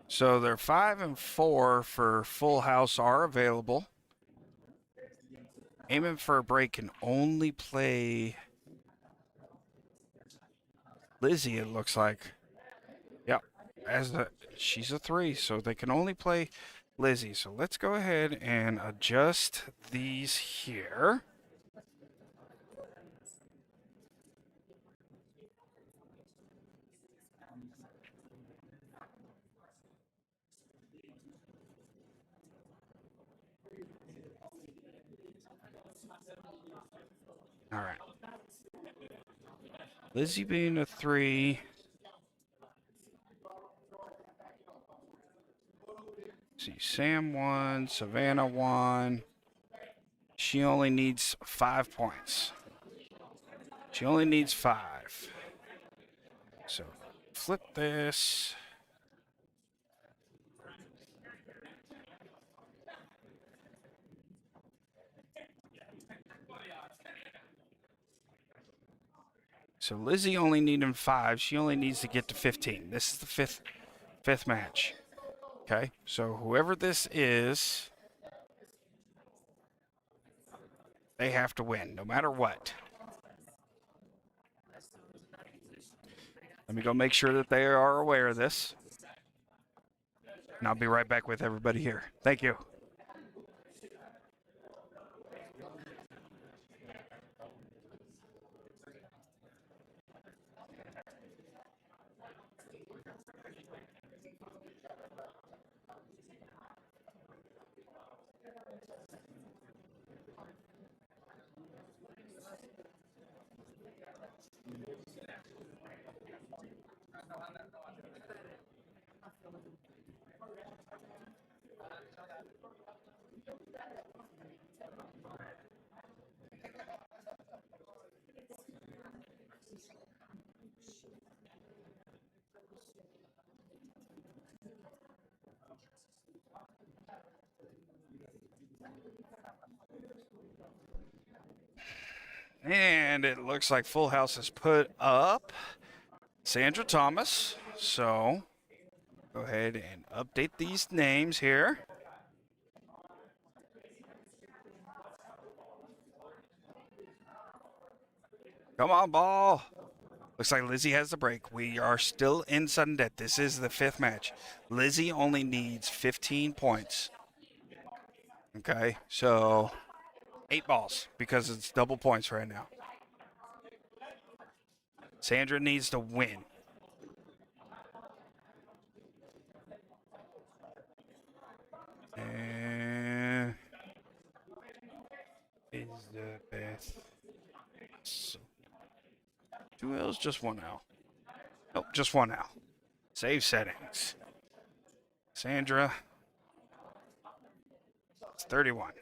So they're 5 and 4 for full house are available. Aiming for a break can only play Lizzie, it looks like. Yep. She's a 3, so they can only play Lizzie. So let's go ahead and adjust these here. All right. Lizzie being a 3. See, Sam 1, Savannah 1. She only needs 5 points. She only needs 5. So flip this. So Lizzie only needing 5. She only needs to get to 15. This is the fifth match. Okay, so whoever this is, they have to win, no matter what. Let me go make sure that they are aware of this. And I'll be right back with everybody here. Thank you. And it looks like Full House has put up Sandra Thomas. So go ahead and update these names here. Come on, ball. Looks like Lizzie has the break. We are still in sudden death. This is the fifth match. Lizzie only needs 15 points. Okay, so 8 balls because it's double points right now. Sandra needs to win. And Elizabeth. So 2 L's, just 1 L. Nope, just 1 L. Save settings. Sandra. It's 31.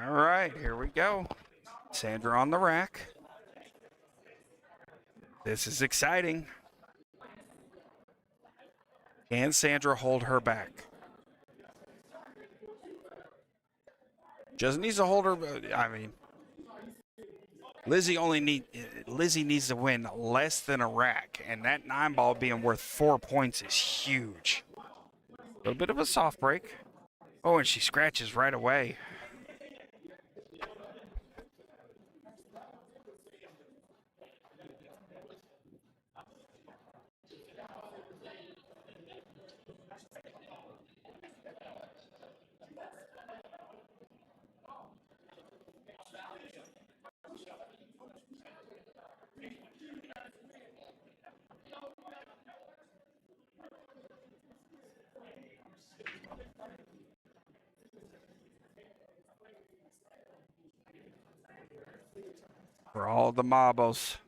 All right, here we go. Sandra on the rack. This is exciting. Can Sandra hold her back? Just needs to hold her. I mean, Lizzie needs to win less than a rack, and that 9-ball being worth 4 points is huge. A little bit of a soft break. Oh, and she scratches right away. For all the marbles.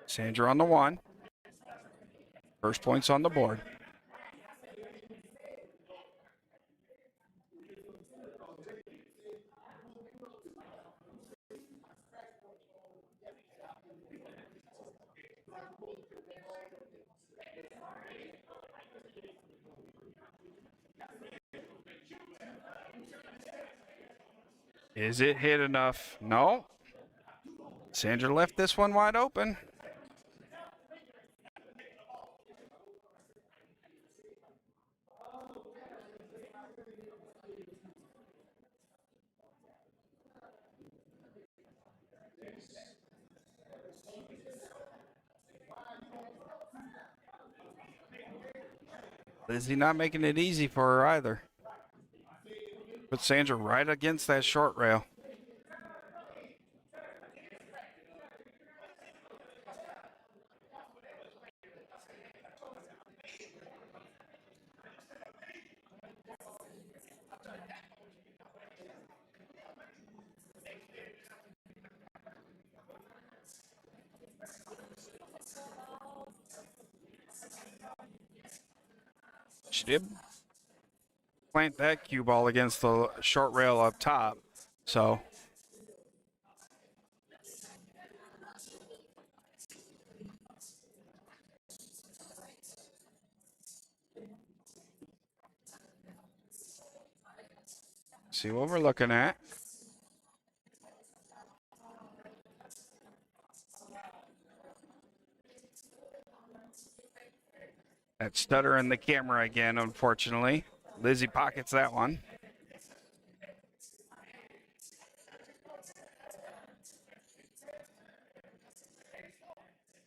Sandra on the 1. First points on the board. Is it hit enough? No. Sandra left this one wide open. Lizzie not making it easy for her either. Put Sandra right against that short rail. She did plant that cue ball against the short rail up top, so see what we're looking at. That stutter in the camera again, unfortunately. Lizzie pockets that one.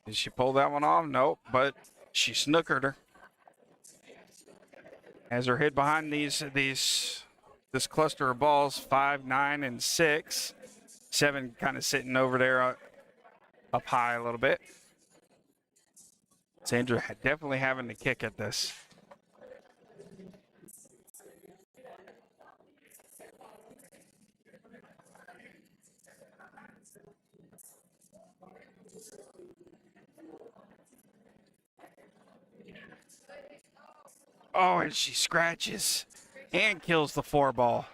Did she pull that one off? Nope, but she snookered her. Has her hid behind this cluster of balls, 5, 9, and 6. 7 kind of sitting over there up high a little bit. Sandra definitely having to kick at this. Oh, and she scratches and kills the 4-ball.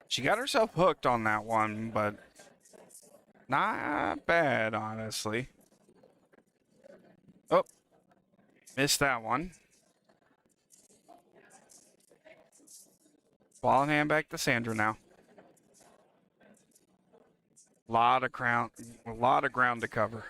She got herself hooked on that one, but not bad, honestly. Oh, missed that one. Ball in hand back to Sandra now. A lot of ground to cover.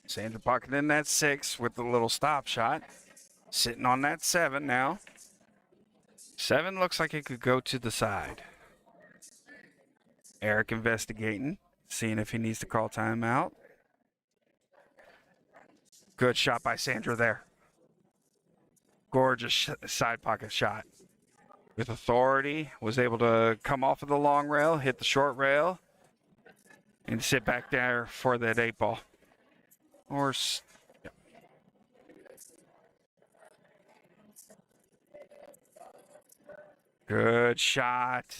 Sandra pocketing that 6 with the little stop shot. Sitting on that 7 now. 7 looks like it could go to the side. Eric investigating, seeing if he needs to call timeout. Good shot by Sandra there. Gorgeous side pocket shot. With authority, was able to come off of the long rail, hit the short rail, and sit back there for that 8 ball. Or, yeah. Good shot.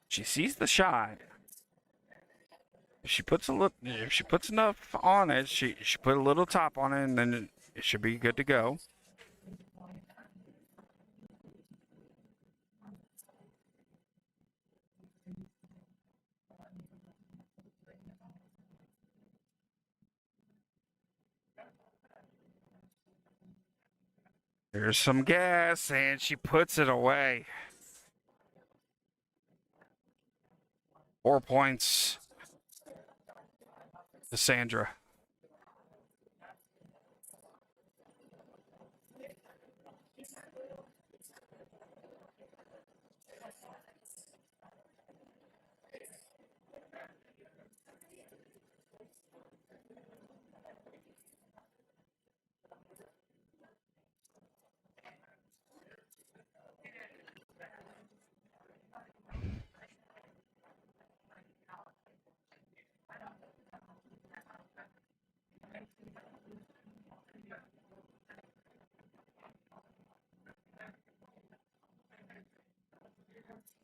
She sees the shot. If she puts enough on it, she put a little top on it, and then it should be good to go. There's some gas, and she puts it away. 4 points to Sandra.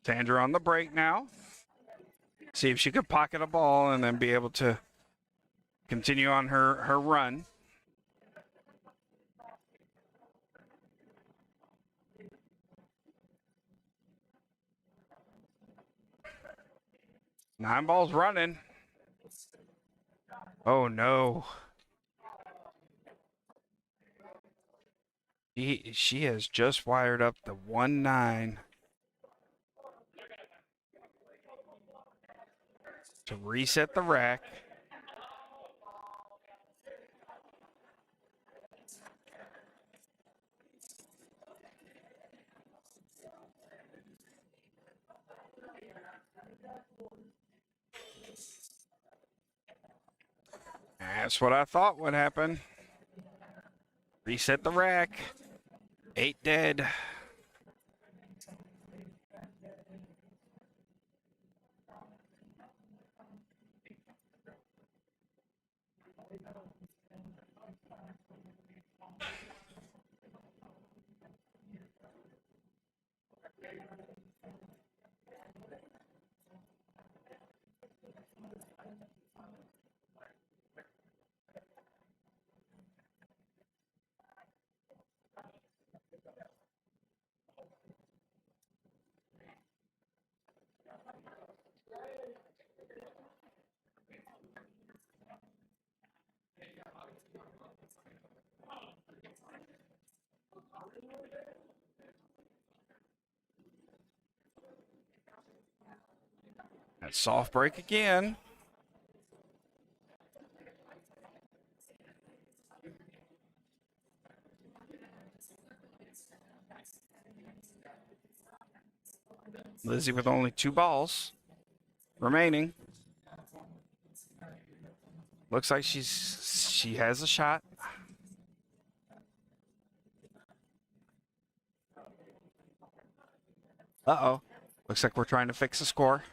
Sandra on the break now. See if she could pocket a ball and then be able to continue on her run. Nine balls running. Oh no. She has just wired up the 1-9 to reset the rack. That's what I thought would happen. Reset the rack. 8 dead. That soft break again. Lizzie with only 2 balls remaining. Looks like she has a shot. Uh-oh. Looks like we're trying to fix the score.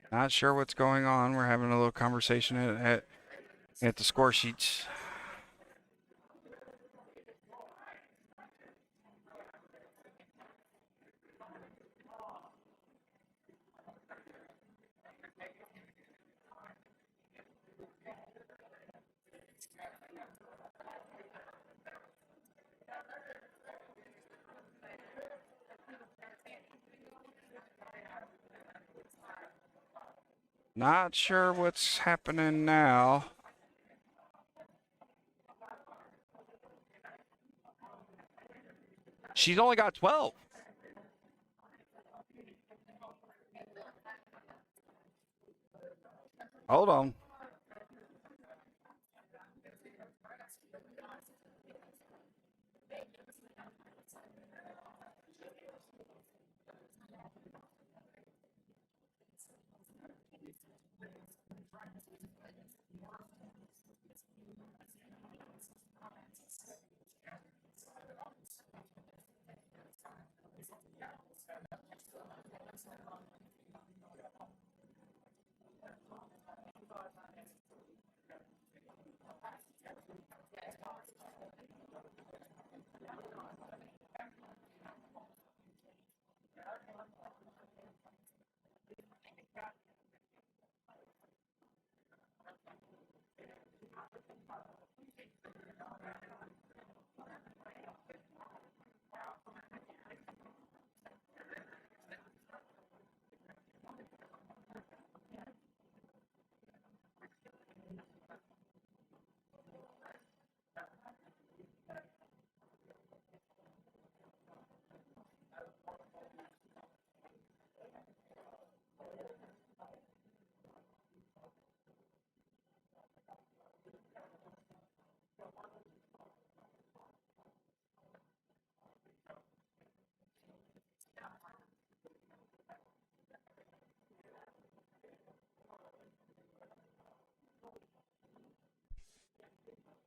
Not sure what's going on. We're having a little conversation at the score sheets. Not sure what's happening now. She's only got 12. Hold on.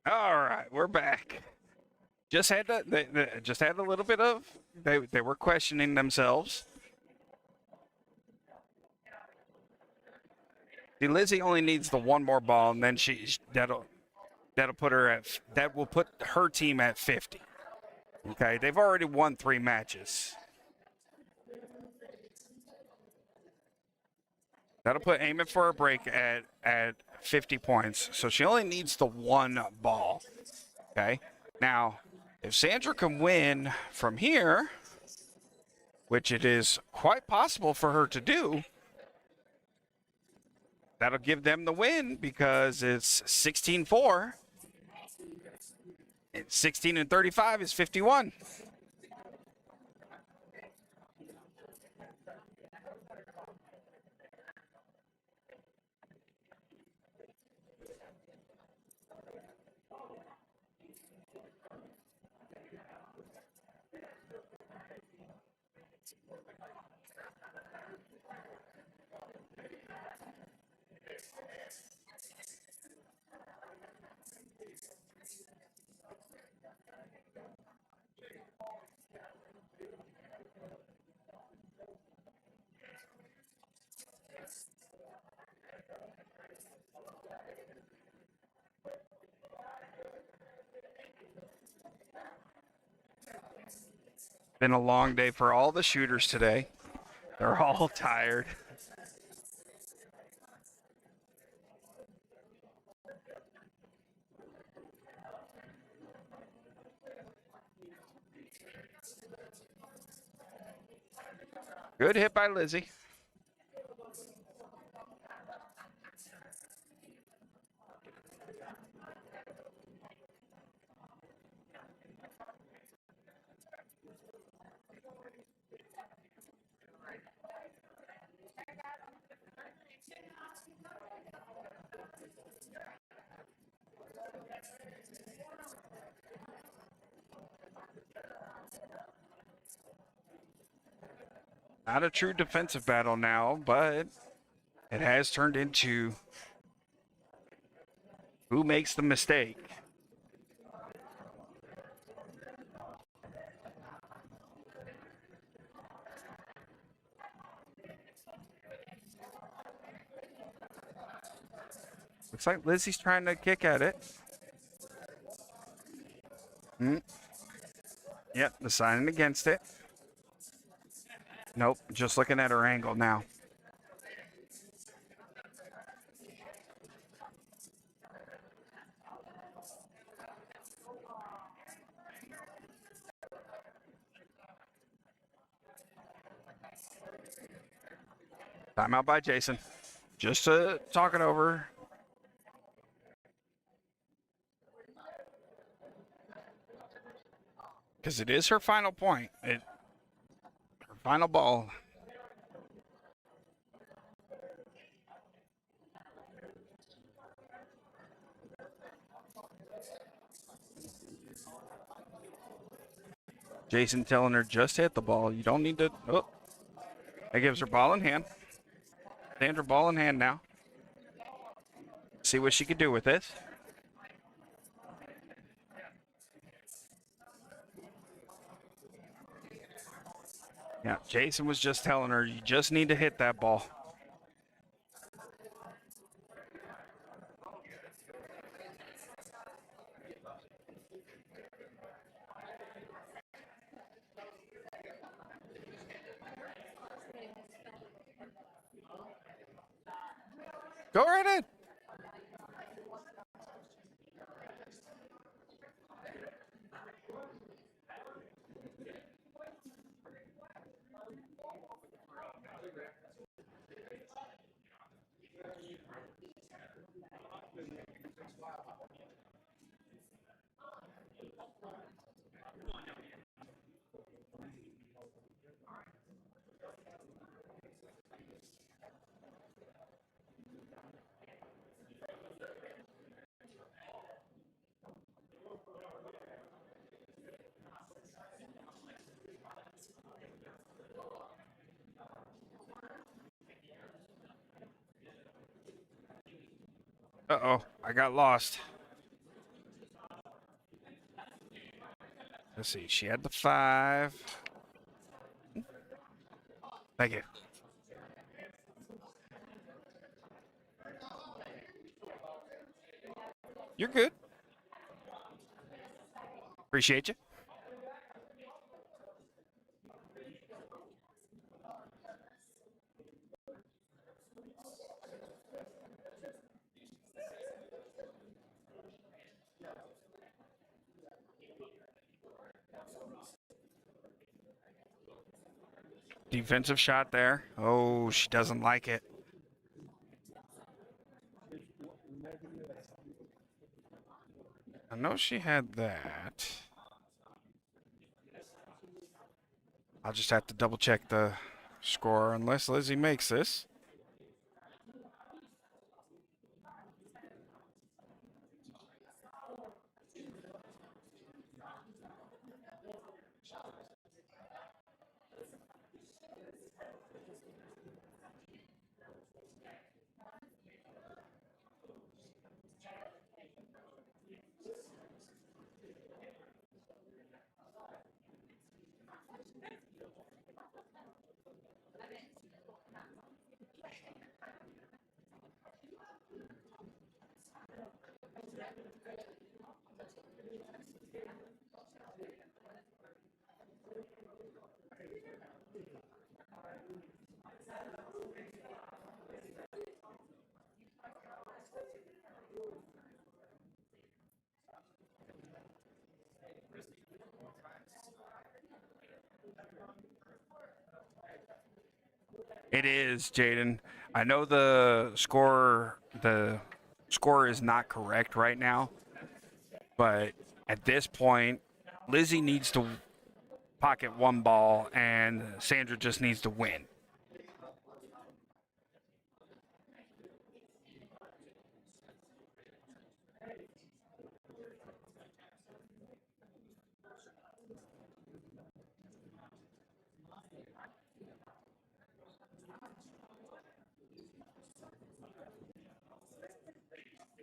All right, we're back. Just had to, they just had a little bit of. They were questioning themselves. See, Lizzie only needs the one more ball, and then that'll put her at that will put her team at 50. Okay, they've already won 3 matches. That'll put aiming for a break at 50 points. So she only needs the one ball. Okay. Now, if Sandra can win from here, which it is quite possible for her to do, that'll give them the win because it's 16-4. 16 and 35 is 51. Been a long day for all the shooters today. They're all tired. Good hit by Lizzie. Not a true defensive battle now, but it has turned into who makes the mistake. Looks like Lizzie's trying to kick at it. Yep, deciding against it. Nope, just looking at her angle now. Timeout by Jason. Just to talk it over. Because it is her final point. Her final ball. Jason telling her just hit the ball. You don't need to. Oh, that gives her ball in hand. Sandra ball in hand now. See what she could do with this. Yeah, Jason was just telling her, you just need to hit that ball. Go right ahead. Uh-oh, I got lost. Let's see, she had the 5. Thank you. You're good. Appreciate you. Defensive shot there. Oh, she doesn't like it. I know she had that. I'll just have to double check the score unless Lizzie makes this. It is, Jaden. I know the score is not correct right now, but at this point, Lizzie needs to pocket one ball and Sandra just needs to win.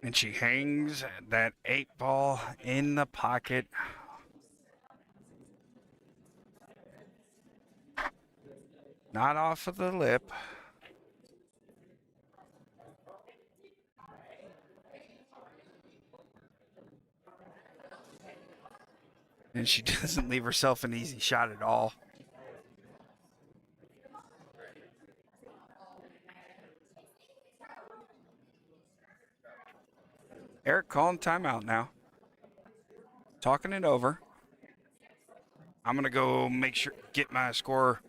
And she hangs that 8 ball in the pocket. Not off of the lip. And she doesn't leave herself an easy shot at all. Eric calling timeout now. Talking it over. I'm going to go get my score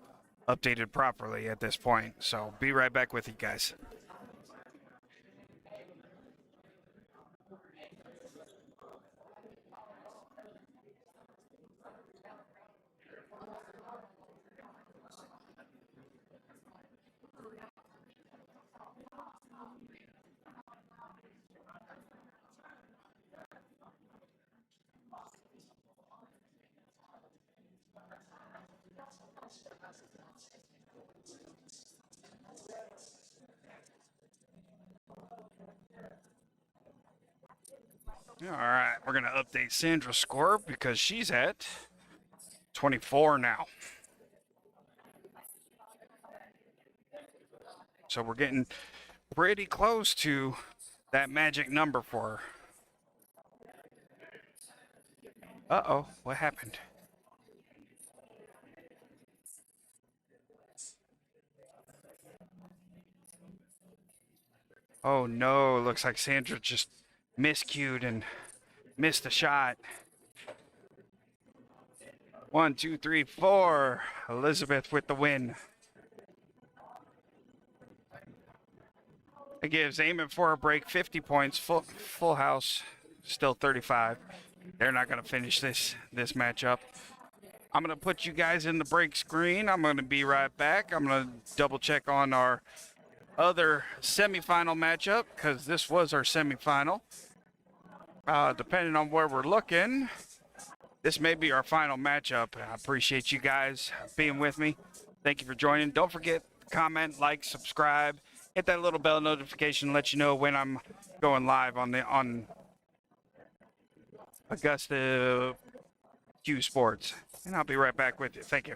updated properly at this point. So be right back with you guys. All right, we're going to update Sandra's score because she's at 24 now. So we're getting pretty close to that magic number for her. Uh-oh, what happened? Oh no, looks like Sandra just miscued and missed a shot. 1, 2, 3, 4. Elizabeth with the win. It gives Aiming for a Break 50 points. Full house, still 35. They're not going to finish this matchup. I'm going to put you guys in the break screen. I'm going to be right back. I'm going to double check on our other semifinal matchup because this was our semifinal. Depending on where we're looking, this may be our final matchup. I appreciate you guys being with me. Thank you for joining. Don't forget, comment, like, subscribe, hit that little bell notification, let you know when I'm going live on Augusta Q Sports. And I'll be right back with you. Thank you.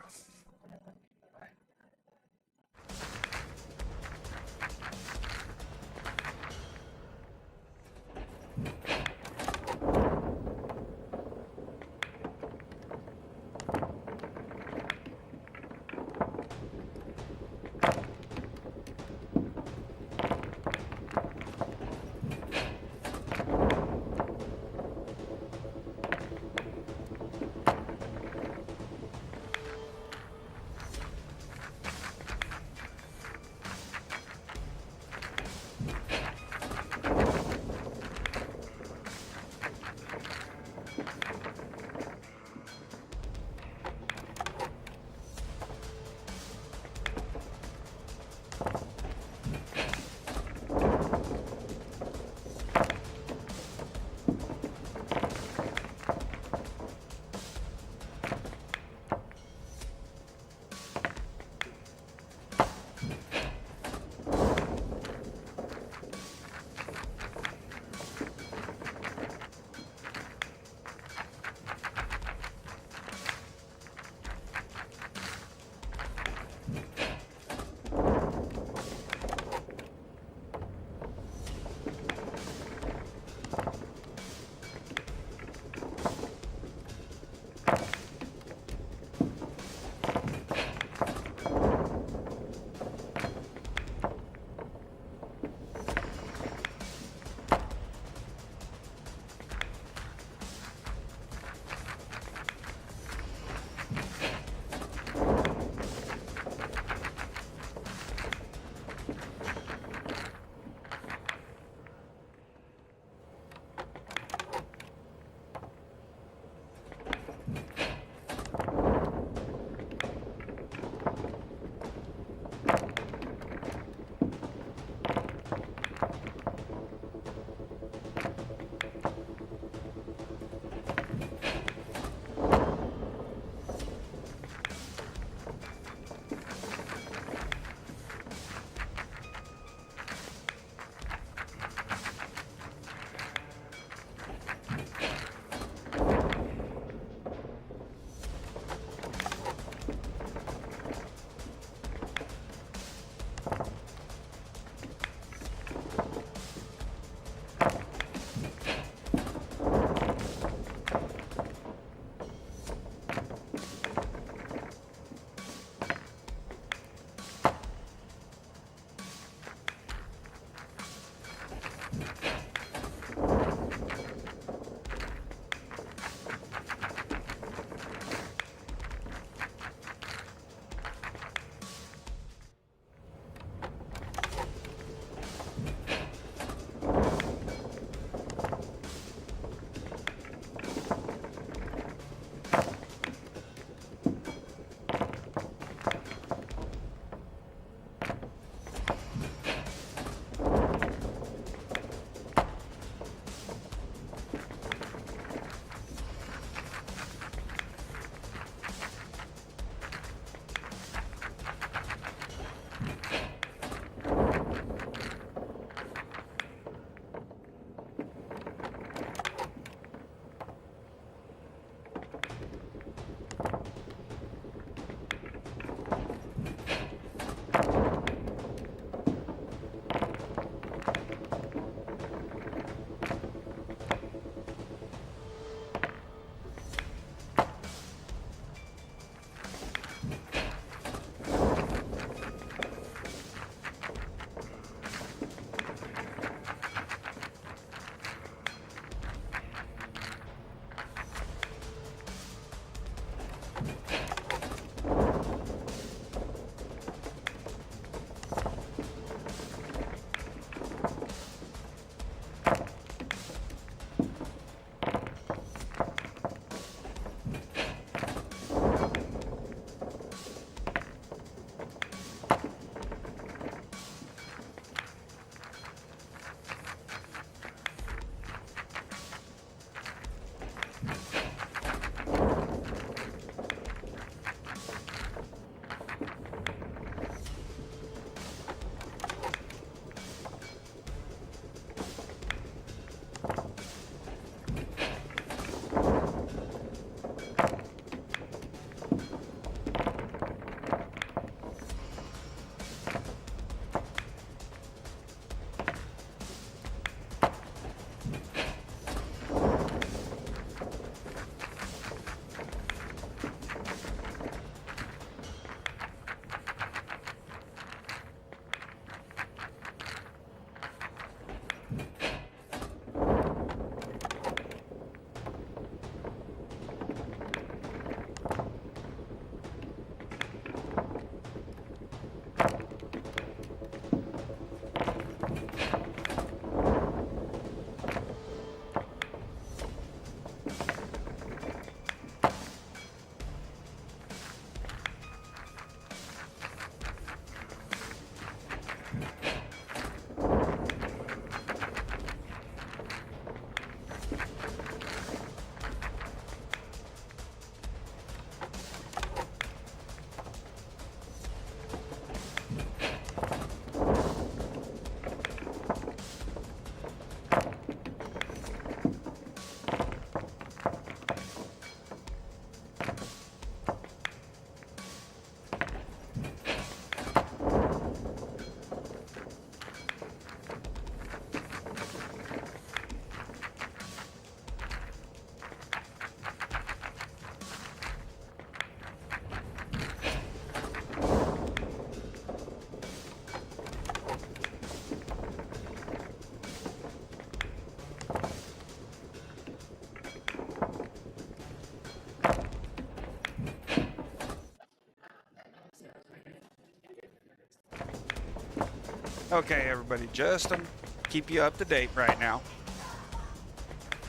Okay, everybody, just to keep you up to date right now.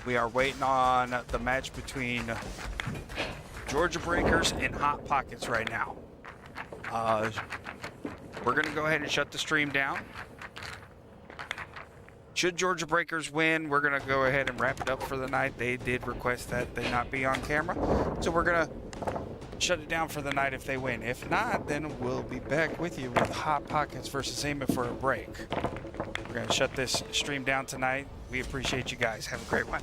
We are waiting on the match between Georgia Breakers and Hot Pockets right now. We're going to go ahead and shut the stream down. Should Georgia Breakers win, we're going to go ahead and wrap it up for the night. They did request that they not be on camera, so we're going to shut it down for the night if they win. If not, then we'll be back with you with Hot Pockets versus Aiming for a Break. We're going to shut this stream down tonight. We appreciate you guys. Have a great one.